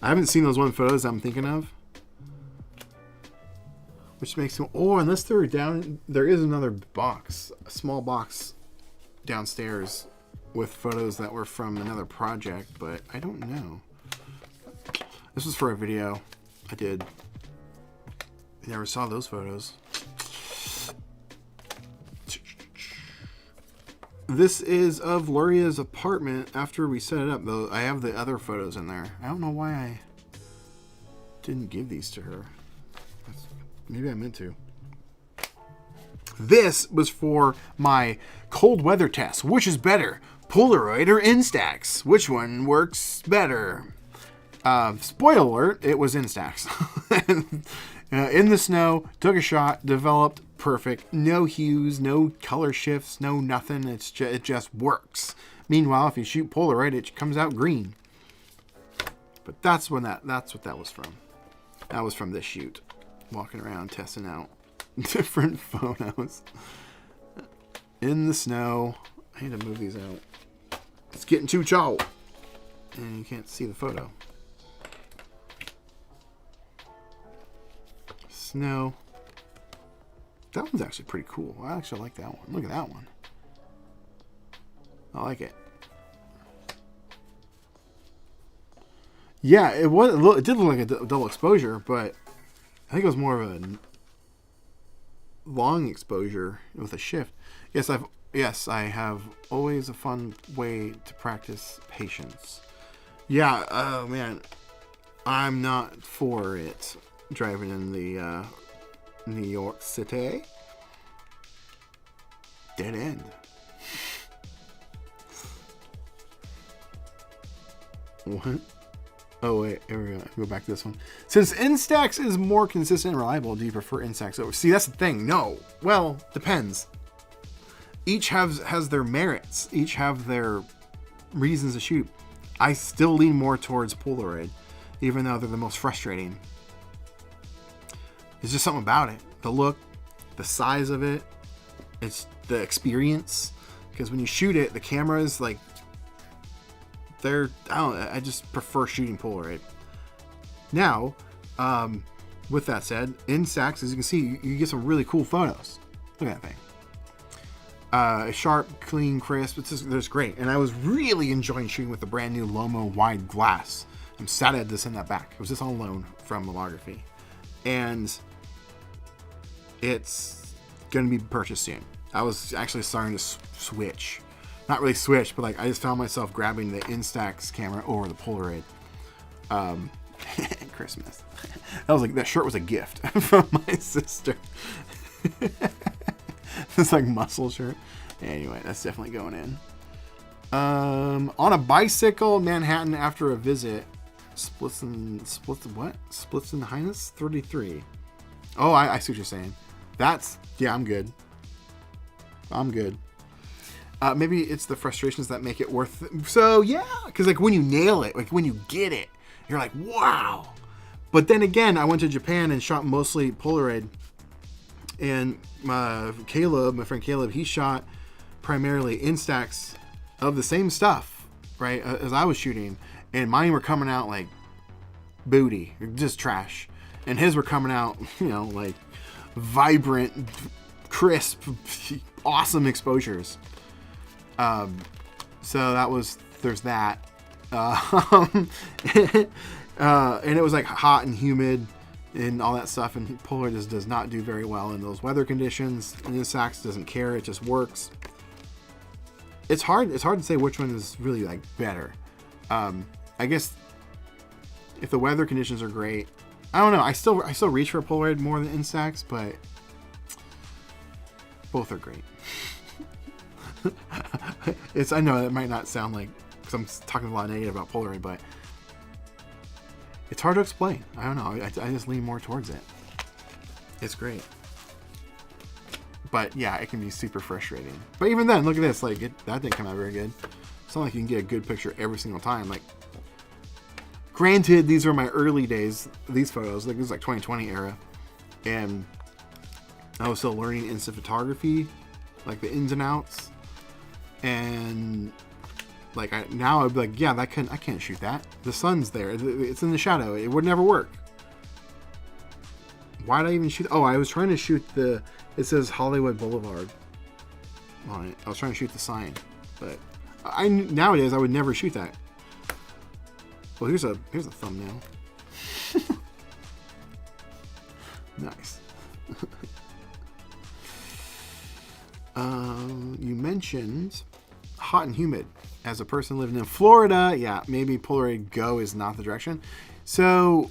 B: I haven't seen those one photos I'm thinking of. Which makes me... Oh, unless they're down... There is another box. A small box downstairs with photos that were from another project, but I don't know. This was for a video I did. I never saw those photos. This is of Loria's apartment after we set it up, though. I have the other photos in there. I don't know why I didn't give these to her. Maybe I meant to. This was for my cold weather test. Which is better, Polaroid or Instax? Which one works better? Spoiler alert, it was Instax. In the snow, took a shot, developed perfect. No hues, no color shifts, no nothing. It just works. Meanwhile, if you shoot Polaroid, it comes out green. But that's what that was from. That was from this shoot. Walking around testing out different photos in the snow. I need to move these out. It's getting too chilled, and you can't see the photo. Snow. That one's actually pretty cool. I actually like that one. Look at that one. I like it. Yeah, it did look like a double exposure, but I think it was more of a long exposure with a shift. Yes, I have always a fun way to practice patience. Yeah, oh man, I'm not for it. Driving in the New York City. Dead end. What? Oh wait, here we go. Go back to this one. Since Instax is more consistent and reliable, do you prefer Instax over? See, that's the thing. No. Well, depends. Each has their merits. Each have their reasons to shoot. I still lean more towards Polaroid, even though they're the most frustrating. There's just something about it. The look, the size of it, it's the experience. Because when you shoot it, the cameras, like, I just prefer shooting Polaroid. Now, with that said, Instax, as you can see, you get some really cool photos. Look at that thing. Sharp, clean, crisp. It's great. And I was really enjoying shooting with the brand new Lomo wide glass. I'm sad I had to send that back. It was just on loan from Lomography. And it's going to be purchased soon. I was actually starting to switch. Not really switch, but like I just found myself grabbing the Instax camera over the Polaroid. Christmas. That shirt was a gift from my sister. This like muscle shirt. Anyway, that's definitely going in. On a bicycle, Manhattan after a visit. Splits in the Highness 33. Oh, I see what you're saying. I'm good. Maybe it's the frustrations that make it worth it. So yeah, because like when you nail it, like when you get it, you're like, wow. But then again, I went to Japan and shot mostly Polaroid. And my friend Caleb, he shot primarily Instax of the same stuff, right, as I was shooting. And mine were coming out like booty, just trash. And his were coming out, like vibrant, crisp, awesome exposures. So there's that. And it was like hot and humid and all that stuff. And Polaroid just does not do very well in those weather conditions. And Instax doesn't care. It just works. It's hard to say which one is really like better. I guess if the weather conditions are great, I don't know. I still reach for a Polaroid more than Instax, but both are great. I know it might not sound like, because I'm talking a lot of negative about Polaroid, but it's hard to explain. I don't know. I just lean more towards it. It's great. But yeah, it can be super frustrating. But even then, look at this. Like that didn't come out very good. It's not like you can get a good picture every single time. Like, granted, these are my early days. These photos, like this is like 2020 era, and I was still learning instant photography, like the ins and outs. And like now I'd be like, yeah, I can't shoot that. The sun's there. It's in the shadow. It would never work. Why did I even shoot? Oh, I was trying to shoot it says Hollywood Boulevard on it. I was trying to shoot the sign, but nowadays I would never shoot that. Well, here's a thumbnail. Nice. You mentioned hot and humid. As a person living in Florida, yeah, maybe Polaroid Go is not the direction. So,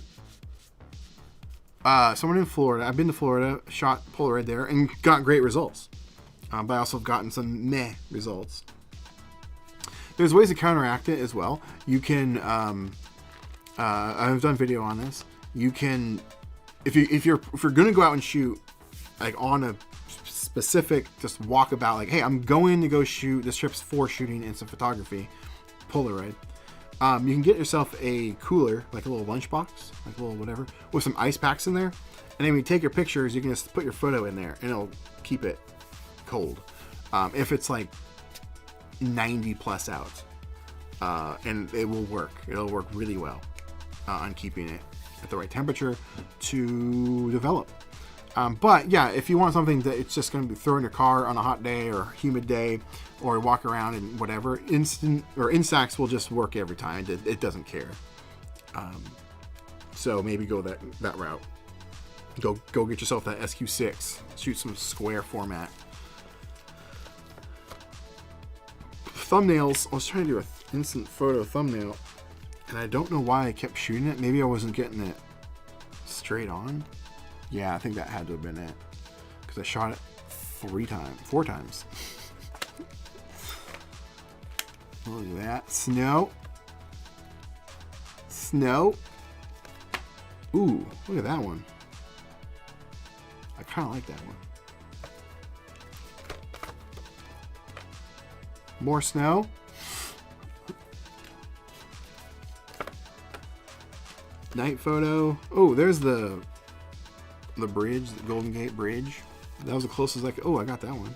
B: someone in Florida, I've been to Florida, shot Polaroid there, and got great results. But I also have gotten some meh results. There's ways to counteract it as well. You can, I've done video on this. You can, if you're gonna go out and shoot, like on a specific, just walk about, like, hey, I'm going to go shoot. This trip's for shooting instant photography, Polaroid. You can get yourself a cooler, like a little lunchbox, like a little whatever, with some ice packs in there. And then when you take your pictures, you can just put your photo in there, and it'll keep it cold. If it's like 90 plus out, and it will work. It'll work really well on keeping it at the right temperature to develop. But yeah, if you want something that it's just going to be throw in your car on a hot day or humid day, or walk around and whatever, Instax will just work every time. It doesn't care. So maybe go that route. Go get yourself that SQ6. Shoot some square format. Thumbnails. I was trying to do an instant photo thumbnail, and I don't know why I kept shooting it. Maybe I wasn't getting it straight on. Yeah, I think that had to have been it, because I shot it 4 times. Look at that. Snow. Ooh, look at that one. I kind of like that one. More snow. Night photo. Oh, there's the bridge, the Golden Gate Bridge. That was the closest I could. Oh, I got that one.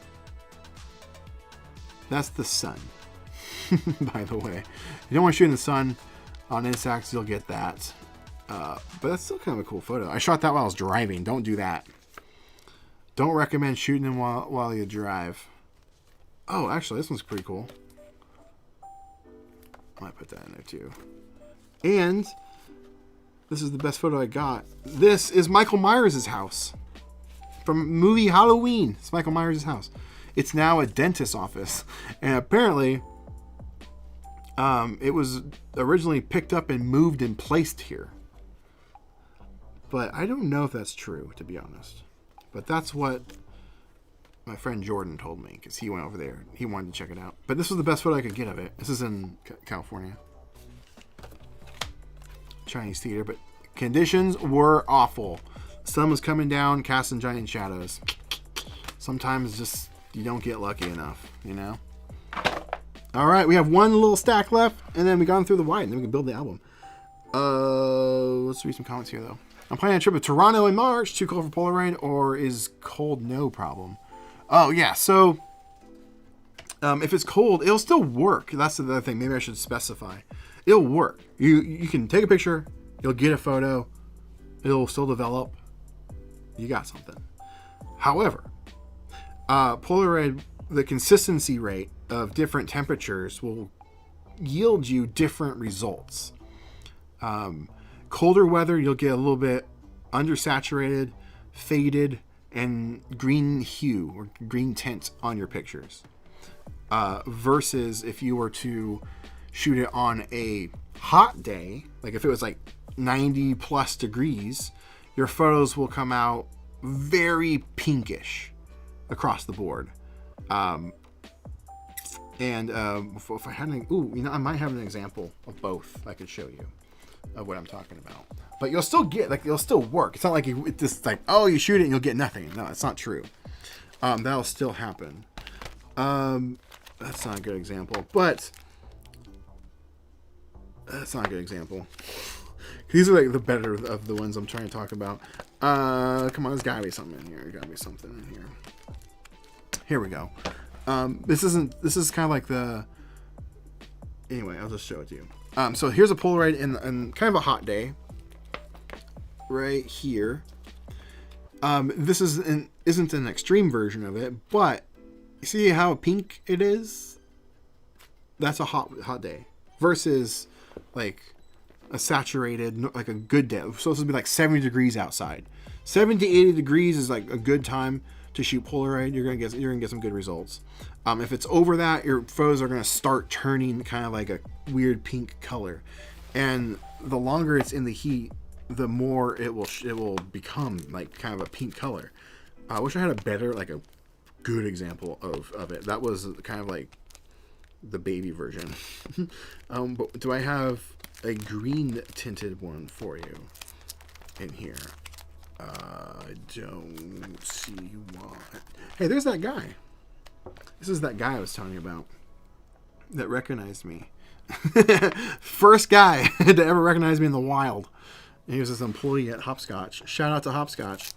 B: That's the sun. By the way, you don't want to shoot in the sun on Instax, you'll get that. But that's still kind of a cool photo. I shot that while I was driving. Don't do that. Don't recommend shooting them while you drive. Oh, actually, this one's pretty cool. I might put that in there too. And this is the best photo I got. This is Michael Myers' house from movie Halloween. It's Michael Myers' house. It's now a dentist's office, and apparently, it was originally picked up and moved and placed here. But I don't know if that's true, to be honest. But that's what my friend Jordan told me, because he went over there. He wanted to check it out. But this was the best photo I could get of it. This is in California. Chinese theater, but conditions were awful. Sun was coming down, casting giant shadows. Sometimes just you don't get lucky enough, you know? All right, we have one little stack left, and then we gone through the white, and then we can build the album. Let's read some comments here, though. I'm planning a trip to Toronto in March. Too cold for Polaroid, or is cold no problem? Oh, yeah, so if it's cold, it'll still work. That's the other thing. Maybe I should specify. It'll work. You can take a picture. You'll get a photo. It'll still develop. You got something. However, Polaroid, the consistency rate of different temperatures will yield you different results. Colder weather, you'll get a little bit undersaturated, faded, and green hue or green tint on your pictures. Versus if you were to shoot it on a hot day, like if it was like 90 plus degrees, your photos will come out very pinkish across the board. If I had I might have an example of both I could show you of what I'm talking about. But you'll still get, like, it'll still work. It's not like it's just like, oh, you shoot it and you'll get nothing. No, it's not true. That'll still happen. That's not a good example, but that's not a good example. These are like the better of the ones I'm trying to talk about. Come on, there's gotta be something in here. There's gotta be something in here. Here we go. This is kind of like the, anyway, I'll just show it to you. So here's a Polaroid in kind of a hot day right here. This isn't an extreme version of it, but you see how pink it is? That's a hot day versus like a saturated, like a good day. So this would be like 70 degrees outside. 70 to 80 degrees is like a good time to shoot Polaroid. You're gonna get some good results. If it's over that, your photos are gonna start turning kind of like a weird pink color, and the longer it's in the heat, the more it will become like kind of a pink color. I wish I had a better, like a good example of it. That was kind of like the baby version. But do I have a green tinted one for you in here? I don't see why. Hey, there's that guy. This is that guy I was telling you about that recognized me. First guy to ever recognize me in the wild. He was this employee at Hopscotch. Shout out to Hopscotch.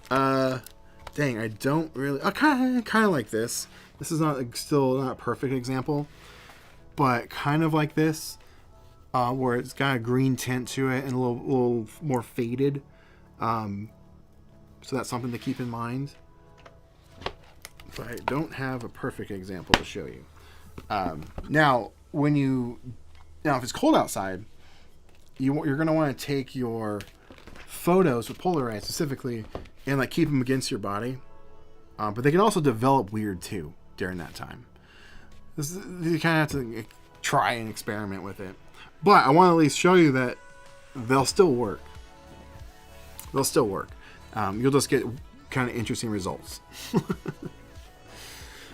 B: Dang, I don't really. Kind of like this. This is still not a perfect example, but kind of like this, where it's got a green tint to it and a little more faded. So that's something to keep in mind. But I don't have a perfect example to show you. Now, if it's cold outside, you're going to want to take your photos with Polaroid specifically and like keep them against your body. But they can also develop weird too during that time. You kind of have to try and experiment with it. But I want to at least show you that they'll still work. They'll still work. You'll just get kind of interesting results.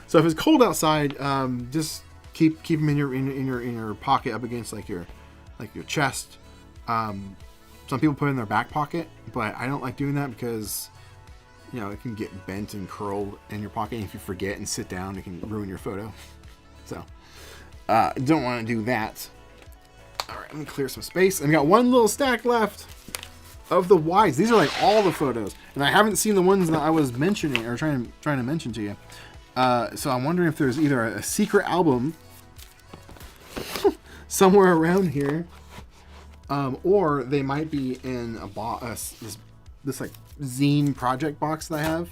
B: So if it's cold outside, just keep them in your pocket up against like your chest. Some people put it in their back pocket, but I don't like doing that because it can get bent and curled in your pocket. And if you forget and sit down, it can ruin your photo. So don't want to do that. All right, let me clear some space. And we got one little stack left of the wides. These are like all the photos, and I haven't seen the ones that I was mentioning or trying to mention to you. So I'm wondering if there's either a secret album somewhere around here, or they might be in this like zine project box that I have,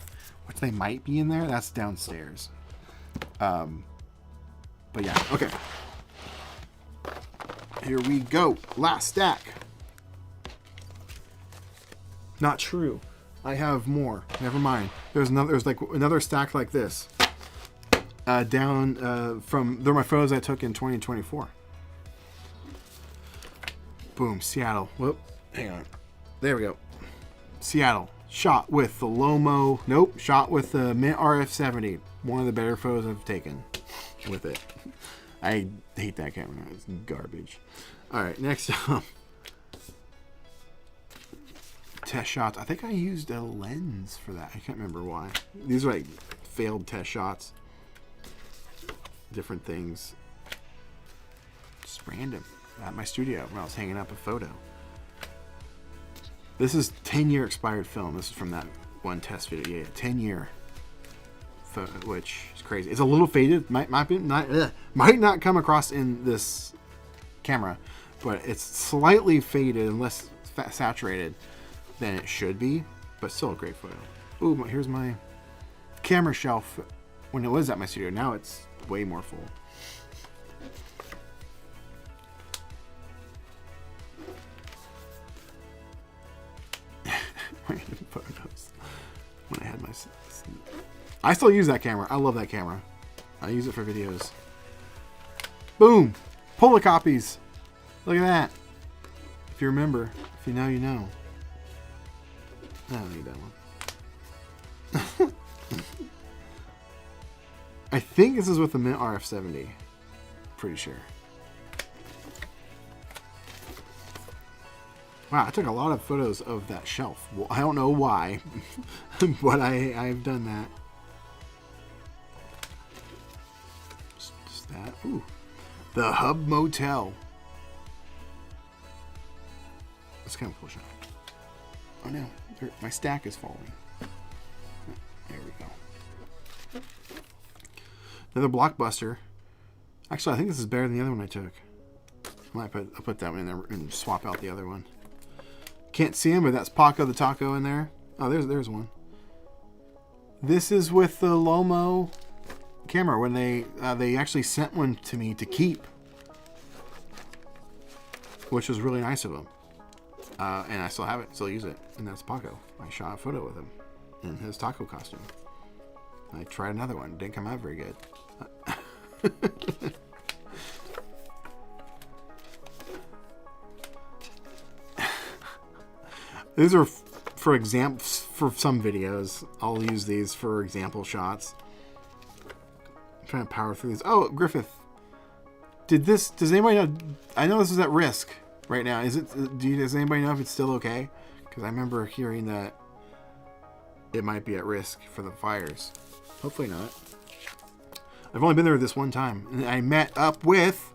B: which they might be in there. That's downstairs. But yeah, okay. Here we go. Last stack. Not true. I have more. Never mind. There's like another stack like this. Down from, they're my photos I took in 2024. Boom, Seattle. Whoop, hang on. There we go. Seattle. Shot with the Lomo. Nope, shot with the Mint RF70. One of the better photos I've taken with it. I hate that camera. It's garbage. All right, next up. Test shots. I think I used a lens for that. I can't remember why. These are like failed test shots. Different things. Just random. At my studio when I was hanging up a photo. This is 10-year expired film. This is from that one test video. Yeah, 10-year photo, which is crazy. It's a little faded. Might not come across in this camera, but it's slightly faded and less saturated than it should be, but still a great photo. Ooh, here's my camera shelf when it was at my studio. Now it's way more full. Random photos. When I had my, I still use that camera. I love that camera. I use it for videos. Boom, Polar copies. Look at that. If you remember, if you know, you know. I don't need that one. I think this is with the Mint RF70. Pretty sure. Wow, I took a lot of photos of that shelf. Well, I don't know why, but I've done that. Just that. Ooh. The Hub Motel. That's kind of a cool shot. Oh no, my stack is falling. There we go. Another Blockbuster. Actually, I think this is better than the other one I took. I'll put that one in there and swap out the other one. Can't see him, but that's Paco the Taco in there. Oh, there's one. This is with the Lomo camera when they actually sent one to me to keep, which was really nice of them. And I still have it, still use it, and that's Paco. I shot a photo with him in his taco costume. I tried another one, didn't come out very good. These are for examples for some videos. I'll use these for example shots. I'm trying to power through these. Oh, Griffith. Does anybody know? I know this is at risk right now. Does anybody know if it's still okay? Because I remember hearing that it might be at risk for the fires. Hopefully not. I've only been there this one time. And I met up with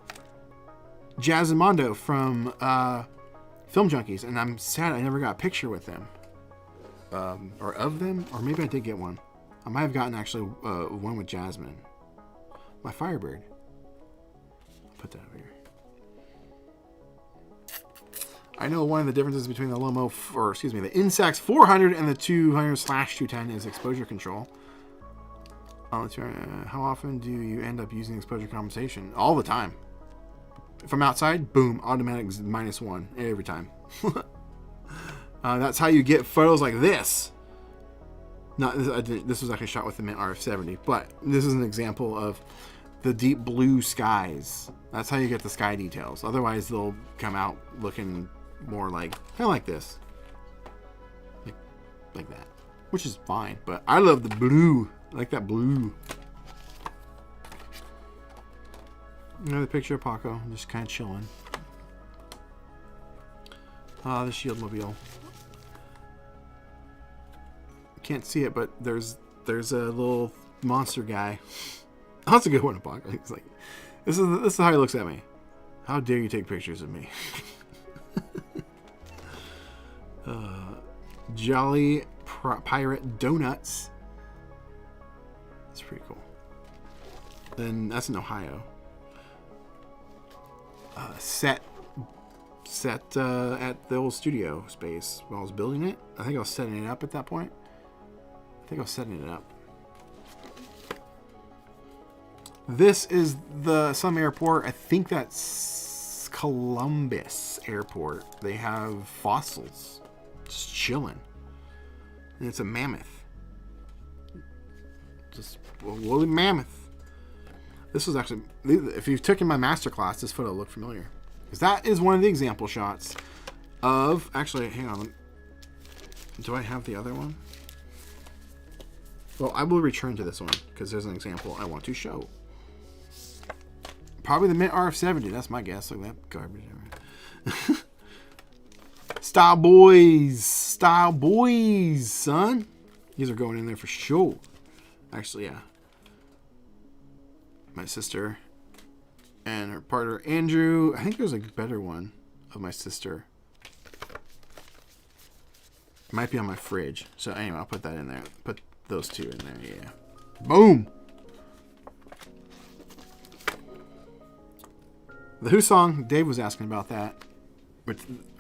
B: Jazz and Mondo from Film Junkies, and I'm sad I never got a picture with them. Or of them, or maybe I did get one. I might have gotten actually one with Jasmine. My Firebird. I'll put that over here. I know one of the differences between the the Instax 400 and the 200/210 is exposure control. How often do you end up using exposure compensation? All the time. If I'm outside, boom, automatic -1 every time. That's how you get photos like this. This was actually shot with the Mint RF70, but this is an example of the deep blue skies. That's how you get the sky details. Otherwise, they'll come out looking more like, kind of like this. Like that. Which is fine, but I love the blue. I like that blue. Another picture of Paco, just kind of chilling. Ah, the Shield Mobile. Can't see it, but there's a little monster guy. Oh, that's a good one to Paco. He's like, this is how he looks at me. How dare you take pictures of me? Jolly Pirate Donuts. That's pretty cool. Then that's in Ohio. Set at the old studio space while I was building it. I think I was setting it up at that point. I think I was setting it up. This is some airport. I think that's Columbus Airport. They have fossils just chilling. And it's a mammoth. Just a woolly mammoth. This was actually, if you took in my masterclass, this photo looked familiar. Because that is one of the example shots of, actually, hang on. Do I have the other one? Well, I will return to this one because there's an example I want to show. Probably the Mint RF70. That's my guess. Look at that garbage. Style boys. Style boys, son. These are going in there for sure. Actually, yeah. My sister and her partner, Andrew. I think there's a better one of my sister. It might be on my fridge. So anyway, I'll put that in there. Put those two in there, yeah. Boom! The Who song, Dave was asking about that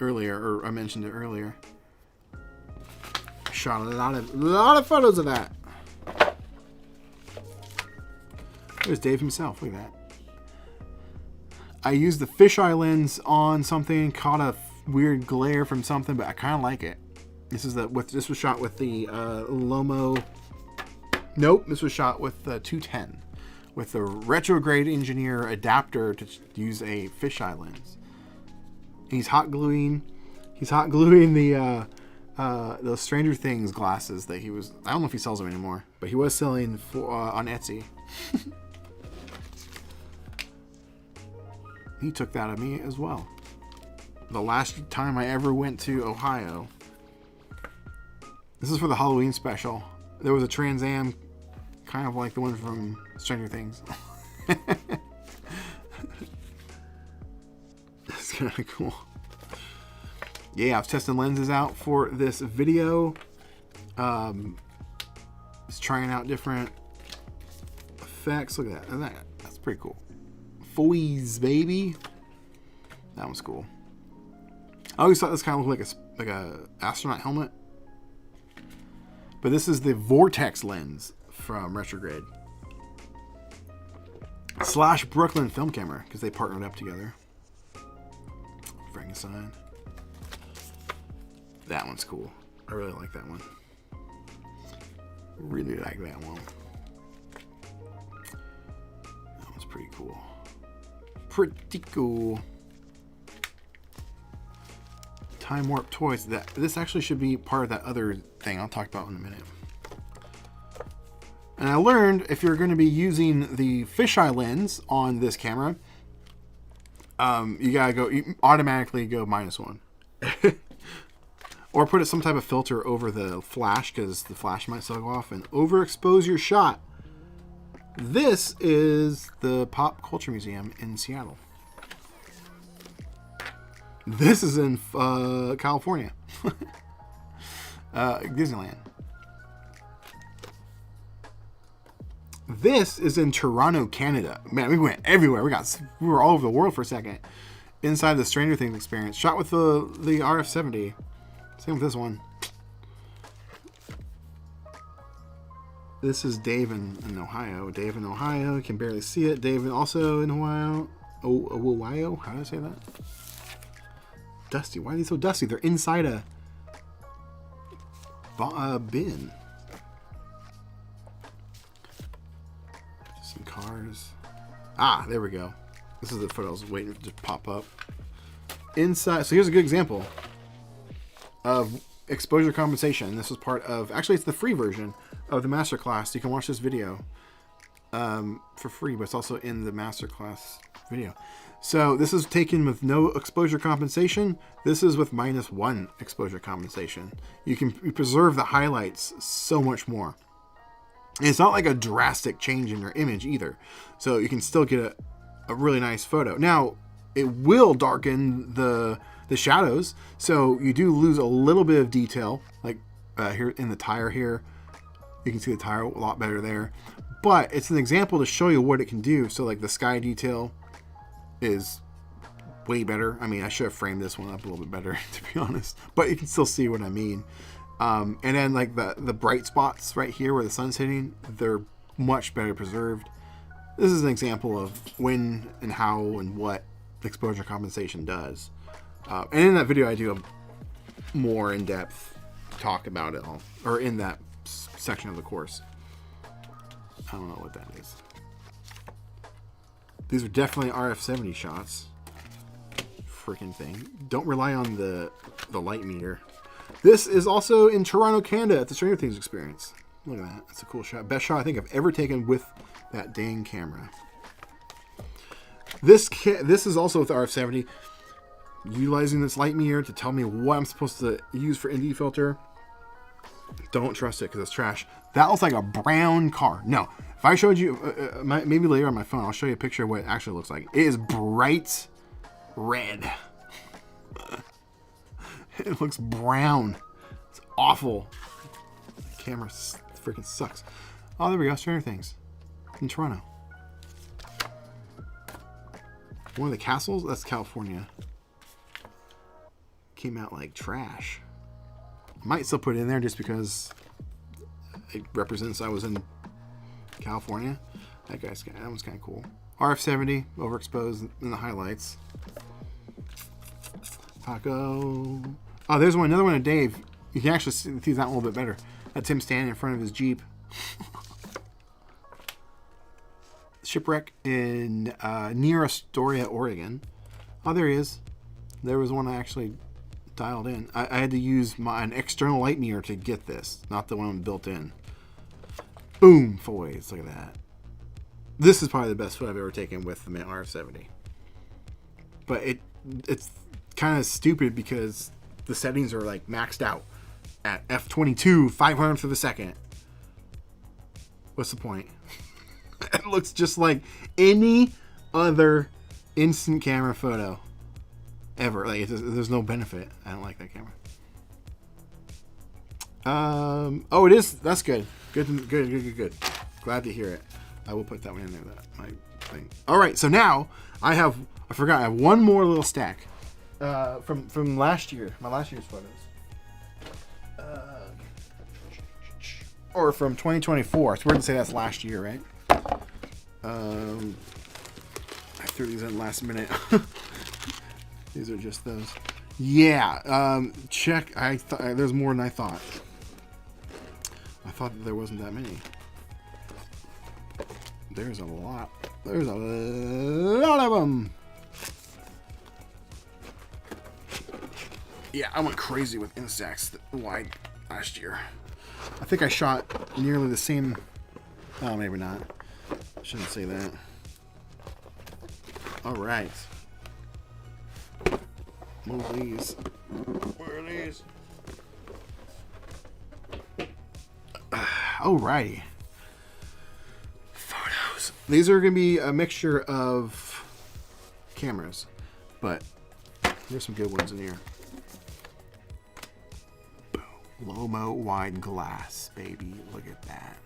B: earlier, or I mentioned it earlier. Shot a lot of photos of that. There's Dave himself, look at that. I used the fisheye lens on something, caught a weird glare from something, but I kind of like it. This was shot with the Lomo. Nope, this was shot with the 210 with the retrograde engineer adapter to use a fisheye lens. He's hot gluing the those Stranger Things glasses that he was. I don't know if he sells them anymore, but he was selling on Etsy. He took that of me as well. The last time I ever went to Ohio. This is for the Halloween special. There was a Trans Am, kind of like the one from Stranger Things. That's kind of cool. Yeah, I was testing lenses out for this video. Just trying out different effects. Look at that. That's pretty cool. Foys, baby. That one's cool. I always thought this kind of looked like a astronaut helmet. But this is the Vortex lens from Retrograde. / Brooklyn Film Camera, because they partnered up together. Frankenstein. That one's cool. I really like that one. Really like that one. That one's pretty cool. Pretty cool. Time Warp Toys. This actually should be part of that other thing I'll talk about in a minute. And I learned if you're going to be using the fisheye lens on this camera, you automatically go -1. Or put some type of filter over the flash, because the flash might still go off and overexpose your shot. This is the Pop Culture Museum in Seattle. This is in California. Disneyland. This is in Toronto, Canada. Man, we went everywhere. We were all over the world for a second. Inside the Stranger Things experience. Shot with the RF70. Same with this one. This is Dave in Ohio. Dave in Ohio. You can barely see it. Dave also in Ohio. Ohio? How do I say that? Dusty. Why are they so dusty? They're inside a bin. Some cars. Ah, there we go. This is the photo I was waiting to pop up. Inside. So here's a good example of exposure compensation. This was part of, actually it's the free version of the masterclass. You can watch this video for free, but it's also in the masterclass video. So this is taken with no exposure compensation. This is with -1 exposure compensation. You can preserve the highlights so much more. And it's not like a drastic change in your image either. So you can still get a really nice photo. Now, it will darken the shadows, so you do lose a little bit of detail, like here in the tire here. You can see the tire a lot better there. But it's an example to show you what it can do. So like the sky detail is way better. I mean, I should have framed this one up a little bit better, to be honest. But you can still see what I mean. And then like the bright spots right here where the sun's hitting, they're much better preserved. This is an example of when and how and what exposure compensation does. And in that video, I do a more in-depth talk about it all, or in that section of the course. I don't know what that is. These are definitely RF70 shots. Freaking thing. Don't rely on the light meter. This is also in Toronto, Canada at the Stranger Things experience. Look at that. That's a cool shot. Best shot I think I've ever taken with that dang camera. This is also with RF70. Utilizing this light meter to tell me what I'm supposed to use for ND filter. Don't trust it because it's trash. That looks like a brown car. No, if I showed you, maybe later on my phone, I'll show you a picture of what it actually looks like. It is bright red. It looks brown. It's awful. The camera freaking sucks. Oh, there we go. Stranger Things in Toronto. One of the castles? That's California. Came out like trash. Might still put it in there just because it represents I was in California. That one's kind of cool. RF70 overexposed in the highlights. Paco. Oh, there's another one of Dave. You can actually see that a little bit better. That's him standing in front of his Jeep. Shipwreck in near Astoria, Oregon. Oh, there he is. There was one I actually dialed in. I had to use an external light mirror to get this, not the one built in. Boom, full waves. Look at that. This is probably the best photo I've ever taken with the RF70. But it's kind of stupid because the settings are like maxed out at f22, 500th of a second. What's the point? It looks just like any other instant camera photo ever. Like there's no benefit. I don't like that camera. Oh, it is. That's good. Good. Glad to hear it. I will put that one in there. That my thing. All right. So now I have one more little stack from last year. My last year's photos. Or from 2024. It's weird to say that's last year, right? I threw these in last minute. These are just those. Yeah. Check. There's more than I thought. I thought that there wasn't that many. There's a lot. There's a lot of them. Yeah, I went crazy with Instax wide last year. I think I shot nearly the same. Oh, maybe not. I shouldn't say that. All right. Move these. Where are these? Alrighty. Photos. These are going to be a mixture of cameras, but there's some good ones in here. Boom. Lomo wide glass, baby. Look at that.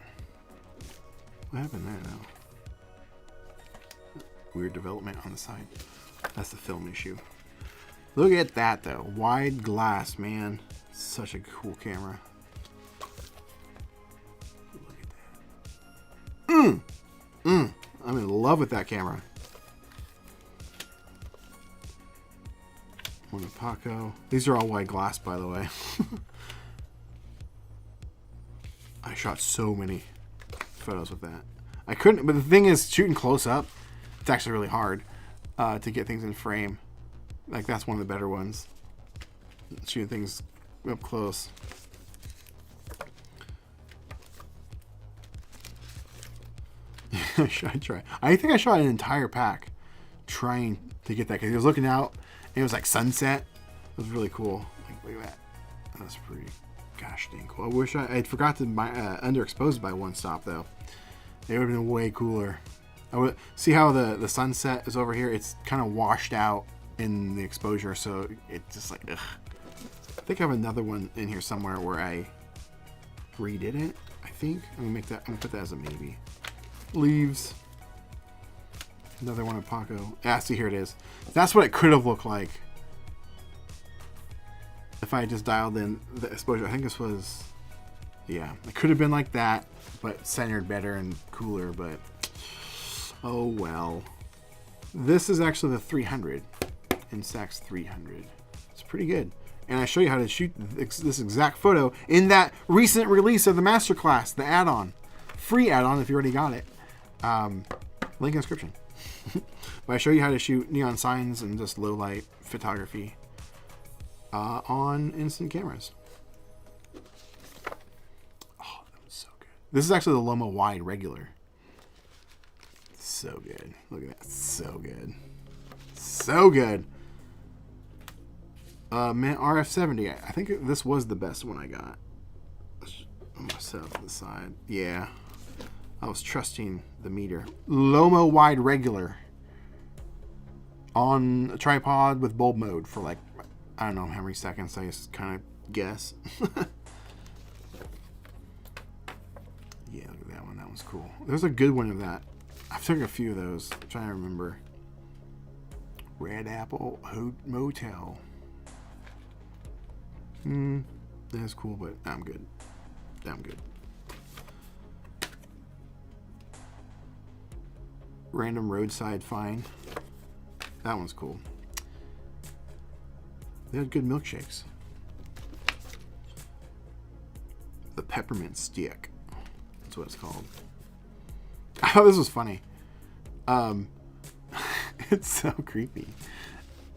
B: What happened there now? Weird development on the side. That's the film issue. Look at that though. Wide glass, man. Such a cool camera. Look at that. I'm in love with that camera. One of Paco. These are all wide glass, by the way. I shot so many photos with that. I couldn't, but the thing is, shooting close up, it's actually really hard to get things in frame. Like, that's one of the better ones. Shooting things up close. I try. I think I shot an entire pack trying to get that because he was looking out and it was like sunset. It was really cool. Like, look at that. That's pretty gosh dang cool. I wish I forgot to underexpose by one stop though. It would have been way cooler. I would see how the sunset is over here. It's kind of washed out in the exposure, so it's just like ugh. I think I have another one in here somewhere where I redid it. I think I'm gonna put that as a maybe. Leaves. Another one of Paco. Ah, see, here it is. That's what it could have looked like if I just dialed in the exposure. I think this was, yeah, it could have been like that, but centered better and cooler. But Oh, well. This is actually the 300. Instax 300. It's pretty good. And I show you how to shoot this exact photo in that recent release of the masterclass, the add-on. Free add-on if you already got it. Link in the description. But I show you how to shoot neon signs and just low light photography on instant cameras. Oh, that was so good. This is actually the Loma wide regular. So good. Look at that. So good. So good. Man, RF70. I think this was the best one I got. I'm gonna set it to the side. Yeah. I was trusting the meter. Loma wide regular. On a tripod with bulb mode for like, I don't know how many seconds. I just kind of guess. Yeah, look at that one. That one's cool. There's a good one of that. I've took a few of those. I'm trying to remember. Red Apple Motel. That's cool, but I'm good. I'm good. Random roadside find. That one's cool. They had good milkshakes. The peppermint stick. That's what it's called. I thought this was funny. It's so creepy.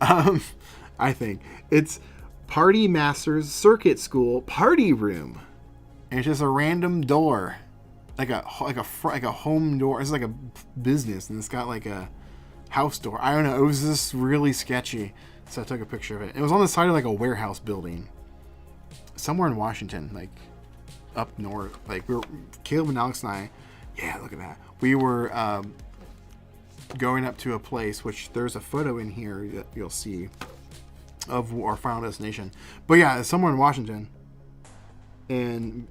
B: I think it's Party Masters Circuit School Party Room, and it's just a random door, like a home door. It's like a business, and it's got like a house door. I don't know. It was just really sketchy, so I took a picture of it. It was on the side of like a warehouse building, somewhere in Washington, like up north. Like Caleb and Alex and I. Yeah, look at that. We were going up to a place, which there's a photo in here that you'll see of our final destination. But yeah, it's somewhere in Washington, and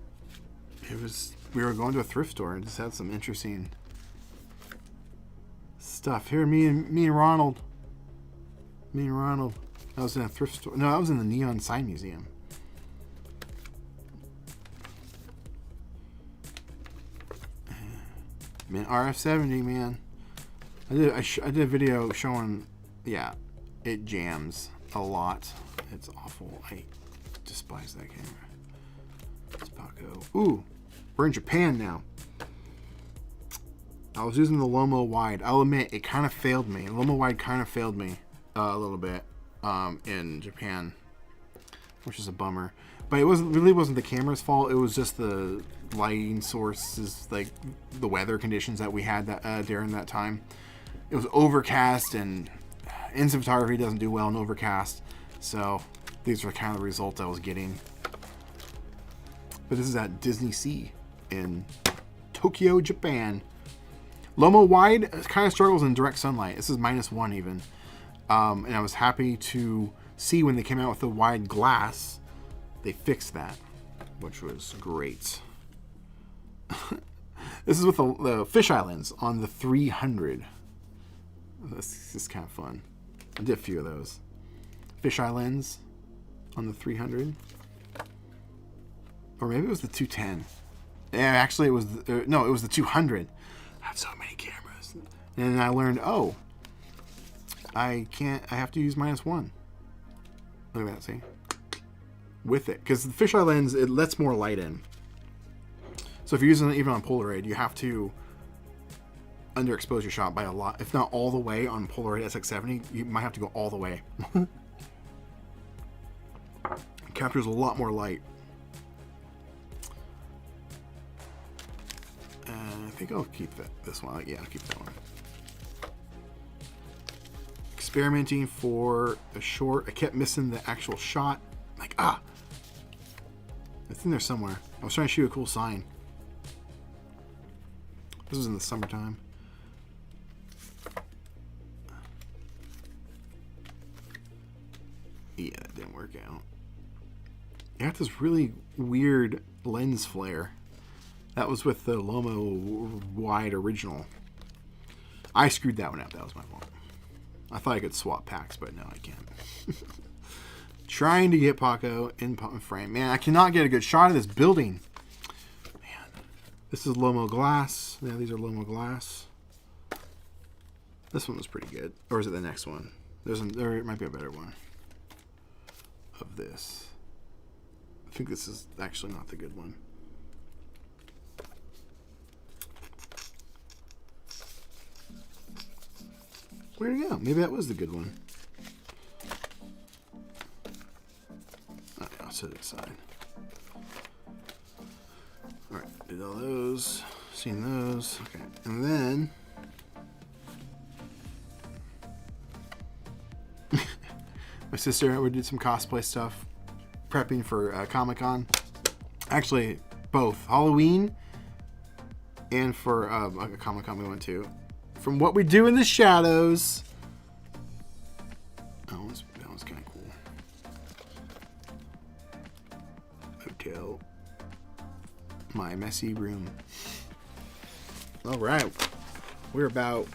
B: we were going to a thrift store and just had some interesting stuff. Here, me and Ronald. I was in a thrift store. No, I was in the Neon Sign Museum. Man, RF70, man. I did a video showing, yeah, it jams a lot. It's awful. I despise that camera. It's Paco. Ooh, we're in Japan now. I was using the Loma wide. I'll admit, it kind of failed me. Loma wide kind of failed me a little bit in Japan, which is a bummer. But it really wasn't the camera's fault. It was just the lighting sources, like the weather conditions that we had during that time. It was overcast, and instant photography doesn't do well in overcast. So these were kind of the results I was getting. But this is at Disney Sea in Tokyo, Japan. Loma wide kind of struggles in direct sunlight. This is -1 even. And I was happy to see when they came out with the wide glass, they fixed that, which was great. This is with the fisheye lens on the 300. This is kind of fun. I did a few of those. Fisheye lens on the 300. Or maybe it was the 210. Yeah, actually it was, no, it was the 200. I have so many cameras. And I learned, oh, I have to use -1. Look at that, see? With it. Because the fisheye lens, it lets more light in. So if you're using it even on Polaroid, you have to underexpose your shot by a lot. If not all the way on Polaroid SX70, you might have to go all the way. It captures a lot more light. I think I'll keep this one. Yeah, I'll keep that one. Experimenting for a short. I kept missing the actual shot. Like, it's in there somewhere. I was trying to shoot a cool sign. This was in the summertime. Yeah, that didn't work out. I got this really weird lens flare. That was with the Loma wide original. I screwed that one up. That was my fault. I thought I could swap packs, but no, I can't. Trying to get Paco in frame. Man, I cannot get a good shot of this building. Man, this is Loma glass. Yeah, these are Loma glass. This one was pretty good. Or is it the next one? There might be a better one of this. I think this is actually not the good one. Where'd it go? Maybe that was the good one. I'll set it aside. Alright, did all those. Seen those. Okay. And then my sister and I did some cosplay stuff, prepping for Comic-Con. Actually, both Halloween and for a Comic-Con we went to. From what we do in the shadows. That one's kind of cool. Hotel. My messy room. All right, we're about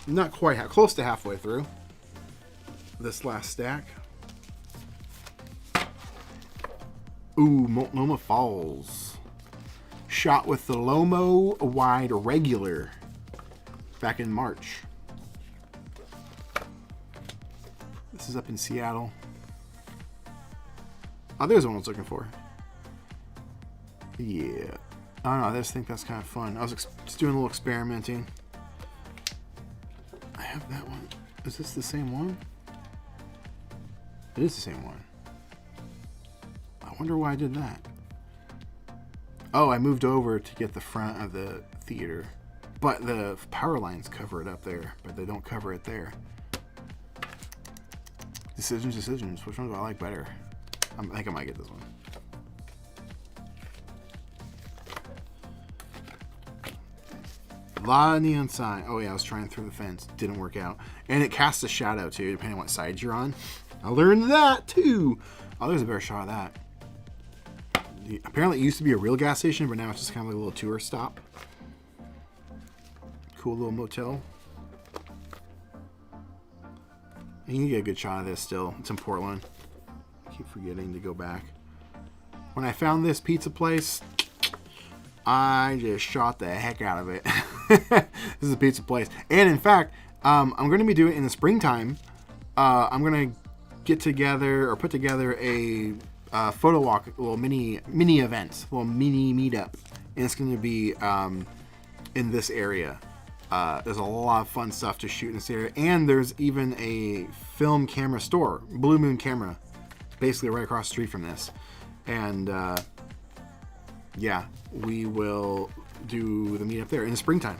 B: not quite close to halfway through this last stack. Ooh, Multnomah Falls. Shot with the Lomo Wide Regular back in March. This is up in Seattle. Oh, there's the one I was looking for. Yeah. I don't know, I just think that's kind of fun. I was just doing a little experimenting. I have that one. Is this the same one? It is the same one. I wonder why I did that. Oh, I moved over to get the front of the theater. But the power lines cover it up there, but they don't cover it there. Decisions. Which one do I like better? I think I might get this one. A lot of neon sign. Oh yeah, I was trying through the fence. Didn't work out. And it casts a shadow too, depending on what side you're on. I learned that too. Oh, there's a better shot of that. Apparently it used to be a real gas station, but now it's just kind of like a little tourist stop. Cool little motel. And you get a good shot of this still. It's in Portland. I keep forgetting to go back. When I found this pizza place, I just shot the heck out of it. This is a pizza place. And in fact, I'm going to be doing it in the springtime. I'm going to get together or put together a photo walk, a little mini event, a little mini meetup. And it's going to be in this area. There's a lot of fun stuff to shoot in this area. And there's even a film camera store, Blue Moon Camera, basically right across the street from this. And yeah, we will do the meetup there in the springtime.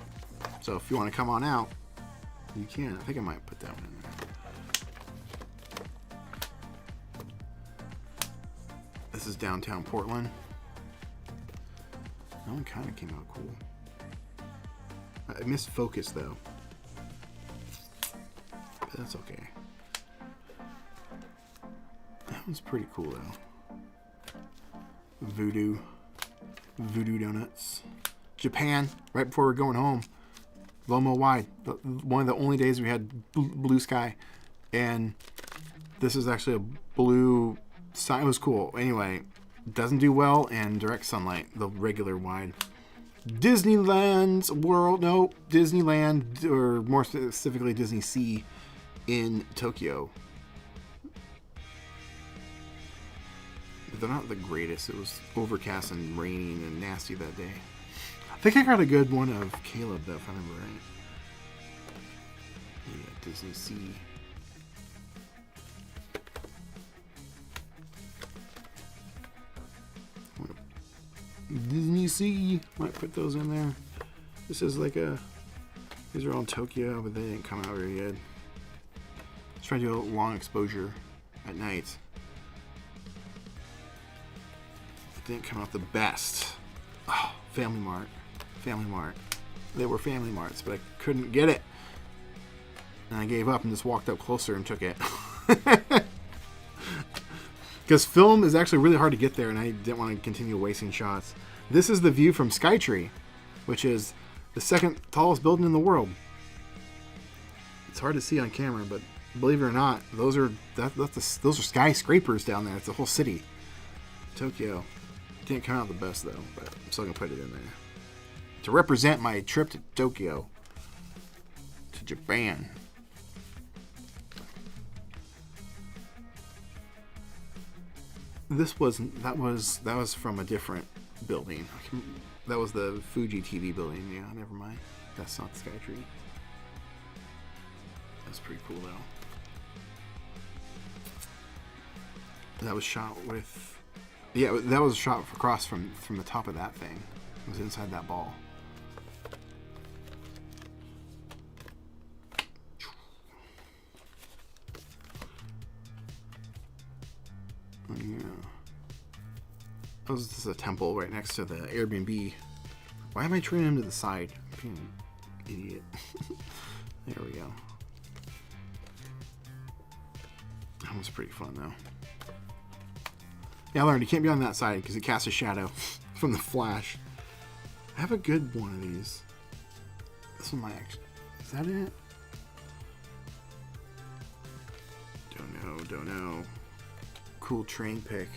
B: So if you want to come on out, you can. I think I might put that one in there. This is downtown Portland. That one kind of came out cool. I missed focus though. But that's okay. That one's pretty cool though. Voodoo Donuts. Japan, right before we're going home. Lomo Wide. One of the only days we had blue sky. And this is actually a blue sign. It was cool. Anyway, doesn't do well in direct sunlight, the regular wide. Disneyland's World, no, Disneyland, or more specifically Disney Sea in Tokyo. They're not the greatest. It was overcast and raining and nasty that day. I think I got a good one of Caleb though, if I remember right. Yeah, Disney Sea. Disney Sea. Might put those in there. This is like a... These are all in Tokyo, but they didn't come out very good. Let's try to do a long exposure at night. It didn't come out the best. Oh, Family Mart. Family Mart. They were Family Marts, but I couldn't get it. And I gave up and just walked up closer and took it. Because film is actually really hard to get there, and I didn't want to continue wasting shots. This is the view from Skytree, which is the second tallest building in the world. It's hard to see on camera, but believe it or not, those are skyscrapers down there. It's a whole city. Tokyo. Didn't come out the best though, but I'm still gonna put it in there to represent my trip to Tokyo to to Japan. This wasn't. That was from a different building. That was the Fuji TV building. Yeah, never mind. That's not the Skytree. That's pretty cool though. That was shot with. Yeah, that was shot across from the top of that thing. It was inside that ball. Yeah. This is a temple right next to the Airbnb. Why am I turning him to the side? I'm being an idiot. There we go. That was pretty fun though. Yeah, I learned you can't be on that side because it casts a shadow from the flash. I have a good one of these. This one might actually. Is that it? Don't know. Cool train pick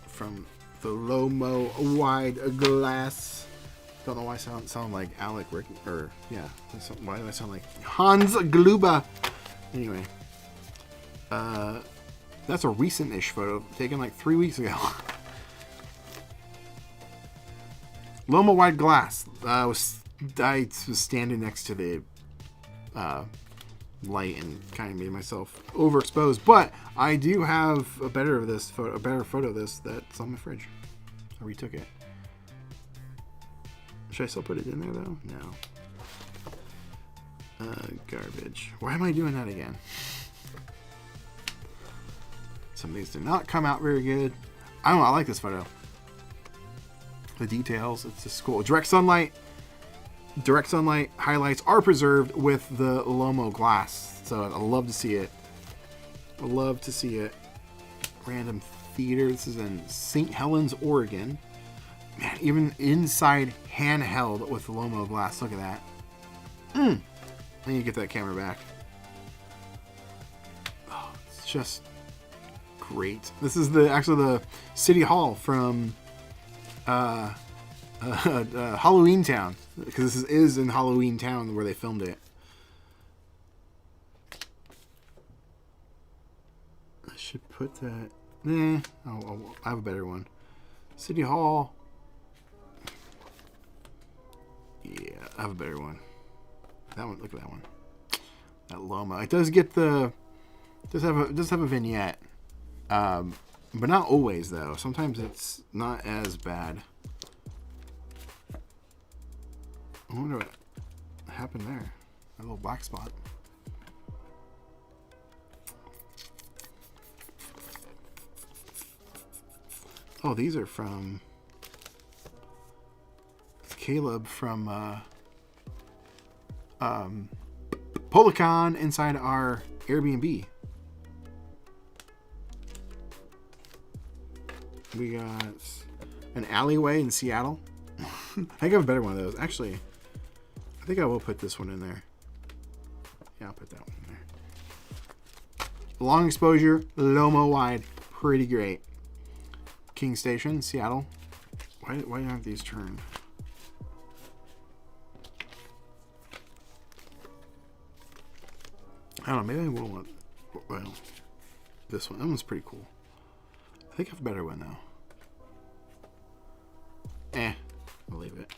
B: from the Lomo wide glass. Don't know why I sound like Alec Rick or yeah. Why do I sound like Hans Gluba? Anyway, that's a recent-ish photo taken like 3 weeks ago. Lomo wide glass. I was standing next to the light and kind of made myself overexposed, but I do have a better photo of this that's on my fridge. I retook it. Should I still put it in there though? No. Garbage. Why am I doing that again? Some things did not come out very good. I don't know. I like this photo. The details. It's just cool. Direct sunlight highlights are preserved with the Lomo glass. So I love to see it. Random theater. This is in St. Helens, Oregon. Man, even inside handheld with the Lomo glass. Look at that. I need to get that camera back. Oh, it's just great. This is actually the City Hall from Halloween Town, because this is in Halloween Town where they filmed it. I should put that. Nah, I have a better one. City Hall. Yeah, I have a better one. That one. Look at that one. That Loma. It does get the. Does have a vignette. But not always though. Sometimes it's not as bad. I wonder what happened there. A little black spot. Oh, these are from Caleb from Policon inside our Airbnb. We got an alleyway in Seattle. I think I have a better one of those. Actually, I think I will put this one in there. Yeah, I'll put that one in there. Long exposure, Lomo wide. Pretty great. King Station, Seattle. Why aren't these turned? I don't know. Maybe I will want. Well, this one. That one's pretty cool. I think I have a better one though. I'll leave it.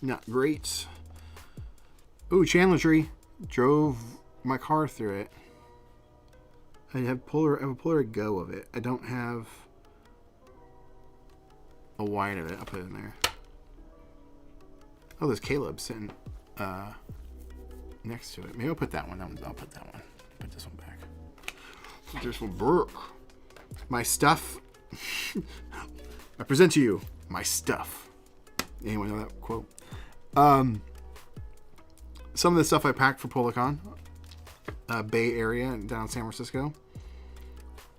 B: Not great. Ooh, Chandler Tree. Drove my car through it. I have a Polaroid Go of it. I don't have a wide of it. I'll put it in there. Oh, there's Caleb sitting next to it. Maybe I'll put that one. I'll put that one. Put this one back. Put this one back. My stuff. I present to you my stuff. Anyone know that quote? Some of the stuff I packed for Policon, Bay Area and down San Francisco.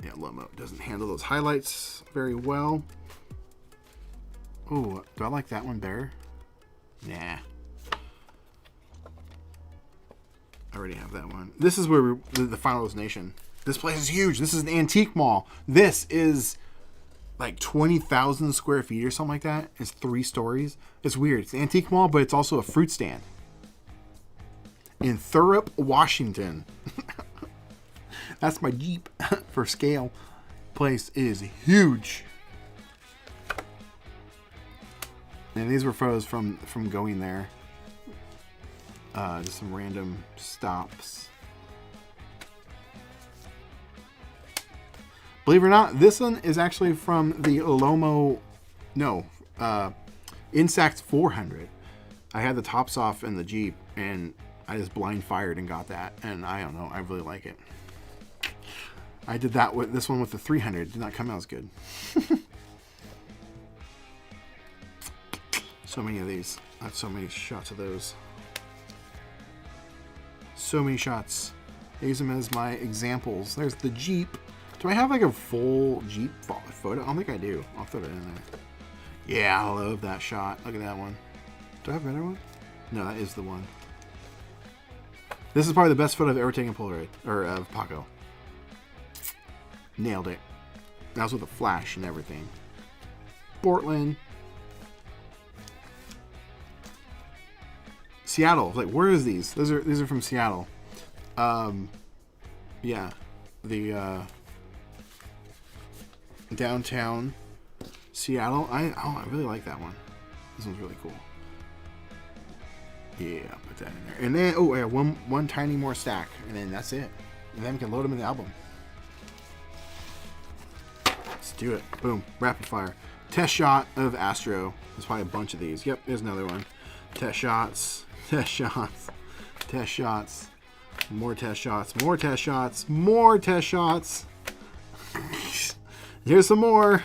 B: Yeah, Lomo doesn't handle those highlights very well. Oh, do I like that one better? Nah. I already have that one. This is where the Final Destination. This place is huge. This is an antique mall. This is like 20,000 square feet or something like that. It's 3 stories. It's weird. It's an antique mall, but it's also a fruit stand. In Thurup, Washington. That's my Jeep for scale. Place is huge. And these were photos from going there. Just some random stops. Believe it or not, this one is actually from the Instax 400. I had the tops off in the Jeep, and I just blind fired and got that. And I don't know, I really like it. I did that with this one with the 300. It did not come out as good. So many of these. I have so many shots of those. So many shots. I use them as my examples. There's the Jeep. Do I have like a full Jeep photo? I don't think I do. I'll throw it in there. Yeah, I love that shot. Look at that one. Do I have a better one? No, that is the one. This is probably the best photo I've ever taken Polaroid. Or of Paco. Nailed it. That was with a flash and everything. Portland. Seattle. Like, where is these? These are from Seattle. Yeah. The downtown Seattle. I really like that one. This one's really cool. Yeah, put that in there. And then yeah, one tiny more stack, and then that's it. And then we can load them in the album. Let's do it. Boom. Rapid fire. Test shot of Astro. There's probably a bunch of these. Yep, there's another one. Test shots. Test shots. Test shots. More test shots. More test shots. More test shots. Here's some more.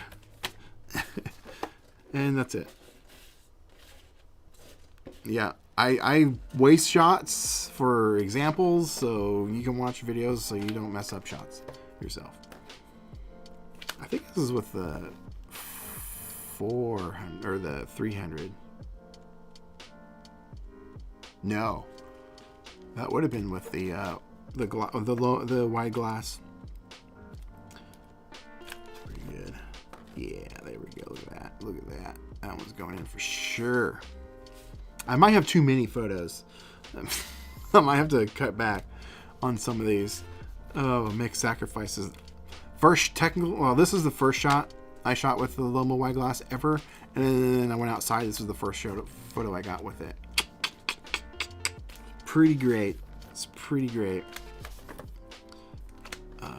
B: And that's it. Yeah. I waste shots for examples, so you can watch videos so you don't mess up shots yourself. I think this is with the 400 or the 300. No, that would have been with the wide glass. Pretty good. Yeah, there we go. Look at that. Look at that. That one's going in for sure. I might have too many photos. I might have to cut back on some of these. Oh, make sacrifices. First technical. Well, this is the first shot I shot with the Lomo wide glass ever, and then I went outside. This was the first photo I got with it. Pretty great. It's pretty great.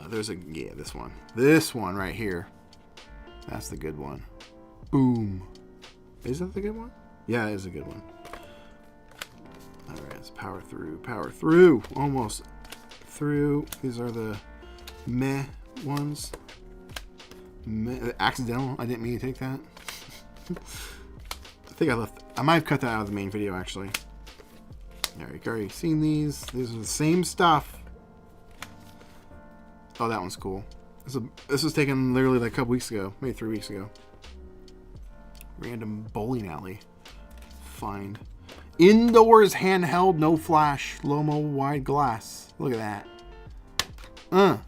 B: There's this one. This one right here. That's the good one. Boom. Is that the good one? Yeah, it is a good one. All right, let's power through. Power through. Almost through. These are the meh ones. Accidental. I didn't mean to take that. I think I might have cut that out of the main video, actually. There, you've already seen these. These are the same stuff. Oh, that one's cool. This was taken literally like a couple weeks ago. Maybe 3 weeks ago. Random bowling alley. Find. Indoors handheld, no flash. Lomo wide glass. Look at that.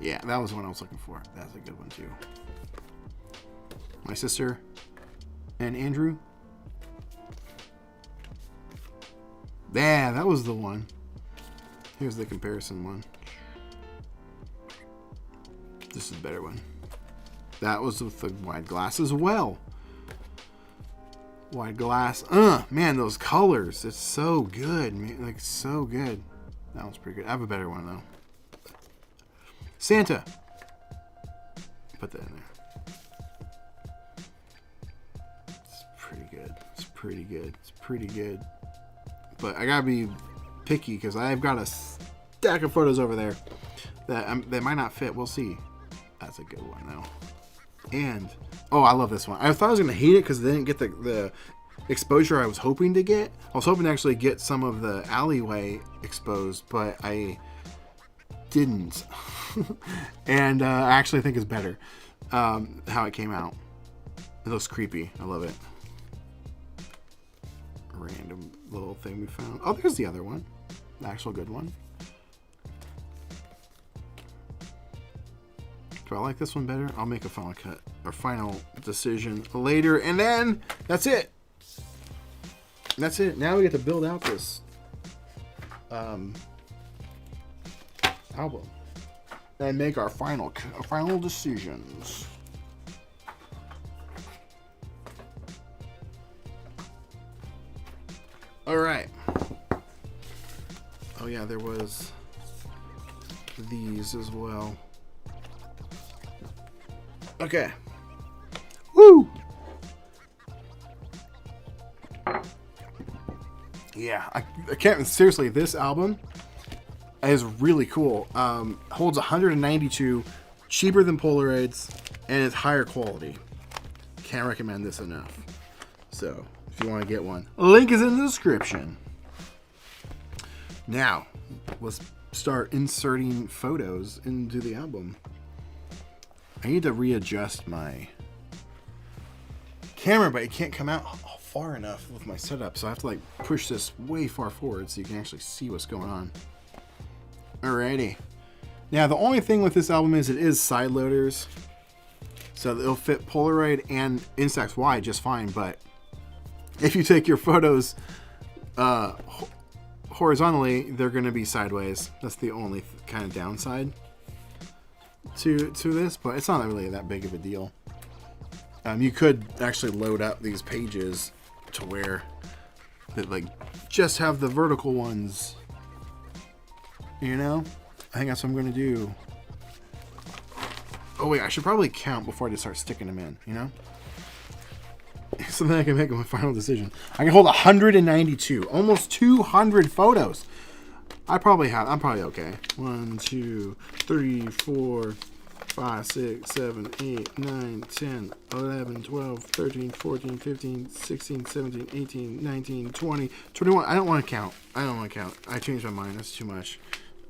B: Yeah, that was the one I was looking for. That's a good one too. My sister and Andrew. Yeah, that was the one. Here's the comparison one. This is the better one. That was with the wide glass as well. Wide glass. Man, those colors. It's so good. Man. Like, so good. That one's pretty good. I have a better one, though. Santa. Put that in there. It's pretty good. It's pretty good. It's pretty good. But I gotta be picky because I've got a stack of photos over there that might not fit. We'll see. That's a good one, though. And oh, I love this one. I thought I was gonna hate it because they didn't get the exposure I was hoping to get. I was hoping to actually get some of the alleyway exposed, but I didn't. And I actually think it's better how it came out. It looks creepy. I love it. Random little thing we found. Oh, there's the other one, the actual good one. Do I like this one better? I'll make a final cut or final decision later. And then that's it. That's it. Now we get to build out this album and make our final decisions. All right. Oh yeah, there was these as well. Okay. Woo! Yeah, I can't, seriously, this album is really cool. Holds 192, cheaper than Polaroids, and it's higher quality. Can't recommend this enough. So, if you want to get one, link is in the description. Now, let's start inserting photos into the album. I need to readjust my camera, but it can't come out far enough with my setup, so I have to like push this way far forward so you can actually see what's going on. Alrighty. Now, the only thing with this album is it is side loaders, so it'll fit Polaroid and Instax wide just fine, but if you take your photos horizontally, they're going to be sideways. That's the only kind of downside to this, but it's not really that big of a deal. You could actually load up these pages to where they like just have the vertical ones, you know. I think that's what I'm going to do. Oh wait, I should probably count before I just start sticking them in, you know, so then I can make my final decision. I can hold 192, almost 200 photos. I'm probably okay. 1, 2, 3, 4, 5, 6, 7, 8, 9, 10, 11, 12, 13, 14, 15, 16, 17, 18, 19, 20, 21. I don't want to count. I changed my mind. That's too much.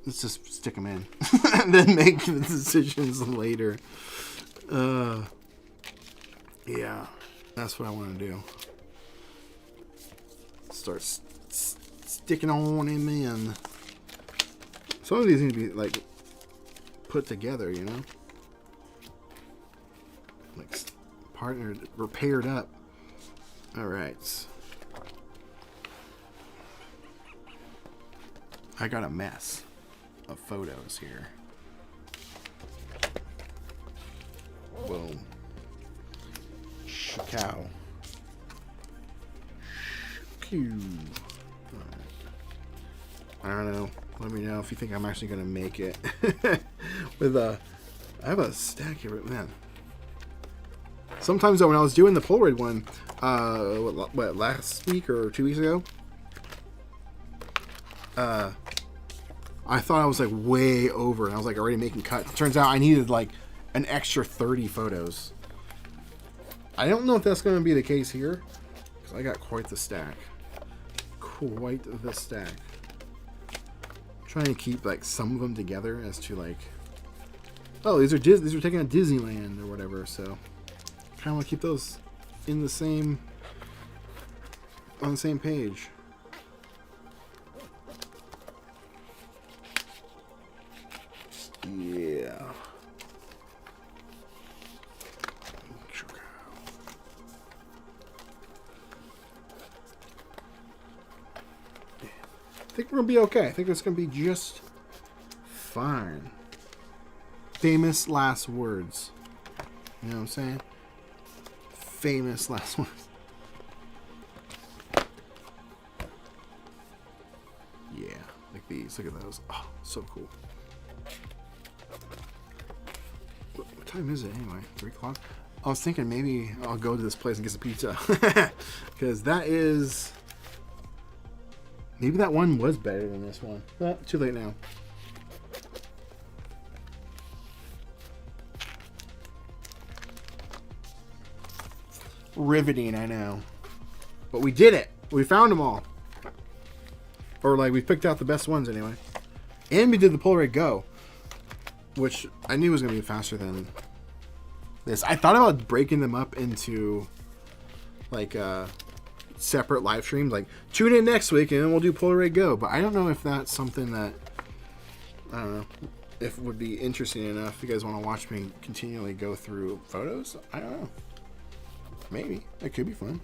B: Let's just stick them in and then make the decisions later. Yeah, that's what I want to do. Start sticking on them in. Some of these need to be like put together, you know, like partnered or paired up. All right. I got a mess of photos here. Boom. Cow. I don't know. Let me know if you think I'm actually gonna make it. I have a stack here, man. Sometimes though, when I was doing the Polaroid one, what last week or 2 weeks ago, I thought I was like way over, and I was like already making cuts. Turns out I needed like an extra 30 photos. I don't know if that's going to be the case here, because I got quite the stack. Quite the stack. I'm trying to keep like some of them together as to like, oh, these are taken at Disneyland or whatever. So kind of want to keep those in the same, on the same page. Yeah. I think we're gonna be okay. I think it's gonna be just fine. Famous last words. You know what I'm saying? Famous last words. Yeah, like these. Look at those. Oh, so cool. What time is it anyway? 3 o'clock? I was thinking maybe I'll go to this place and get some pizza. Because that is... Maybe that one was better than this one. Well, too late now. Riveting, I know. But we did it. We found them all. Or like we picked out the best ones anyway. And we did the Polaroid Go, which I knew was going to be faster than this. I thought about breaking them up into like separate live streams, like tune in next week and then we'll do Polaroid Go, but I don't know if that's something that, I don't know, if it would be interesting enough. If you guys want to watch me continually go through photos, I don't know. Maybe it could be fun.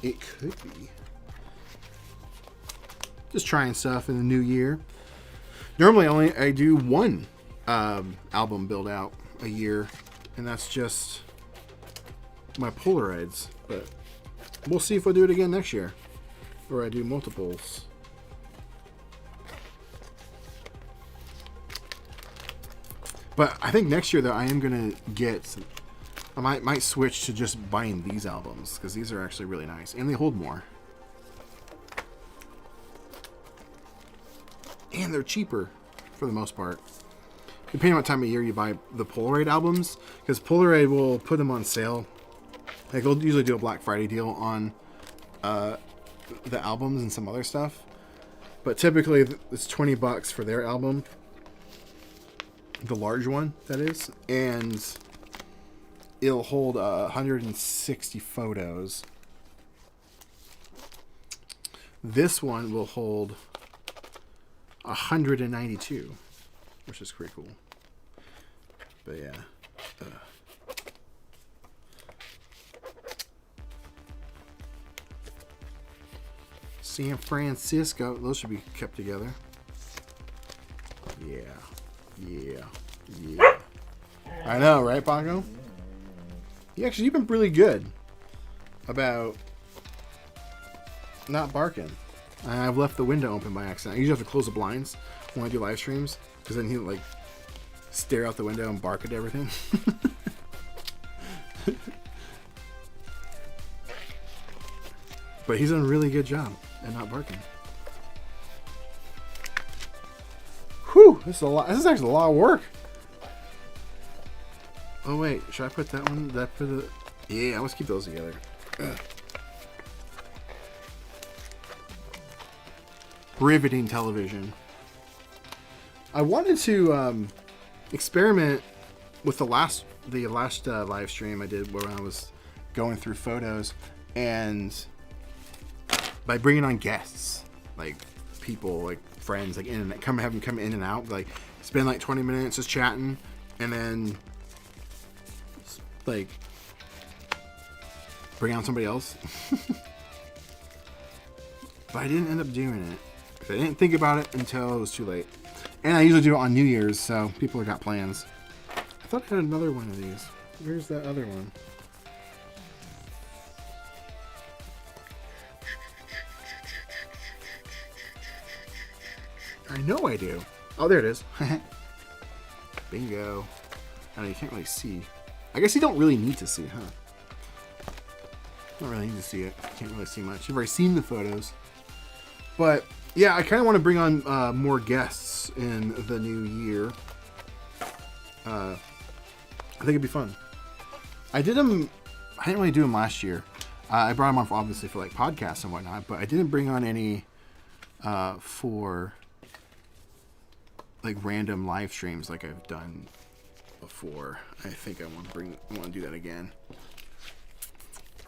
B: It could be. Just trying stuff in the new year. Normally, I do one album build out a year, and that's just my Polaroids. But we'll see if I do it again next year, or I do multiples. But I think next year, though, I am gonna get. I might switch to just buying these albums because these are actually really nice and they hold more. And they're cheaper for the most part. Depending on what time of year you buy the Polaroid albums, because Polaroid will put them on sale. Like they'll usually do a Black Friday deal on the albums and some other stuff. But typically it's $20 for their album. The large one, that is. And it'll hold 160 photos. This one will hold 192, which is pretty cool. But yeah. San Francisco. Those should be kept together. Yeah. I know, right, Paco? You've been really good about not barking. I've left the window open by accident. I usually have to close the blinds when I do live streams, because then he'll like stare out the window and bark at everything. But he's done a really good job at not barking. Whew, this is a lot. This is actually a lot of work. Oh wait, should I put that one? That for the? Yeah, let's keep those together. Ugh. Riveting television. I wanted to experiment with the last live stream I did where I was going through photos, and by bringing on guests, like people, like friends, like in and have them come in and out, like spend like 20 minutes just chatting, and then like bring on somebody else. But I didn't end up doing it. I didn't think about it until it was too late. And I usually do it on New Year's, so people have got plans. I thought I had another one of these. Where's that other one? I know I do. Oh, there it is. Bingo. I know you can't really see. I guess you don't really need to see, huh? Don't really need to see it. Can't really see much. You've already seen the photos. But yeah, I kind of want to bring on more guests in the new year. I think it'd be fun. I didn't really do them last year. I brought them on obviously for like podcasts and whatnot, but I didn't bring on any for like random live streams like I've done before. I think I want to do that again.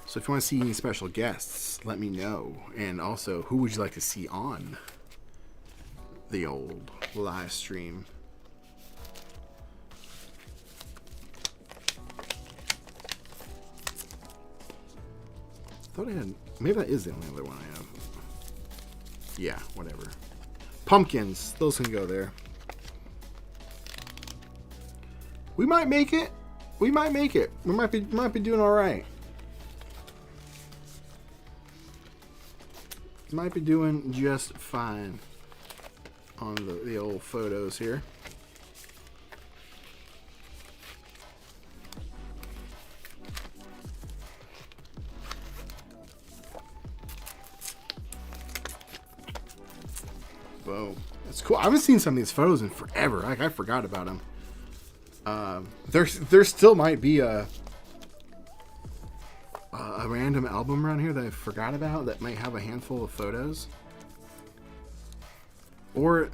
B: So if you want to see any special guests, let me know. And also, who would you like to see on the old live stream? I thought I had... Maybe that is the only other one I have. Yeah, whatever. Pumpkins. Those can go there. We might make it. We might make it. We might be doing all right. Might be doing just fine on the old photos here. Boom. That's cool. I haven't seen some of these photos in forever. Like I forgot about them. There still might be a random album around here that I forgot about that might have a handful of photos, or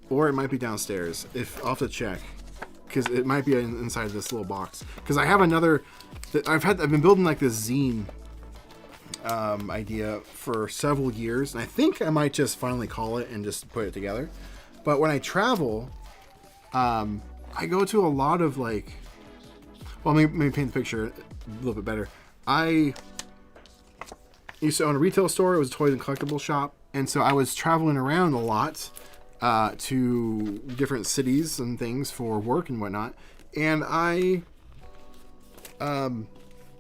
B: it might be downstairs. I'll have to check, because it might be inside this little box. Because I have another that I've been building like this zine idea for several years, and I think I might just finally call it and just put it together. But when I travel, I go to a lot of like, well, let me paint the picture a little bit better. I used to own a retail store. It was a toys and collectibles shop, and so I was traveling around a lot to different cities and things for work and whatnot. And I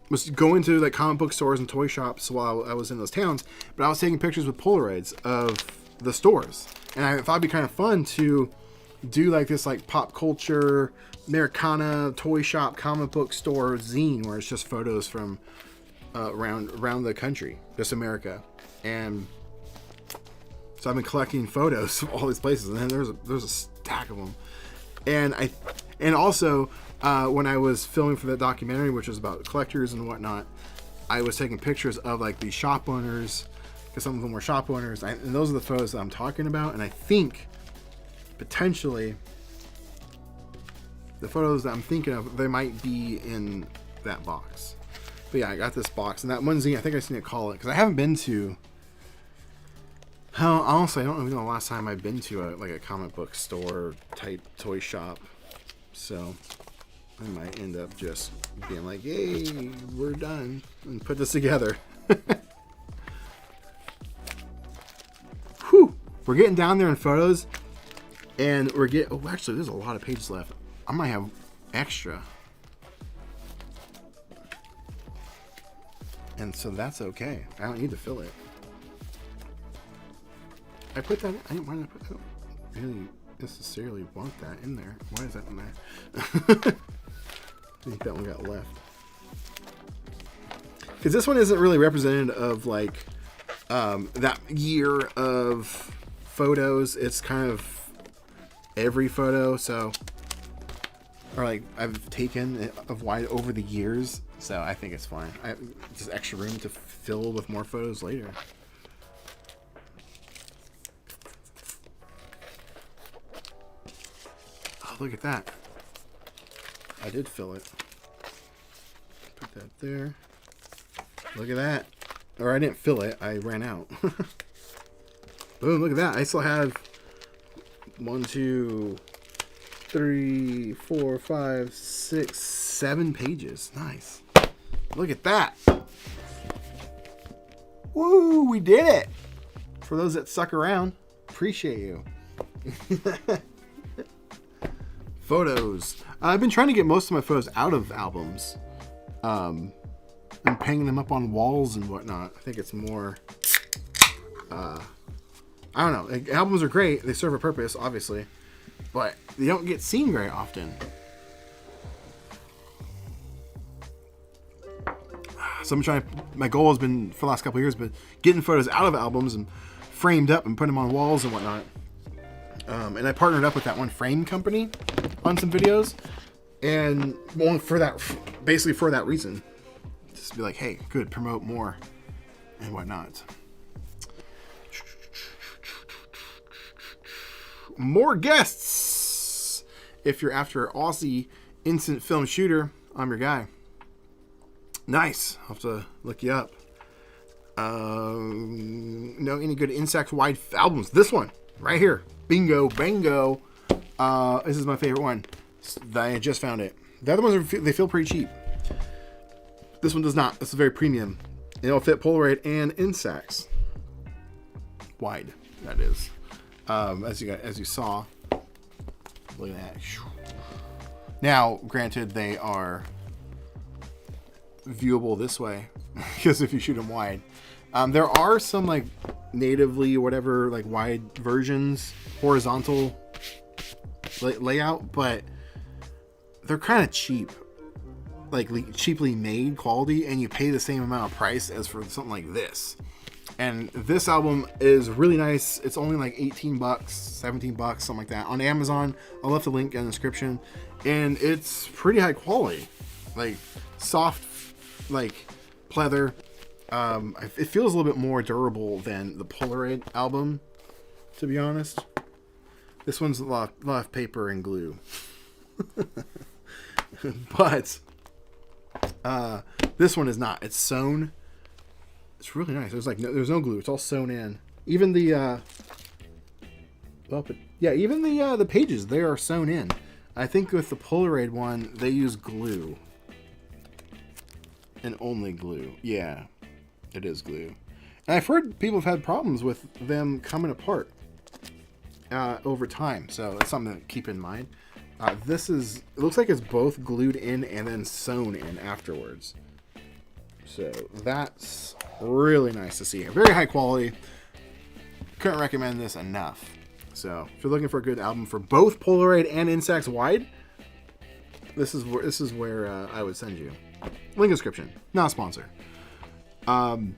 B: was going to like comic book stores and toy shops while I was in those towns, but I was taking pictures with Polaroids of the stores. And I thought it'd be kind of fun to do like this like pop culture Americana toy shop comic book store zine where it's just photos from around the country, just America. And so I've been collecting photos of all these places, and then there's a stack of them. And also when I was filming for that documentary, which was about collectors and whatnot, I was taking pictures of like the shop owners, because some of them were shop owners, and those are the photos that I'm talking about. And I think potentially the photos that I'm thinking of, they might be in that box. But yeah, I got this box, and that one zine, I think I just need to call it, because I haven't been to, honestly, I don't even know the last time I've been to a comic book store type toy shop. So I might end up just being like, yay, we're done, and put this together. Whew, we're getting down there in photos, and actually, there's a lot of pages left. I might have extra. And so that's okay. I don't need to fill it. I put that in. I don't really necessarily want that in there. Why is that in there? I think that one got left. Because this one isn't really representative of like that year of photos. It's kind of every photo. So, or like I've taken of wide over the years. So I think it's fine. I have just extra room to fill with more photos later. Oh, look at that. I did fill it. Put that there. Look at that. Or I didn't fill it. I ran out. Boom, look at that. I still have 1, 2, 3, 4, 5, 6, 7 pages. Nice. Look at that. Woo, we did it. For those that suck around, appreciate you. Photos. I've been trying to get most of my photos out of albums. And hanging them up on walls and whatnot. I think it's more, I don't know. Like, albums are great. They serve a purpose, obviously. But they don't get seen very often. So I'm trying. My goal has been for the last couple of years, but getting photos out of albums and framed up and putting them on walls and whatnot. And I partnered up with that one frame company on some videos, and basically for that reason, just be like, hey, good, promote more and whatnot. More guests. If you're after Aussie instant film shooter, I'm your guy. Nice. I'll have to look you up. Know any good Instax wide albums? This one right here. Bingo, bango. This is my favorite one. I just found it. The other ones they feel pretty cheap. This one does not. This is very premium. It'll fit Polaroid and Instax wide. That is. As you saw. Look at that. Now, granted, they are viewable this way because if you shoot them wide, there are some like natively whatever like wide versions, horizontal layout, but they're kind of cheap, like cheaply made quality, and you pay the same amount of price as for something like this. And this album is really nice. It's only like $18, $17, something like that on Amazon. I'll left the link in the description, and it's pretty high quality, like soft, like pleather. It feels a little bit more durable than the Polaroid album, to be honest. This one's a lot of paper and glue. But this one is not. It's sewn It's really nice. There's no glue. It's all sewn in. Even the even the pages, they are sewn in. I think with the Polaroid one, they use glue. And only glue. Yeah, it is glue. And I've heard people have had problems with them coming apart over time. So that's something to keep in mind. It looks like it's both glued in and then sewn in afterwards. So that's really nice to see. Very high quality. Couldn't recommend this enough. So if you're looking for a good album for both Polaroid and Instax wide, this is where I would send you. Link in description. Not a sponsor. Well,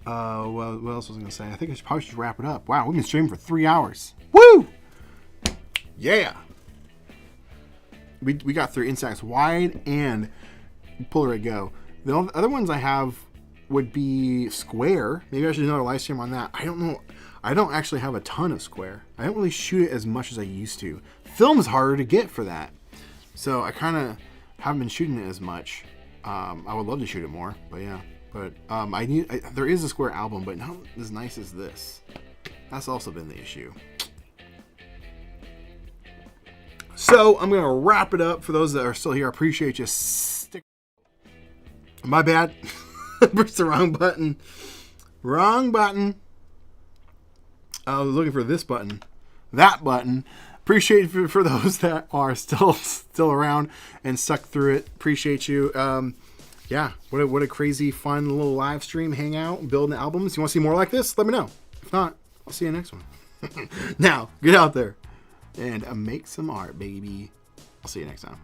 B: what else was I gonna say? I think I probably should wrap it up. Wow, we've been streaming for 3 hours. Woo! Yeah. We got through Instax wide and Polaroid Go. The other ones I have would be Square. Maybe I should do another live stream on that. I don't know. I don't actually have a ton of Square. I don't really shoot it as much as I used to. Film is harder to get for that. So I kind of haven't been shooting it as much. I would love to shoot it more, but yeah. But there is a Square album, but not as nice as this. That's also been the issue. So I'm gonna wrap it up. For those that are still here, I appreciate you. My bad. Pushed the wrong button. Wrong button. I was looking for this button. That button. Appreciate it for those that are still around and stuck through it. Appreciate you. Yeah, what a crazy, fun little live stream, hangout, building albums. You want to see more like this? Let me know. If not, I'll see you next one. Now, get out there and make some art, baby. I'll see you next time.